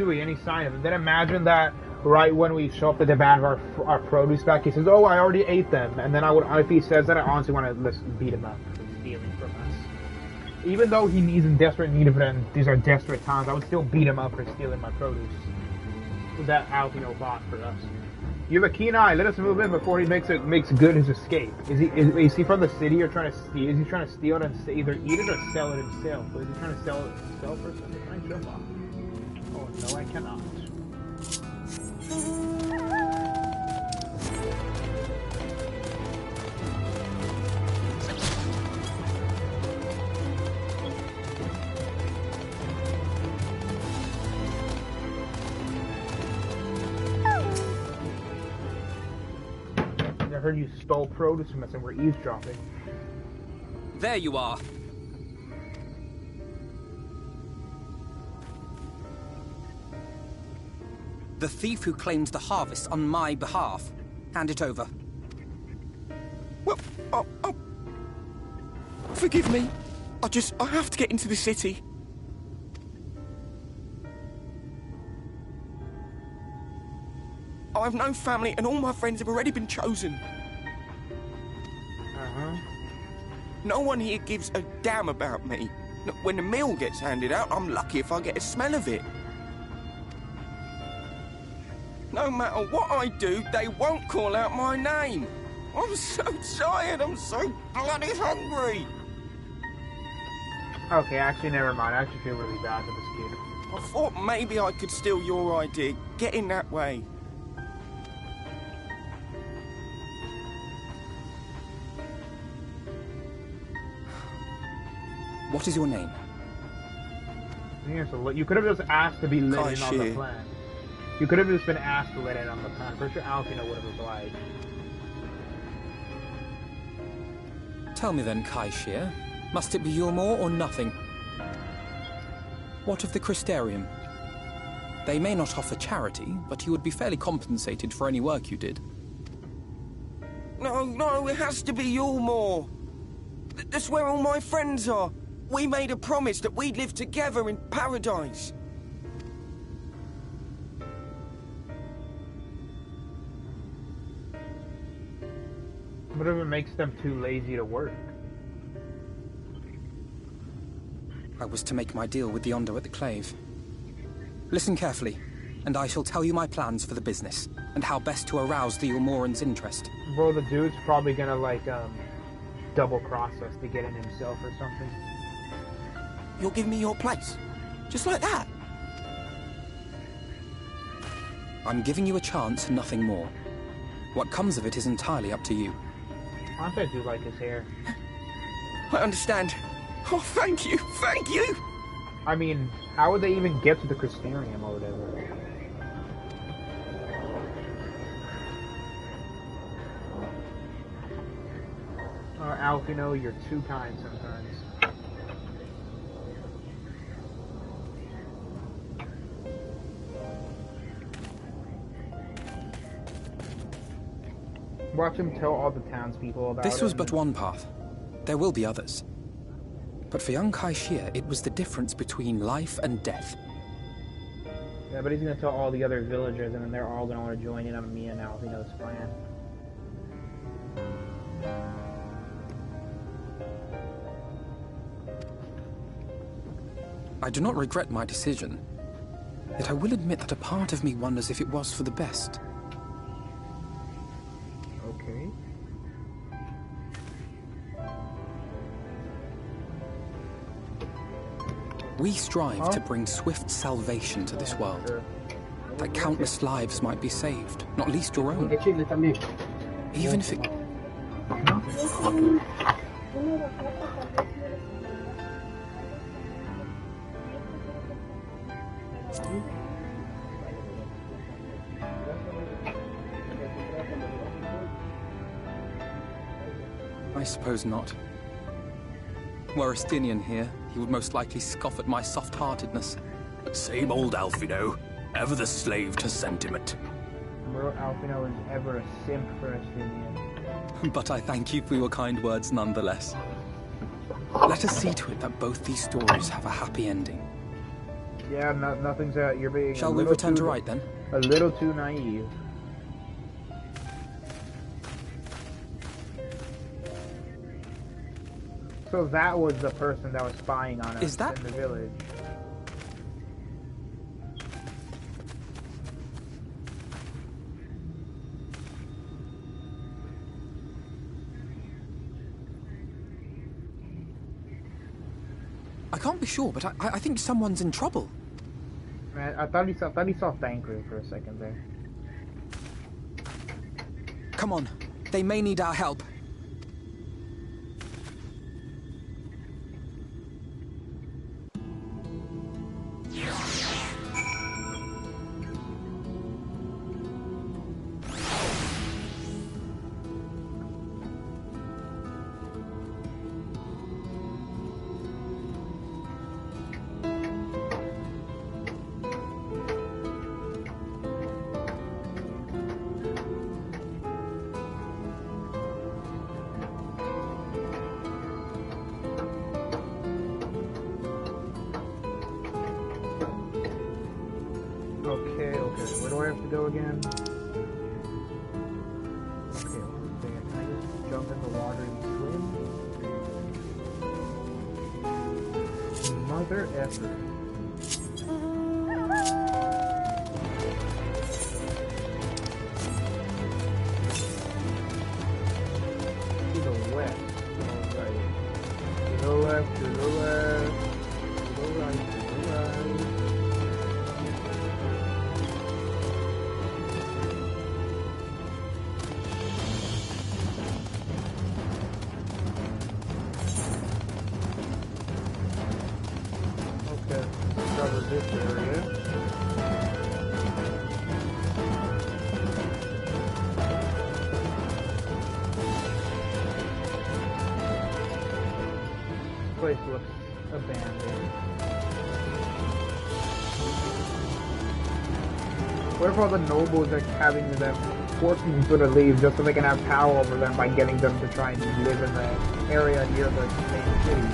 Zooey any sign of him. Then imagine that right when we show up to demand our produce back, he says, "Oh, I already ate them." And then if he says that, I honestly want to beat him up for stealing from us. Even though he's in desperate need of it, and these are desperate times, I would still beat him up for stealing my produce. That Alphinaud bought for us. You have a keen eye. Let us move in before he makes good his escape. Is he from the city or trying to steal? Is he trying to steal it and either eat it or sell it himself? Or is he trying to sell it himself or something? Can I jump off? Oh no, I cannot. I heard you stole produce from us and we're eavesdropping. There you are. The thief who claims the harvest on my behalf. Hand it over. Well, forgive me. I have to get into the city. I have no family and all my friends have already been chosen. No one here gives a damn about me. When the meal gets handed out, I'm lucky if I get a smell of it. No matter what I do, they won't call out my name. I'm so tired, I'm so bloody hungry. Okay, actually, never mind. I actually feel really bad for this kid. I thought maybe I could steal your idea, get in that way. What is your name? Yeah, so you could have just asked to be let in on the plan. You could have just been asked to let in on the plan. For sure, Alphinaud would have replied. Tell me then, Kaishir, must it be Yulmore or nothing? What of the Crystarium? They may not offer charity, but you would be fairly compensated for any work you did. No, it has to be Yulmore. That's where all my friends are. We made a promise that we'd live together in paradise. What if it makes them too lazy to work? I was to make my deal with the Ondo at the Clave. Listen carefully, and I shall tell you my plans for the business, and how best to arouse the Yulmoran's interest. Bro, the dude's probably gonna, double-cross us to get in himself or something. You'll give me your place? Just like that? I'm giving you a chance, nothing more. What comes of it is entirely up to you. I do like his hair. I understand. Oh, thank you, thank you! I mean, how would they even get to the Crystarium or whatever? Alphinaud, you're too kind sometimes. Watch him tell all the townspeople about it. This was but one path. There will be others. But for young Kaishir, it was the difference between life and death. Yeah, but he's gonna tell all the other villagers, and then they're all gonna want to join in on me and Alphinaud's plan. I do not regret my decision. Yet I will admit that a part of me wonders if it was for the best. Okay. We strive to bring swift salvation to this world. That countless lives might be saved, not least your own. Even if it... I suppose not. Were Estinian here, he would most likely scoff at my soft-heartedness. Same old Alphinaud, ever the slave to sentiment. Bro, Alphinaud is ever a simp for Estinian. But I thank you for your kind words nonetheless. Let us see to it that both these stories have a happy ending. Yeah, nothing's out. You're being. Shall we return to right then? A little too naive. So that was the person that was spying on us in the village. I can't be sure, but I think someone's in trouble. Man, I thought he saw Thancred for a second there. Come on, they may need our help. Okay, where do I have to go again? Okay, can I just jump in the water and swim? Mother effer. To the west. Alright. To the left, to the left. To the right, to the right. Cover this area. This place looks abandoned. What if all the nobles are having them forcing people to leave just so they can have power over them by getting them to try and live in the area near the main city?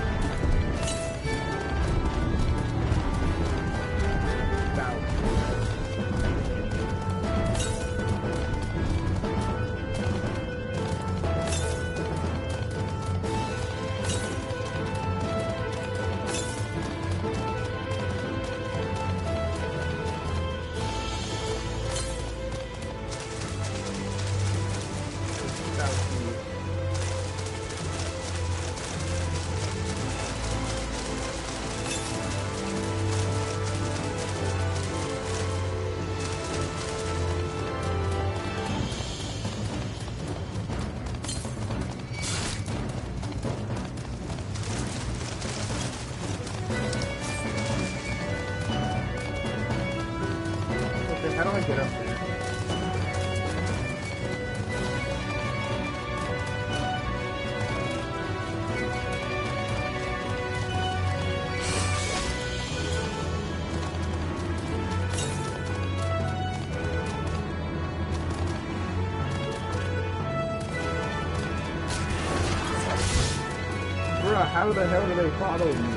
How do I get up there? Bruh, how the hell do they follow me?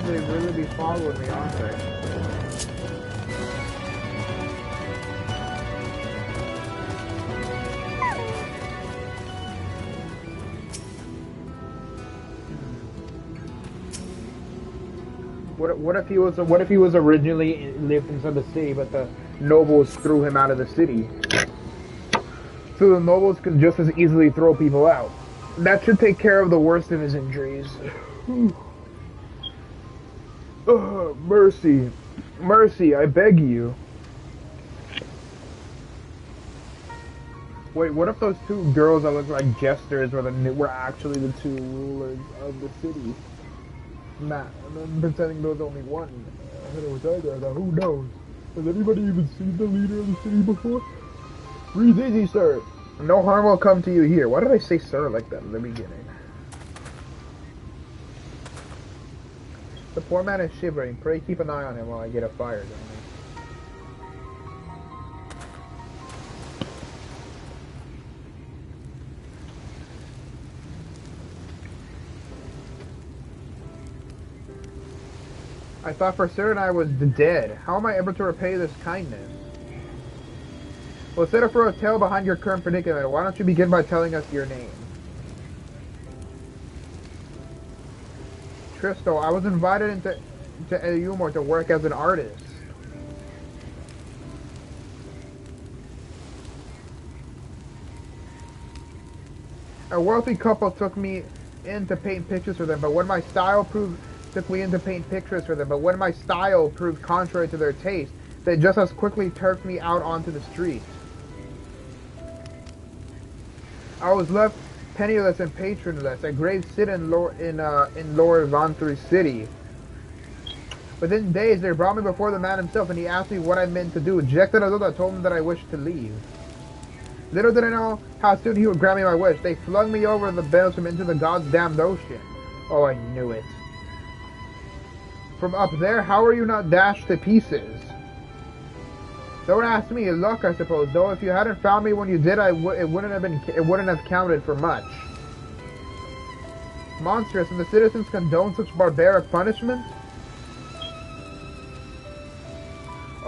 They really be following me, aren't they? What if he was originally lived inside the city, but the nobles threw him out of the city? So the nobles could just as easily throw people out. That should take care of the worst of his injuries. Mercy. Mercy, I beg you. Wait, what if those two girls that look like jesters were actually the two rulers of the city? Nah, and then pretending there was only one. It was either. Now who knows? Has anybody even seen the leader of the city before? Breathe easy, sir. No harm will come to you here. Why did I say sir like that in the beginning? The poor man is shivering. Pray keep an eye on him while I get a fire going. I thought for certain I was dead. How am I able to repay this kindness? Well, instead of for a tale behind your current predicament, why don't you begin by telling us your name? Tristo, I was invited into Eumor to work as an artist. A wealthy couple took me in to paint pictures for them, but when my style proved contrary to their taste, they just as quickly turfed me out onto the street. I was left penniless and patronless, a grave sit in Lord Vantry's city. Within days, they brought me before the man himself, and he asked me what I meant to do. Rejected as though I told him that I wished to leave. Little did I know how soon he would grant me my wish. They flung me over the maelstrom into the god's damned ocean. Oh, I knew it. From up there, how are you not dashed to pieces? Don't ask me. Luck, I suppose. Though, if you hadn't found me when you did, it wouldn't have counted for much. Monstrous, and the citizens condone such barbaric punishment?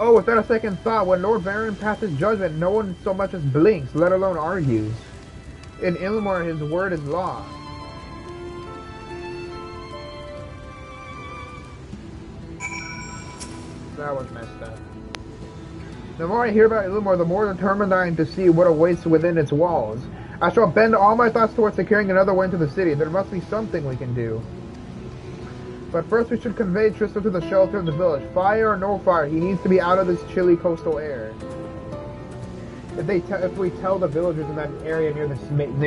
Oh, without a second thought, when Lord Baron passes judgment, no one so much as blinks, let alone argues. In Ilmor, his word is law. That was messed up. The more I hear about Ilmor, the more determined I am to see what awaits within its walls. I shall bend all my thoughts towards securing another way into the city. There must be something we can do. But first we should convey Tristan to the shelter of the village. Fire or no fire, he needs to be out of this chilly coastal air. If we tell the villagers in that area near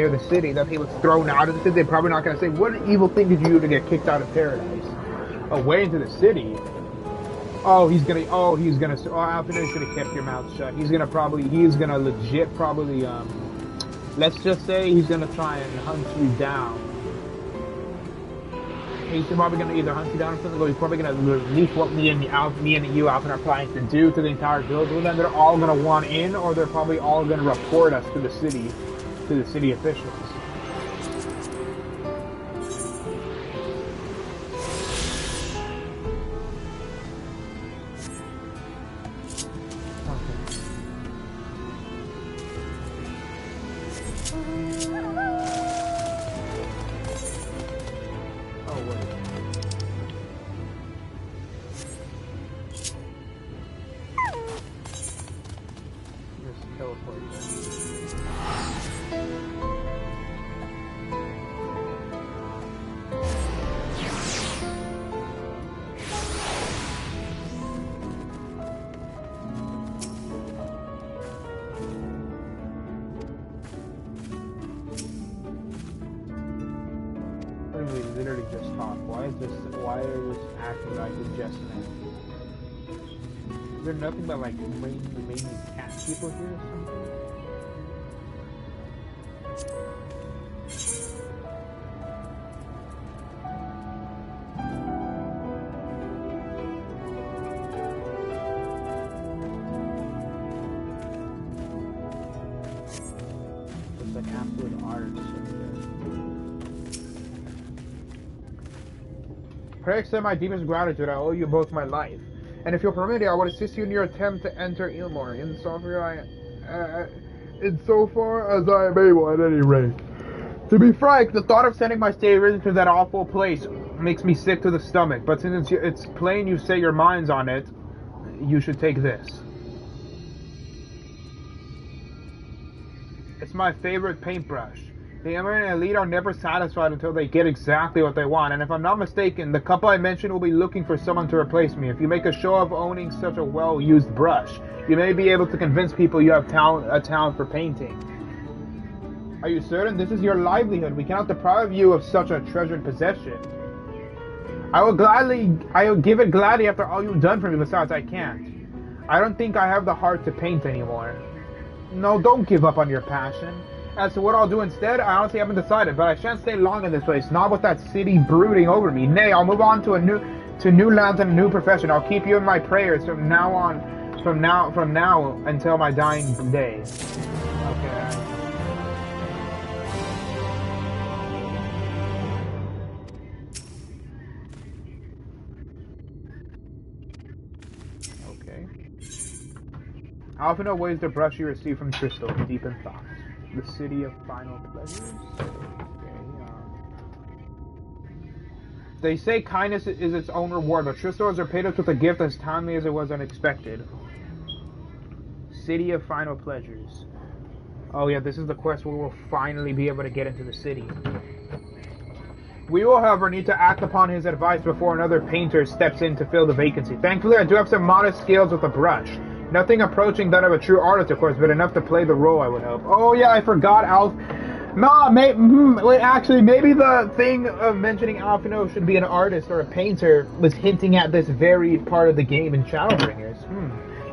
the city that he was thrown out of the city, they're probably not going to say, what evil thing did you do to get kicked out of paradise? Away into the city? Alphinaud should have kept your mouth shut. He's gonna legit probably, let's just say he's gonna try and hunt you down. He's probably gonna either hunt you down or something, or he's probably gonna leak what me and you, Alphinaud, are planning to do to the entire village. Well, then they're all gonna want in, or they're probably all gonna report us to the city officials. Literally just talk. Why are you acting like a just man? Is there nothing but like mainly cat people here or something? It's like absolute art. Pray accept my deepest gratitude. I owe you both my life. And if you'll permit it, I would assist you in your attempt to enter Ilmor. Insofar as I am able, at any rate. To be frank, the thought of sending my stay to that awful place makes me sick to the stomach. But since it's plain you set your minds on it, you should take this. It's my favorite paintbrush. The Emirate elite are never satisfied until they get exactly what they want, and if I'm not mistaken, the couple I mentioned will be looking for someone to replace me. If you make a show of owning such a well-used brush, you may be able to convince people you have a talent for painting. Are you certain? This is your livelihood. We cannot deprive you of such a treasured possession. I will give it gladly after all you've done for me. Besides, I can't. I don't think I have the heart to paint anymore. No, don't give up on your passion. As to what I'll do instead, I honestly haven't decided, but I shan't stay long in this place, not with that city brooding over me. Nay, I'll move on to new lands and a new profession. I'll keep you in my prayers from now until my dying day. Okay. Alphinaud weighs the brush you received from Crystal, deep in thought. The city of final pleasures? They say kindness is its own reward, but Crystal has repaid us with a gift as timely as it was unexpected. City of final pleasures. Oh yeah, this is the quest where we'll finally be able to get into the city. We will, however, need to act upon his advice before another painter steps in to fill the vacancy. Thankfully, I do have some modest skills with a brush. Nothing approaching that of a true artist, of course, but enough to play the role, I would hope. Oh yeah, I forgot Alf. No, wait, actually, maybe the thing of mentioning Alphinaud should be an artist or a painter was hinting at this very part of the game in Shadowbringers.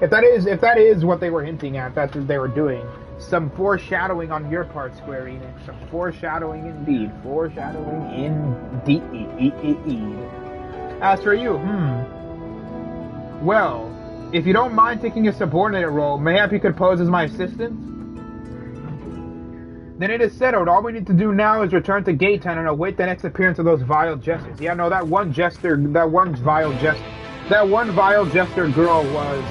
If that is what they were hinting at, that's what they were doing. Some foreshadowing on your part, Square Enix. Some foreshadowing indeed. Foreshadowing indeed. As for you, well, if you don't mind taking a subordinate role, mayhap you could pose as my assistant? Then it is settled. All we need to do now is return to Gate Town and await the next appearance of those vile jesters. Yeah, no, that one vile jester girl was,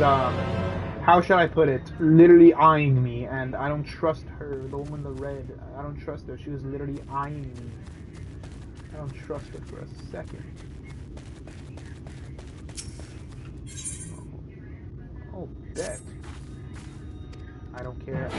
how should I put it? Literally eyeing me, and I don't trust her. The woman in the red, I don't trust her. She was literally eyeing me. I don't trust her for a second. Oh, bet. I don't care.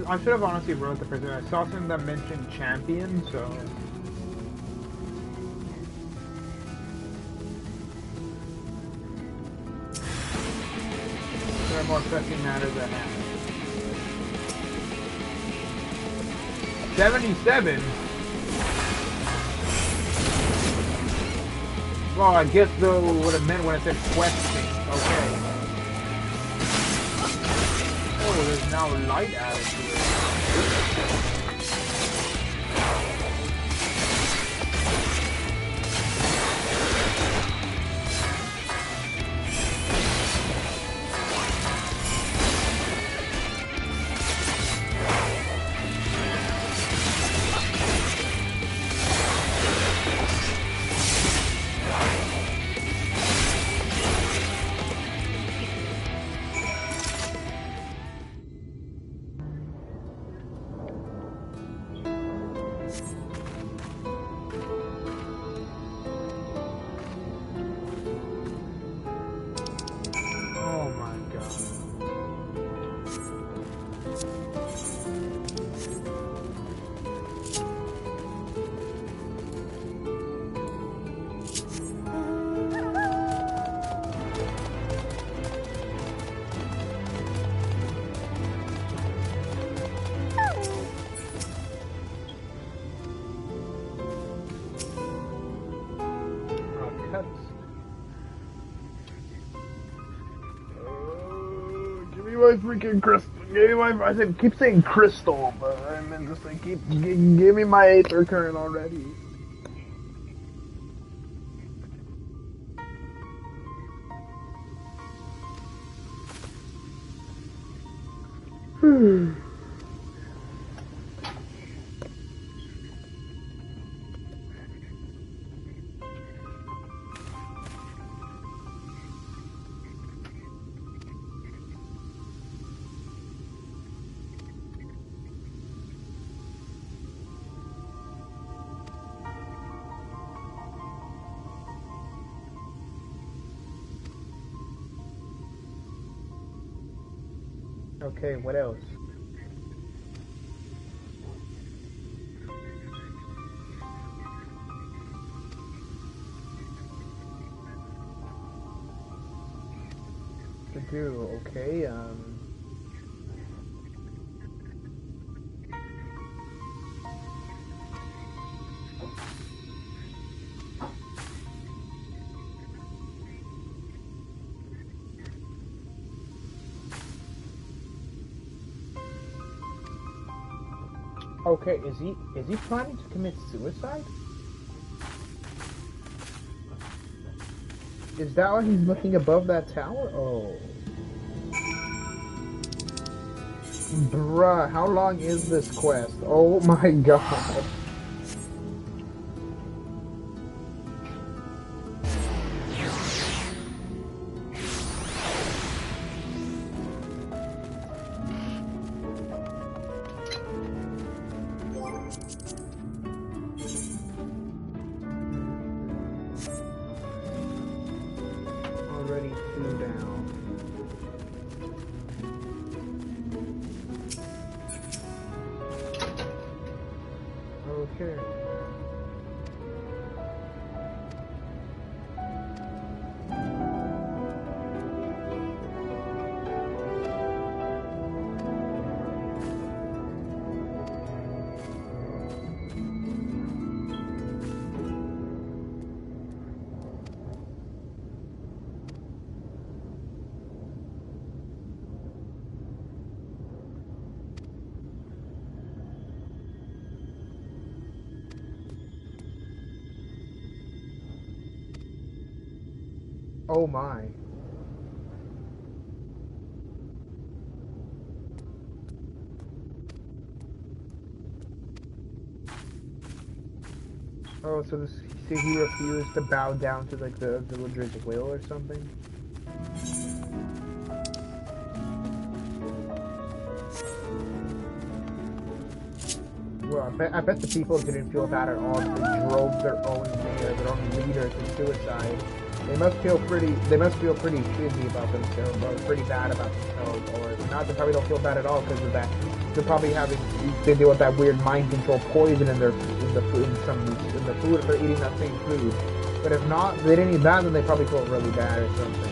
I should have honestly wrote the person. I saw something that mentioned champion, so there are more pressing matters at hand. 77. Well, I guess though what it meant when it said questing. Okay. Oh, there's now light added to it. Freaking crystal. Give me my. I said keep saying crystal, but I meant to say give me my aether current already. Okay, what else? To do, okay, Okay, is he planning to commit suicide? Is that why he's looking above that tower? Oh. Bruh, how long is this quest? Oh my god. Already 2 down. Okay. Oh my. Oh, so he refused to bow down to like the villager's will or something? Well, I bet the people didn't feel bad at all. They drove their own mayor, their own leader to suicide. They must feel pretty shitty about themselves, or pretty bad about themselves, or if not, they probably don't feel bad at all because of that. They're probably they deal with that weird mind control poison in the food if they're eating that same food. But if not, they didn't eat that, then they probably feel really bad or something.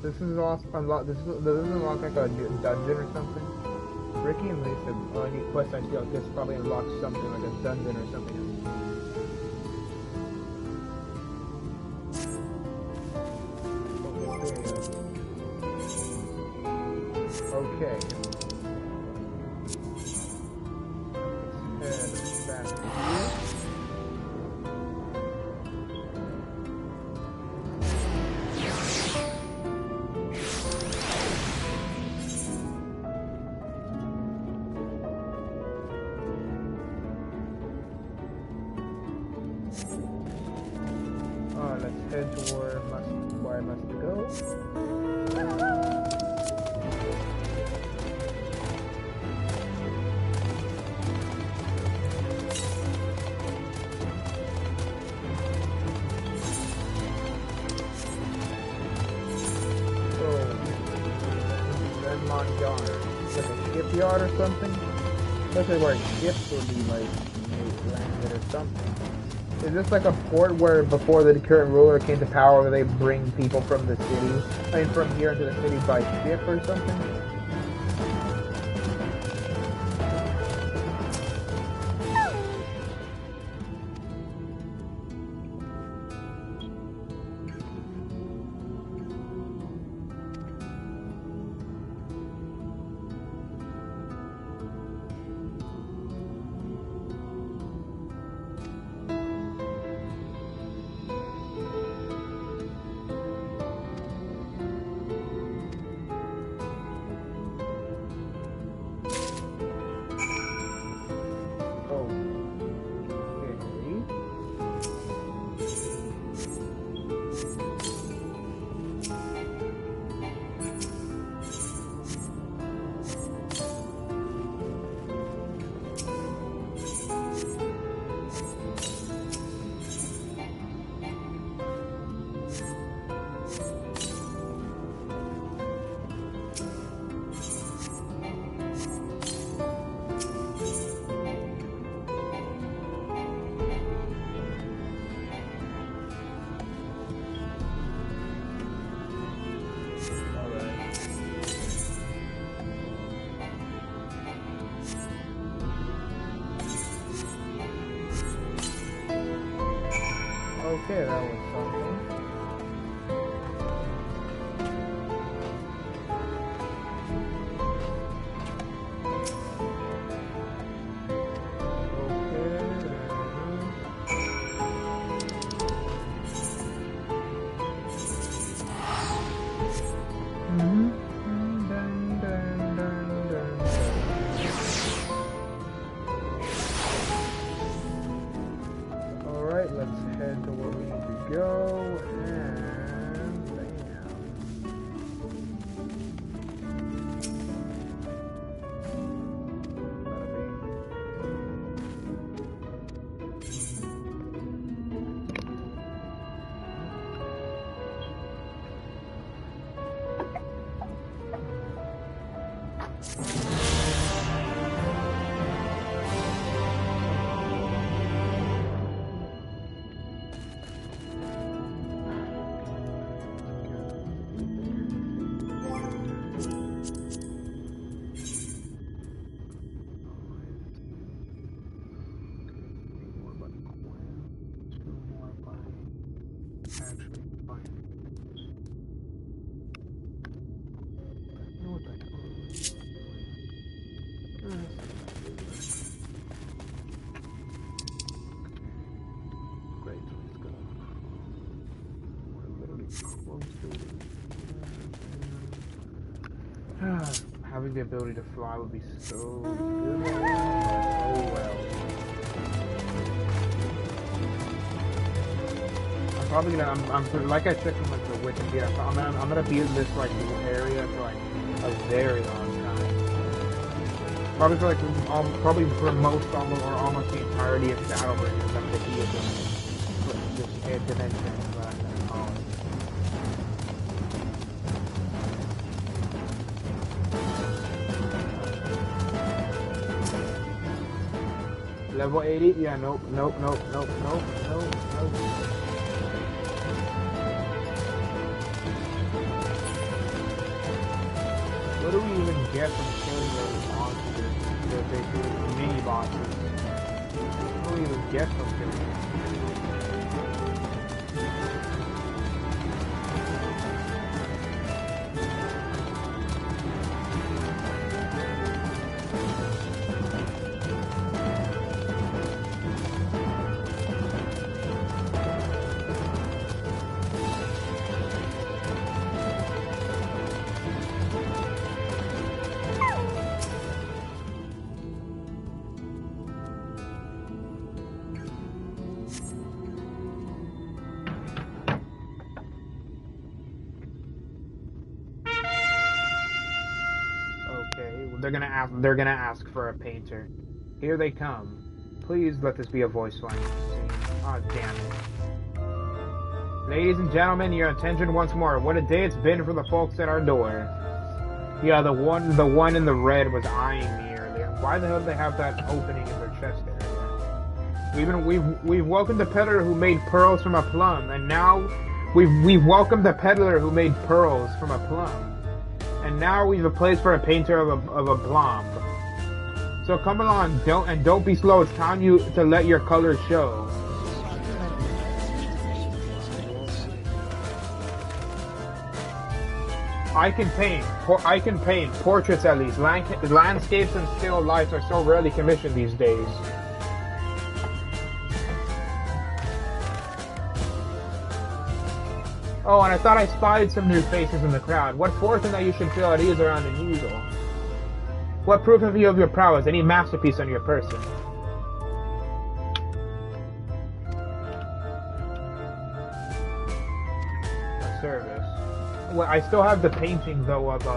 This is unlock. This doesn't unlock like a dungeon or something. Ricky and Lisa, any quest I feel like this probably unlocks something like a dungeon or something. Okay. Let's head back here. Let's head to where I must go. Redmond Yard. Like a shipyard or something? Especially where ships would be like landed or something. Is this like a port where before the current ruler came to power where they bring people from the city? I mean from here into the city by ship or something? Having the ability to fly would be so good. Oh well. I'm probably gonna. I'm like I said from like the Wikipedia. I'm gonna be in this like little area for like a very long time. Probably for like probably for most almost the entirety of Shadowbringer. I'm gonna be in this dimension. Level 80? Yeah, nope. What do we even get from killing those monsters? Those basically mini bosses. What do we even get from killing them? They're gonna ask for a painter. Here they come. Please let this be a voice line. Oh, damn it. Ladies and gentlemen, your attention once more. What a day it's been for the folks at our door. Yeah, the one in the red was eyeing me earlier. Why the hell do they have that opening in their chest area? We've welcomed the peddler who made pearls from a plum, and now we've welcomed the peddler who made pearls from a plum. And now we've a place for a painter of a blom. So come along, don't be slow. It's time to let your colors show. I can paint portraits at least. Landscapes and still lifes are so rarely commissioned these days. Oh, and I thought I spied some new faces in the crowd. What fortune that you should feel at ease around an easel? What proof have you of your prowess? Any masterpiece on your person? A service. Well, I still have the painting though of